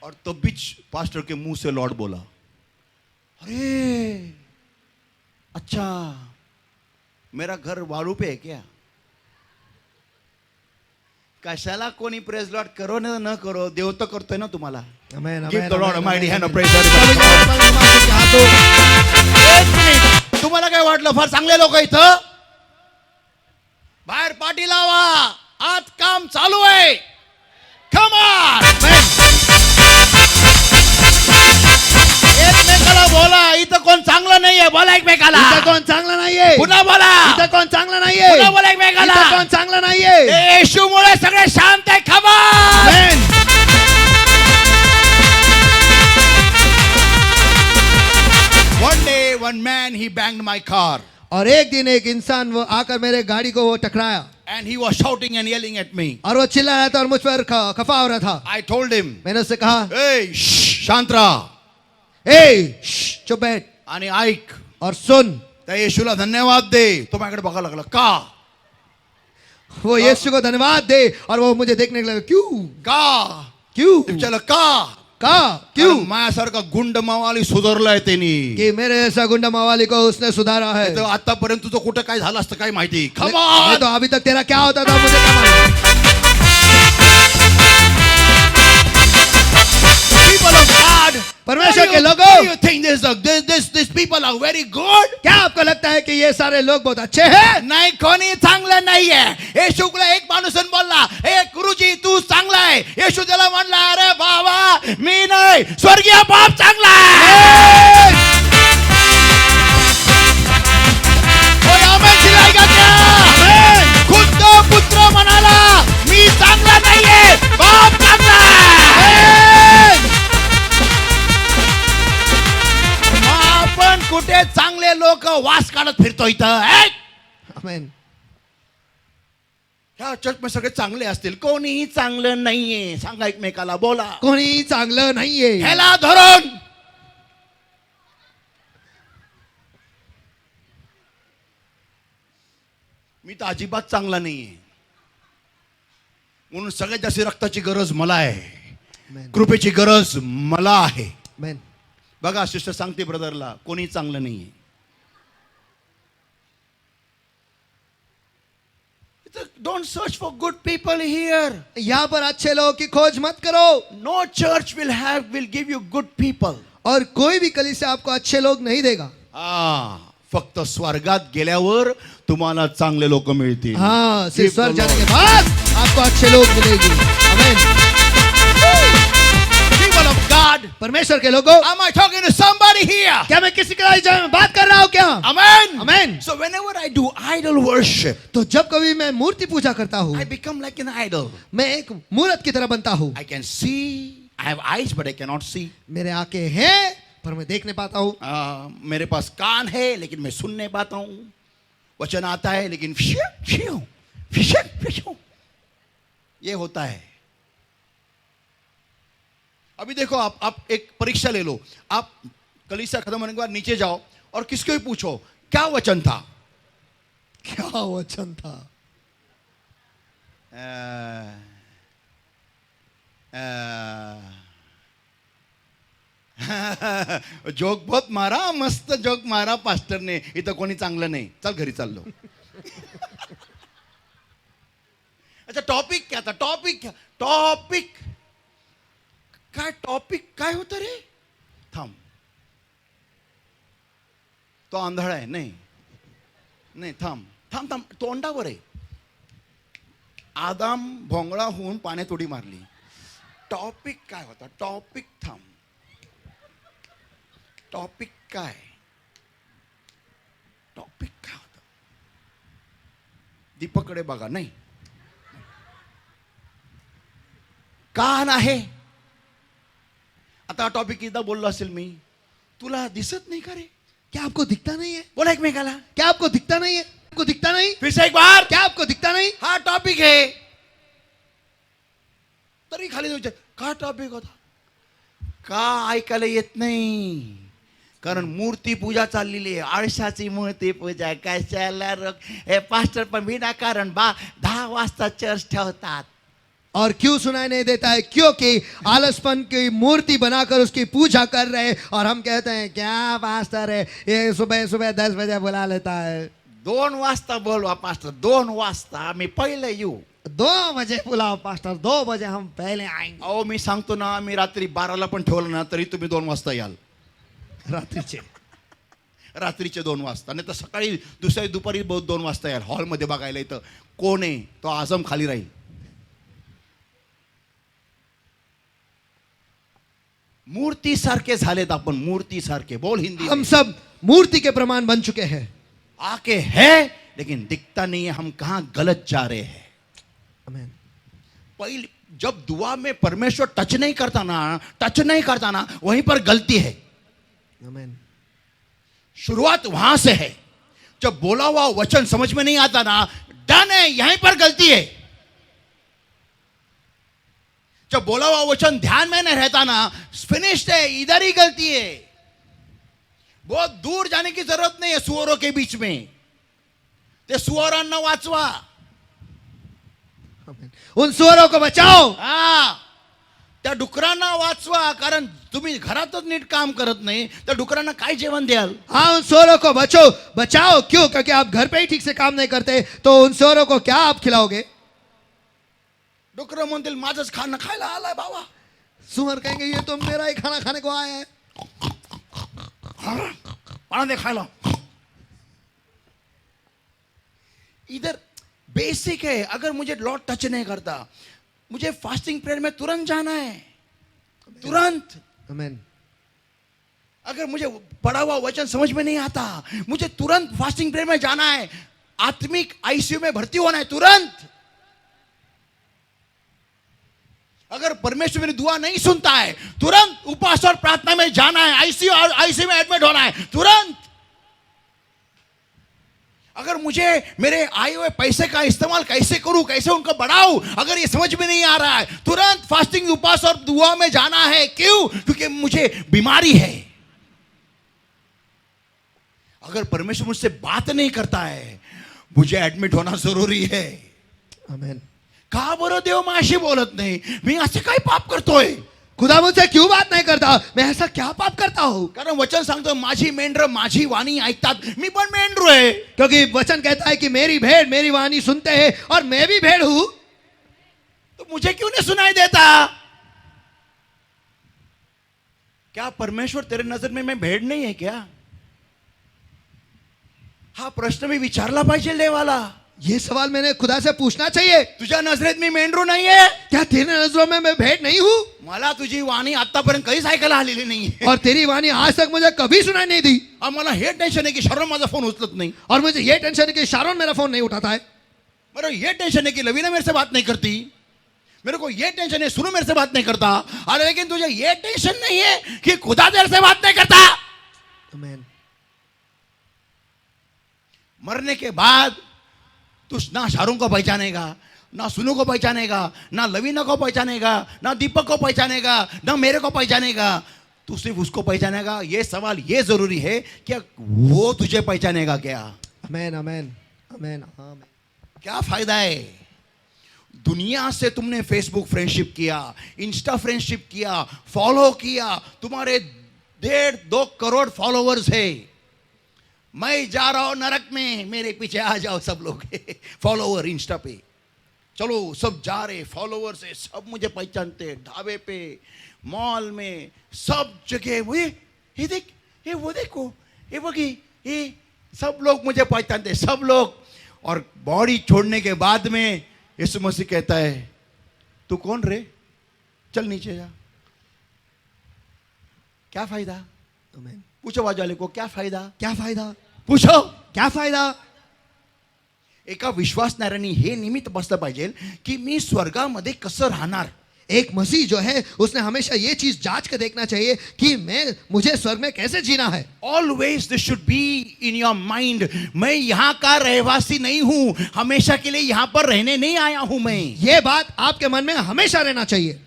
और तो बीच पास्टर के मुंह से लॉर्ड बोला, अरे अच्छा मेरा घर वाळू पे है क्या. कशाला कोणी प्रेज लॉर्ड करो ना न करो, देव तो करतोय ना तुम्हाला. Amen. Give the Lord a mighty hand of praise. तुम्हाला काय वाटलं फार चांगले लोक इथं, बाहेर पाठी लावा, आत काम चालू आहे. Come on. एकमेकाला बोला, इथं कोण चांगलं नाहीये. बोला एकमेकाला. इथं कोण चांगला नाहीये. पुन्हा बोला. इथं कोण चांगला नाहीये. पुन्हा बोला एकमेकाला. इथं कोण चांगला नाहीये. येशूमुळे सगळे शांत आहे. Come on. Amen. One day one man he banged my car और एक दिन एक इंसान वो आकर मेरे गाड़ी को वो टकराया and he was shouting and yelling at me. और वो चिल्ला रहा था और मुझ पर खफा हो रहा था. I told him, मैंने उससे कहा, hey शांत रहा चुप बैठ आणि ऐक. और सुन. त्या येशूला धन्यवाद दे. तो माझ्याकडे बघायला लागला. का वो यीशु को धन्यवाद दे और वो मुझे देखने लगा. क्यों का क्यों विचारलं का क्यों. माझ्यासारखा गुंड मावाली सुधारलाय त्यांनी. कि मेरे ऐसा गुंडा मावाली को उसने सुधारा है. तर आतापर्यंत तुझं कुठं काय झालं असतं काय माहिती. नहीं तो अभी तक तेरा क्या होता था मुझे क्या मालूम. People of God, परमेश्वर के do लोगों, you think these people are very good? क्या आपको लगता है कि ये सारे लोग बहुत अच्छे हैं. नाही, कोणी चांगलं नाहीये. येशूला एक माणूस बोलला, ए गुरुजी तू चांगला आहे. येशू त्याला म्हणला, अरे बाबा मी नाही, स्वर्गीय बाप चांगला आहे. कोण आमेन दिलाय का त्या? खुद्द पुत्र म्हणाला, मी चांगला नाहीये, बाप चांगला आहे. आपण कुठे चांगले लोक वास काढत फिरतो इथं. आमेन. ह्या चर्च मध्ये सगळे चांगले असतील, कोणीही चांगलं नाहीये. सांगा एकमेकाला, बोला. कोणी चांगलं नाहीये. ह्याला धरून मी तर अजिबात चांगला नाहीये, म्हणून सगळ्यात जास्त रक्ताची गरज मला आहे. आमेन. कृपेची गरज मला आहे. आमेन. बघा सिस्टर सांगते ब्रदरला, कोणी चांगलं नाहीये. Don't search for good people here. यहाँ पर अच्छे लोगों की खोज मत करो. No church will give you good people. और कोई भी कलीसिया आपको अच्छे लोग नहीं देगा. फक्त स्वर्गात गेल्यावर तुम्हाला चांगले लोक मिळतील. हाँ, सिर्फ स्वर्ग जाने के बाद आपको अच्छे लोग मिलेंगे. आमेन. People of God, God? परमेश्वर के लोगों, Am I talking to somebody here? क्या मैं किसी के में बात कर रहा हूँ क्या? Amen. Amen. So whenever I do idol worship, तो जब कभी मैं मूर्ति पूजा करता हूँ, I become like an idol. मैं एक मूर्त की तरह बनता हूँ. I can see, I have eyes but I cannot see. मेरे आंखें हैं पर मैं देख नहीं पाता हूँ. मेरे पास कान है लेकिन मैं सुन नहीं पाता हूँ. वचन आता है लेकिन ये होता है. अभी देखो, आप एक परीक्षा ले लो. आप कलीसिया खत्म होने के बाद नीचे जाओ और किसको भी पूछो क्या वचन था. क्या वचन था? जोक बहुत मारा, मस्त जोक मारा पास्टर ने. इथं कोणी चांगलं नाही, चल घरी चाललो. अच्छा, टॉपिक क्या था? टॉपिक काय होतं रे? थांब. तो आंधळा आहे. नाही, थांब. तोंडावर आहे. आदाम भोंगळा होऊन पाण्यात उडी मारली. टॉपिक काय होता? थांब. टॉपिक काय होता? दीपकडे बघा. नाही, कान आहे. आता टॉपिक एकदा बोललो असेल मी. तुला दिसत नाही का रे? क्या आपको दिखता नहीं है? बोला एकमेकाला. क्या आपको दिखता नहीं है? आपको दिखता नहीं? फिर से एक बार. क्या आपको दिखता नहीं? हा टॉपिक आहे. तरी खाली विचार, का टॉपिक होता? का ऐकायला येत नाही? कारण मूर्ती पूजा चाललेली आहे. आळशाची मूर्ती पूजा. कशाला हे पास्टर पण विनाकारण 10 वाजता चर्च ठेवतात. और क्यों सुनाई नहीं देता है? क्योंकि आलसपन की मूर्ति बनाकर उसकी पूजा कर रहे हैं. और हम कहते हैं क्या पास्टर है, ये सुबह 10 बजे बुला लेता है. 2 वाजता बोलवा पास्टर. 2 वाजता मी पहिले येऊ. 2 बजे बुलाओ पास्टर, 2 बजे हम पहले आएंगे. अहो, मी सांगतो ना, मी रात्री 12ला पण ठेवलं ना तरी तुम्ही 2 वाजता याल. रात्रीचे 2 वाजता. नाही तर सकाळी दुसऱ्या दुपारी 2 वाजता याल. हॉलमध्ये बघायला इथं कोण आहे तो आझम खाली राहील. मूर्ती सारखे झालेत आपण. मूर्ती सारखे. बोल हिंदी. हम सब मूर्ति के प्रमाण बन चुके हैं. आके है लेकिन दिखता नहीं है. हम कहां गलत जा रहे हैं. आमीन. पहले जब दुआ में परमेश्वर टच नहीं करता ना वहीं पर गलती है. आमीन. शुरुआत वहां से है. जब बोला हुआ वचन समझ में नहीं आता ना, डन है, यहीं पर गलती है. जब बोला हुआ वचन ध्यान में नहीं रहता ना, फिनिश्ड है, इधर ही गलती है. बहुत दूर जाने की जरूरत नहीं है सुअरों के बीच में. ते सुअरांना वाचवा. आमीन. उन सुअरों को बचाओ. त्या डुकरांना वाचवा. कारण तुम्ही घरातच नीट काम करत नाही, त्या डुकरांना काय जेवण द्याल? हाँ, उन सुअरों को बचाओ. क्यों? क्योंकि आप घर पे ही ठीक से काम नहीं करते, तो उन सुअरों को क्या आप खिलाओगे? डुकर म्हणतील माझंच खाणं खायला आलाय बाबा. सुअर कहेंगे ये तो मेरा ही खाना खाने को आया है. पाना दे खायला. इधर बेसिक है. अगर मुझे लॉर्ड टच नहीं करता, मुझे फास्टिंग प्रेयर में तुरंत जाना है. तुरंत. आमीन. अगर मुझे पढ़ा हुआ वचन समझ में नहीं आता, मुझे तुरंत फास्टिंग प्रेयर में जाना है. आत्मिक आईसीयू में भर्ती होना है तुरंत. अगर परमेश्वर मेरी दुआ नहीं सुनता है, तुरंत उपवास और प्रार्थना में जाना है. आईसीयू में एडमिट होना है तुरंत. अगर मुझे मेरे आए हुए पैसे का इस्तेमाल कैसे करूं, कैसे उनको बढ़ाऊं, अगर ये समझ में नहीं आ रहा है, तुरंत फास्टिंग, उपवास और दुआ में जाना है. क्यों? क्योंकि मुझे बीमारी है. अगर परमेश्वर मुझसे बात नहीं करता है, मुझे एडमिट होना जरूरी है. आमीन. का बरं देव माझी बोलत नाही? मी असं काय पाप करतोय? खुदा मुझसे क्यों बात नहीं करता? मैं ऐसा क्या पाप करता हूँ? कारण वचन सांगतो माझी मेंढर माझी वाणी ऐकतात. मी पण मेंढरू आहे. क्योंकि वचन कहता है कि मेरी भेड़ मेरी वाणी सुनते हैं और मैं भी भेड़ हूं. तो मुझे क्यों नहीं सुनाई देता? क्या परमेश्वर तेरे नजर में मैं भेड़ नहीं है क्या? हा प्रश्न मी विचारला पाहिजे देवाला. ये सवाल मैंने खुदा से पूछना चाहिए, तुझ्या नजरेत मी मेंढरू नाहीये? क्या तेरी नजरों में मैं भेड़ नहीं हूँ? मला तुझी वाणी आतापर्यंत कधीच ऐकायला आलेली नाहीये. और तेरी वाणी आज तक मुझे कभी सुनाई नहीं दी. और मला हे टेन्शन आहे की शरण माझा फोन उचलत नाही. और मुझे ये टेंशन है कि शारोन मेरा फोन नहीं उठाता है. मेरे को ये टेंशन है कि लवीना मेरे से बात नहीं करती. मेरे को ये टेंशन है सुनो मेरे से बात नहीं करता. अरे लेकिन तुझे ये टेंशन नहीं है कि खुदा तेरे से बात नहीं करता. आमीन. मरने के बाद तू ना शाहरुख को पहचानेगा, ना सुनो को पहचानेगा, ना लवीना को पहचानेगा, ना दीपक को पहचानेगा, ना मेरे को पहचानेगा. तू सिर्फ उसको पहचानेगा. ये सवाल ये जरूरी है कि वो तुझे पहचानेगा क्या? आमीन आमीन आमीन आमीन. क्या फायदा है? दुनिया से तुमने फेसबुक फ्रेंडशिप किया, इंस्टा फ्रेंडशिप किया, फॉलो किया, तुम्हारे 1.5-2 करोड़ फॉलोवर्स है. मैं जा रहा हूं नरक में, मेरे पीछे आ जाओ सब लोग. फॉलोवर इंस्टा पे चलो, सब जा रहे फॉलोवर से, सब मुझे पहचानते. ढाबे पे, मॉल में, सब जगह ये देख, ये वो देखो, ये बगी, ये सब लोग मुझे पहचानते, सब लोग. और बॉडी छोड़ने के बाद में यीशु मसीह कहता है, तू कौन रे? चल नीचे जा. क्या फायदा? आमीन. पूछो वाले को, क्या फायदा? क्या फायदा? पूछो. क्या फायदा? एका विश्वासणाऱ्याने हे निमित्त बसलं पाहिजे की मी स्वर्गामध्ये कसं राहणार. एक मसीह जो है उसने हमेशा ये चीज जांच के देखना चाहिए कि मुझे स्वर्ग में कैसे जीना है. Always this should be in your mind. मैं यहाँ का रहवासी नहीं हूं, हमेशा के लिए यहाँ पर रहने नहीं आया हूं. मैं ये बात आपके मन में हमेशा रहना चाहिए.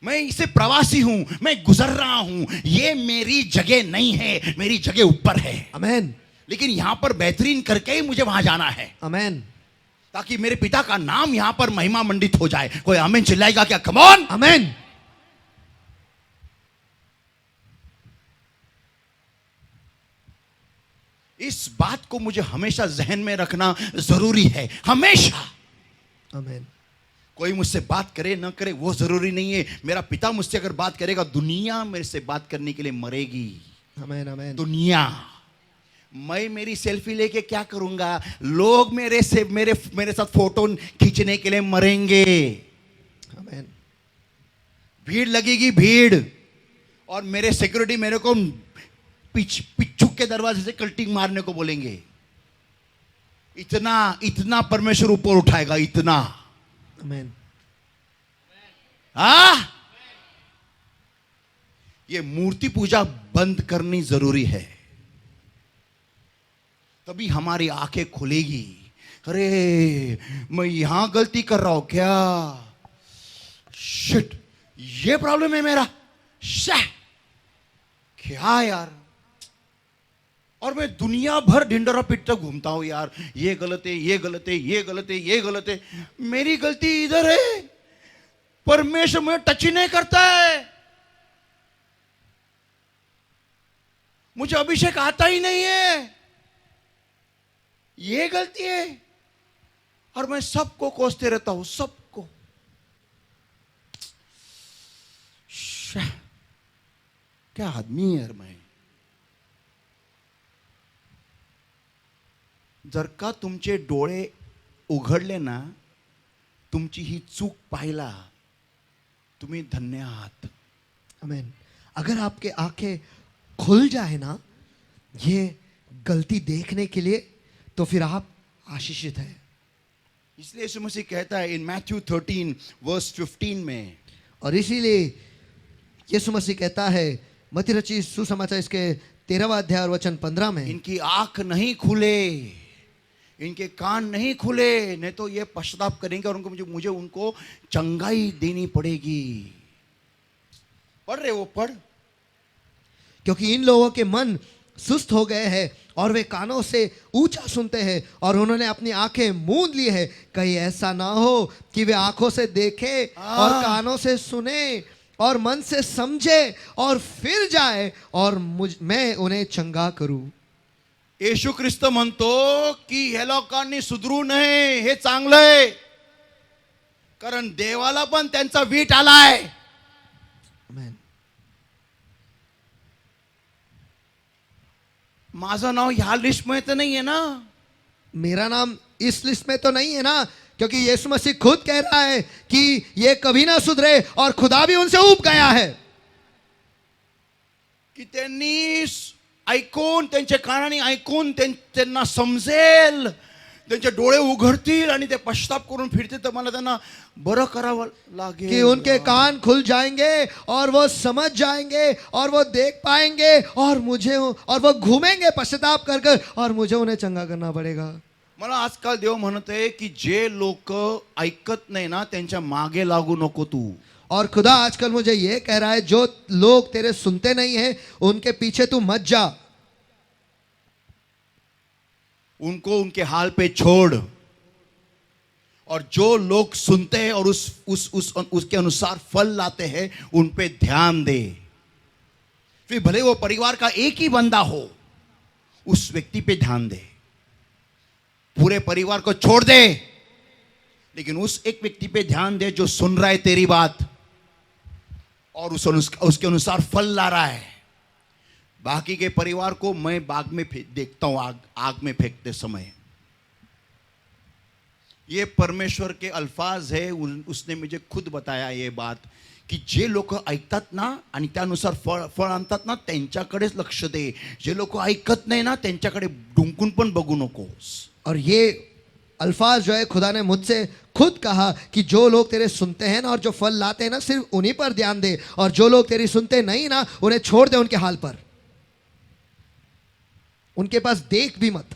मैं इसे प्रवासी हूं, मैं गुजर रहा हूं. ये मेरी जगह नहीं है, मेरी जगह ऊपर है. आमीन. लेकिन यहां पर बेहतरीन करके ही मुझे वहां जाना है, आमीन. ताकि मेरे पिता का नाम यहां पर महिमा मंडित हो जाए. कोई आमीन चिल्लाएगा क्या? Come on. आमीन. इस बात को मुझे हमेशा जहन में रखना जरूरी है. हमेशा. आमीन. कोई मुझसे बात करे ना करे वो जरूरी नहीं है. मेरा पिता मुझसे अगर बात करेगा, दुनिया मेरे से बात करने के लिए मरेगी. आमीन. आमीन. दुनिया. मैं मेरी सेल्फी लेके क्या करूंगा? लोग मेरे साथ फोटो खींचने के लिए मरेंगे. आमीन. भीड़ लगेगी, भीड़. और मेरे सिक्योरिटी मेरे को पिच्छू के दरवाजे से कल्टिंग मारने को बोलेंगे. इतना परमेश्वर ऊपर उठाएगा, इतना. आमीन. ये मूर्ति पूजा बंद करनी जरूरी है, तभी हमारी आंखें खुलेगी. अरे मैं यहां गलती कर रहा हूं क्या? शिट, ये प्रॉब्लम है मेरा. क्या यार. और मैं दुनिया भर ढिंडोरा पीटता घूमता हूं यार. ये गलत है, ये गलत है, ये गलत है, ये गलत है. मेरी गलती इधर है, परमेश्वर मुझे टच ही नहीं करता है. मुझे अभिषेक आता ही नहीं है. ये गलती है. और मैं सबको कोसते रहता हूं, सबको. क्या आदमी है यार मैं. जर का तुमचे डोळे उघडले ना, तुमची ही चूक पाहिला, तुम्ही धन्य आहात. आमीन. अगर आपके आंखें खुल जाए ना ये गलती देखने के लिए, तो फिर आप आशीषित हैं. इसलिए यीशु मसीह कहता है इन मैथ्यू 13 वर्स 15 में, और इसीलिए यीशु मसीह कहता है मत्ती रचित सुसमाचार इसके 13वां अध्याय और वचन 15 में, इनकी आंख नहीं खुले, इनके कान नहीं खुले, नहीं तो ये पश्चाताप करेंगे और मुझे उनको चंगाई देनी पड़ेगी. पढ़ रहे वो? पढ़. क्योंकि इन लोगों के मन सुस्त हो गए हैं और वे कानों से ऊंचा सुनते हैं और उन्होंने अपनी आंखें मूंद ली है. कहीं ऐसा ना हो कि वे आंखों से देखें और कानों से सुने और मन से समझे और फिर जाए और मैं उन्हें चंगा करूं. येशू ख्रिस्त म्हणतो की हे लोकांनी सुधरू नये, हे चांगलं आहे, कारण देवाला पण त्यांचा वीट आलाय. आमीन. माझं नाव ह्या लिस्ट मध्ये तर नाहीये ना. मेरा नाम इस लिस्ट में तो नहीं है ना, क्योंकि यीशु मसीह खुद कह रहा है कि ये कभी ना सुधरे और खुदा भी उनसे ऊब गया है। की त्यांनी ऐकून, त्यांच्या कानाने ऐकून त्यांना समजेल, त्यांचे डोळे उघडतील आणि ते पश्चाताप करून फिरतील, तर मला त्यांना बरं करावं लागेल कि उनके कान खुल जाएंगे और वो समझ जाएंगे और वो देख पाएंगे और वो घूमेंगे पश्चाताप कर कर और मुझे उन्हें चंगा करना पड़ेगा। मला आजकाल देव म्हणत आहे की जे लोक ऐकत नाही ना त्यांच्या मागे लागू नको तू। और खुदा आजकल मुझे ये कह रहा है, जो लोग तेरे सुनते नहीं हैं उनके पीछे तू मत जा, उनको उनके हाल पे छोड़, और जो लोग सुनते हैं और उसके अनुसार फल लाते हैं उन पे ध्यान दे। फिर भले वो परिवार का एक ही बंदा हो, उस व्यक्ति पे ध्यान दे। पूरे परिवार को छोड़ दे, लेकिन उस एक व्यक्ति पे ध्यान दे जो सुन रहा है तेरी बात और उसके अनुसार फल ला रहा है। बाकी के परिवार को मैं बाग में देखता हूं, आग में फेंकते समय। ये परमेश्वर के अल्फाज है, उसने मुझे खुद बताया ये बात की जे लोक ऐकतात ना आणि त्यानुसार फळ आणतात ना त्यांच्याकडेच लक्ष दे, जे लोक ऐकत नाही ना त्यांच्याकडे डुंकून पण बघू नकोस। और ये अल्फाज जो है खुदा ने मुझसे खुद कहा कि जो लोग तेरे सुनते हैं ना और जो फल लाते हैं ना सिर्फ उन्हीं पर ध्यान दे, और जो लोग तेरी सुनते नहीं ना उन्हें छोड़ दे उनके हाल पर, उनके पास देख भी मत।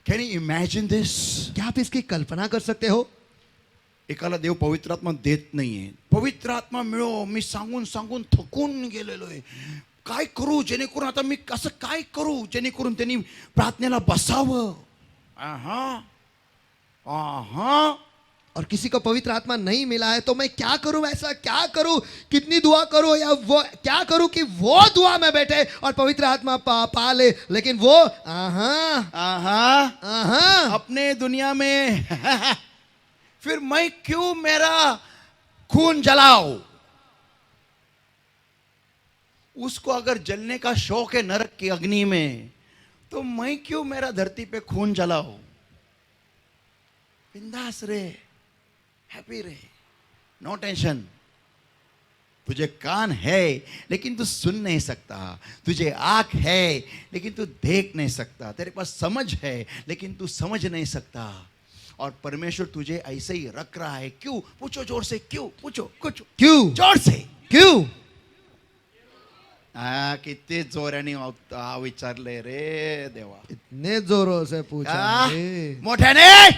Can you imagine this? क्या आप इसकी कल्पना कर सकते हो? एकाला देव पवित्र आत्मा देत नाहीये। पवित्र आत्मा मिळो, मी सांगून सांगून थकून गेलेलो आहे, काय करू जेणेकरून आता मी असं काय करू जेणेकरून त्यांनी प्रार्थनेला बसावं। आहा आहा, और किसी को पवित्र आत्मा नहीं मिला है तो मैं क्या करूं, ऐसा क्या करूं, कितनी दुआ करूं, या वो क्या करूं कि वो दुआ में बैठे और पवित्र आत्मा पा ले, लेकिन वो आहा आहा आहा अपने दुनिया में फिर मैं क्यों मेरा खून जलाऊं? उसको अगर जलने का शौक है नरक की अग्नि में, तो मैं क्यों मेरा धरती पे खून जलाऊं? बिंदास रे, हैप्पी रे, नो टेंशन। तुझे कान है लेकिन तू सुन नहीं सकता, तुझे आंख है लेकिन तू देख नहीं सकता, तेरे पास समझ है लेकिन तू समझ नहीं सकता, और परमेश्वर तुझे ऐसे ही रख रहा है। क्यों? पूछो जोर से, क्यों? पूछो कुछ क्यों जोर से, क्यों? किती जोराने विचारले रे देवा, इतने जोरों से पूछा है। मोठ्याने,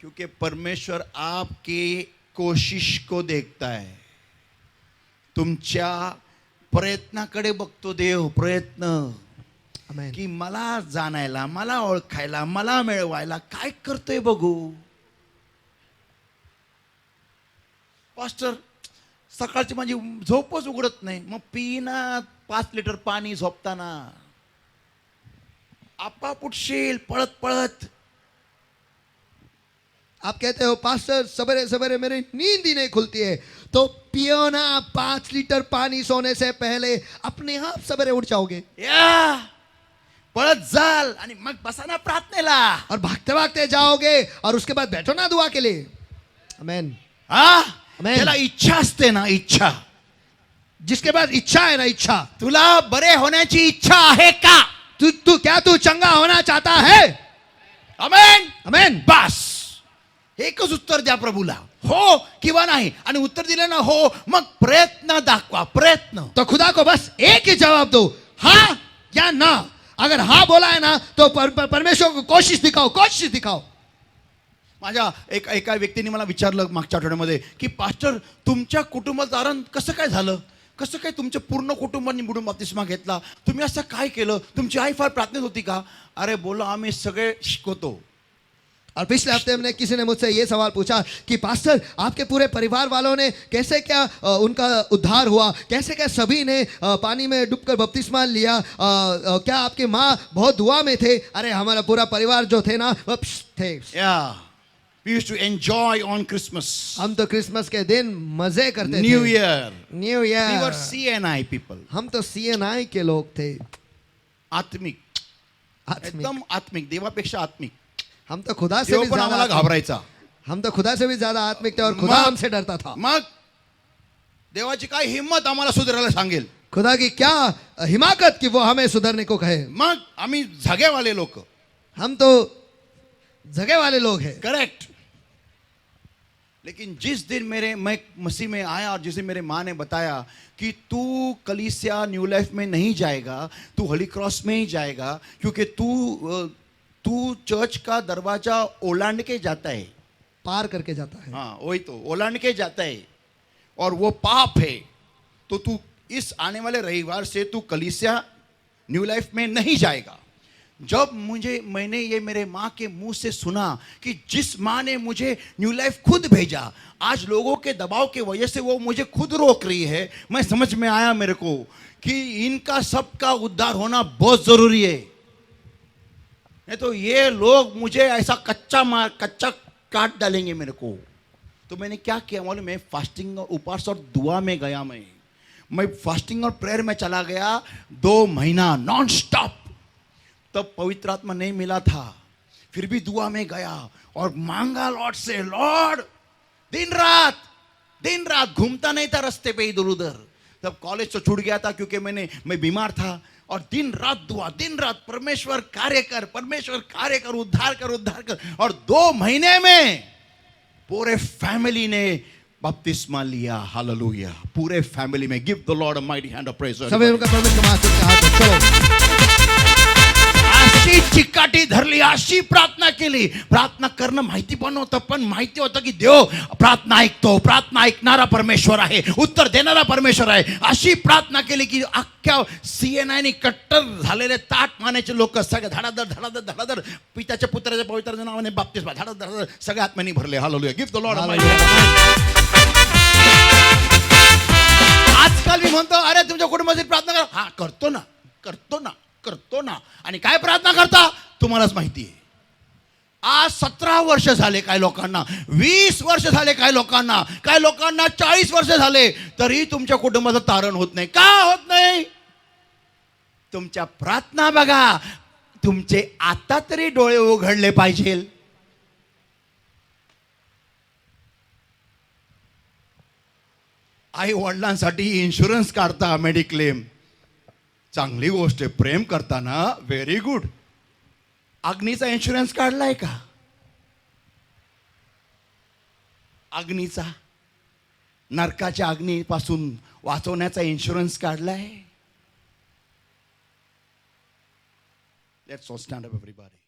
क्योंकि परमेश्वर आपकी कोशिश को देखता है, तुमच्या प्रयत्नाकडे बघतो देव। प्रयत्न आमेन। की मला जाणायला, मला ओळखायला, मला मिळवायला काय करतोय बघू। पास्टर सकाळची माझी झोपच उघडत नाही, मग पिना 5 लिटर पाणी झोपताना, आपाप उठशील पळत पळत। आप कहते हो पास्टर सवेरे सवेरे मेरी नींद ही नहीं खुलती है, तो पियो ना 5 लीटर पानी सोने से पहले, अपने आप सवेरे उठ जाओगे। या पळत जाल आणि मग बसा ना प्रार्थनेला, और भागते भागते जाओगे और उसके बाद बैठो ना दुआ के लिए। आमेन। हा आमेन। त्याला इच्छा असते ना, इच्छा। जिसके पास इच्छा है ना, इच्छा। तुला बरे होण्याची इच्छा आहे का? तू चंगा होना चाहता है? आमेन आमेन। बस एकच उत्तर द्या प्रभूला, हो किंवा नाही। आणि उत्तर दिलं ना हो, मग प्रयत्न दाखवा, प्रयत्न। तो खुदा को बस एक ही जवाब दो, हाँ या ना। अगर हाँ बोला है ना तो परमेश्वर को कोशिश दिखाओ, कोशिश दिखाओ। माझ्या एका व्यक्तीने मला विचारलं मागच्या आठवड्यामध्ये की पास्टर तुमच्या कुटुंबाचं कसं काय झालं, कसं काय तुमच्या पूर्ण कुटुंबाने मिळून बप्तिस्मा घेतला, तुम्ही असं काय केलं, तुमची आई फार प्रार्थनेत होती का? अरे बोलो आम्ही सगळे शिकवतो। और पिछले हफ्ते हमने किसी ने मुझसे ये सवाल पूछा कि पास्टर आपके पूरे परिवार वालों ने कैसे क्या उनका उद्धार हुआ, कैसे क्या सभी ने पानी में डूबकर बपतिस्मा लिया, क्या आपकी माँ बहुत दुआ में थे? अरे हमारा पूरा परिवार जो थे ना वो थे। We used to enjoy on Christmas. हम तो क्रिसमस के दिन मजे करते New थे। Year. New We year. were CNI people. हम तो CNI के लोग थे। आत्मिक। आत्मिक. एकदम आत्मिक, देवापेक्षा आत्मिक. हम तो खुदा से देव भी पण ज्यादा आम्हाला आत्मिक- घाबरायचा. हम तो खुदा से भी ज्यादा आत्मिक थे और खुदा मग- हमसे डरता था. मग देवाची काय हिंमत आम्हाला सुधारायला सांगेल. खुदा की क्या हिमाकत कि वो हमें सुधरने को कहे. मग आम्ही झगेवाले लोक. हम तो जगह वाले लोग हैं. करेक्ट. लेकिन जिस दिन मैं मसीह में आया और जिस दिन मेरे माँ ने बताया कि तू कलीसिया न्यू लाइफ में नहीं जाएगा, तू होली क्रॉस में ही जाएगा, क्योंकि तू चर्च का दरवाजा ओलांड के जाता है. पार करके जाता है. हाँ वही तो, ओलांड के जाता है और वो पाप है. तो तू इस आने वाले रविवार से तू कलीसिया न्यू लाइफ में नहीं जाएगा. जब मैंने ये मेरे माँ के मुंह से सुना कि जिस माँ ने मुझे न्यू लाइफ खुद भेजा, आज लोगों के दबाव के वजह से वो मुझे खुद रोक रही है, मैं समझ में आया मेरे को कि इनका सबका उद्धार होना बहुत जरूरी है. नहीं तो ये लोग मुझे ऐसा कच्चा काट डालेंगे मेरे को. तो मैंने क्या किया मालूम, मैं फास्टिंग और उपवास और दुआ में गया. मैं फास्टिंग और प्रेयर में चला गया 2 महीना नॉन स्टॉप. तब पवित्र आत्मा नहीं मिला था, फिर भी दुआ में गया और मांगा लॉर्ड से, लॉर्ड दिन रात घूमता नहीं था रास्ते पे इधर उधर. तब कॉलेज तो छूट गया था क्योंकि मैं बीमार था. और दिन रात दुआ, दिन रात परमेश्वर कार्य कर, उद्धार कर. और 2 महीने में पूरे फैमिली ने बपतिस्मा लिया. हालेलुया. पूरे फैमिली में. Give the Lord a mighty hand of praise. सभी उनका परमेश्वर के हाथ में चलो. अशी चिकाटी धरली, अशी प्रार्थना केली. प्रार्थना करणं माहिती पण होतं, पण माहिती होतं की देव प्रार्थना ऐकतो, प्रार्थना ऐकणारा परमेश्वर आहे, उत्तर देणारा परमेश्वर आहे. अशी प्रार्थना केली की अख्ख्या सीएनआयने कट्टर झालेले ताट मानायचे लोक सगळे धडाधड पित्याच्या पुत्राच्या पवित्र नावाने बाप्तिस्मा धडाधड सगळे आत्म्याने भरले. हालेलुया. Give the Lord. आजकाल मी म्हणतो, अरे तुमच्या कुटुंबाची प्रार्थना करा. हा करतो ना. आणि काय प्रार्थना करता तुम्हालाच माहिती आहे. आज 17 वर्ष झाले काही लोकांना, 20 वर्ष झाले काही लोकांना, 40 वर्ष झाले, तरी तुमच्या कुटुंबाचं तारण होत नाही. का होत नाही? तुमच्या प्रार्थना बघा. तुमचे आता तरी डोळे उघडले पाहिजे. आई वडिलांसाठी इन्शुरन्स काढता, मेडिक्लेम, चांगली गोष्ट आहे. प्रेम करताना व्हेरी गुड. अग्नीचा इन्शुरन्स काढलाय का? अग्नीचा, नरकाच्या अग्नीपासून वाचवण्याचा इन्शुरन्स काढलाय? Let's all stand up everybody.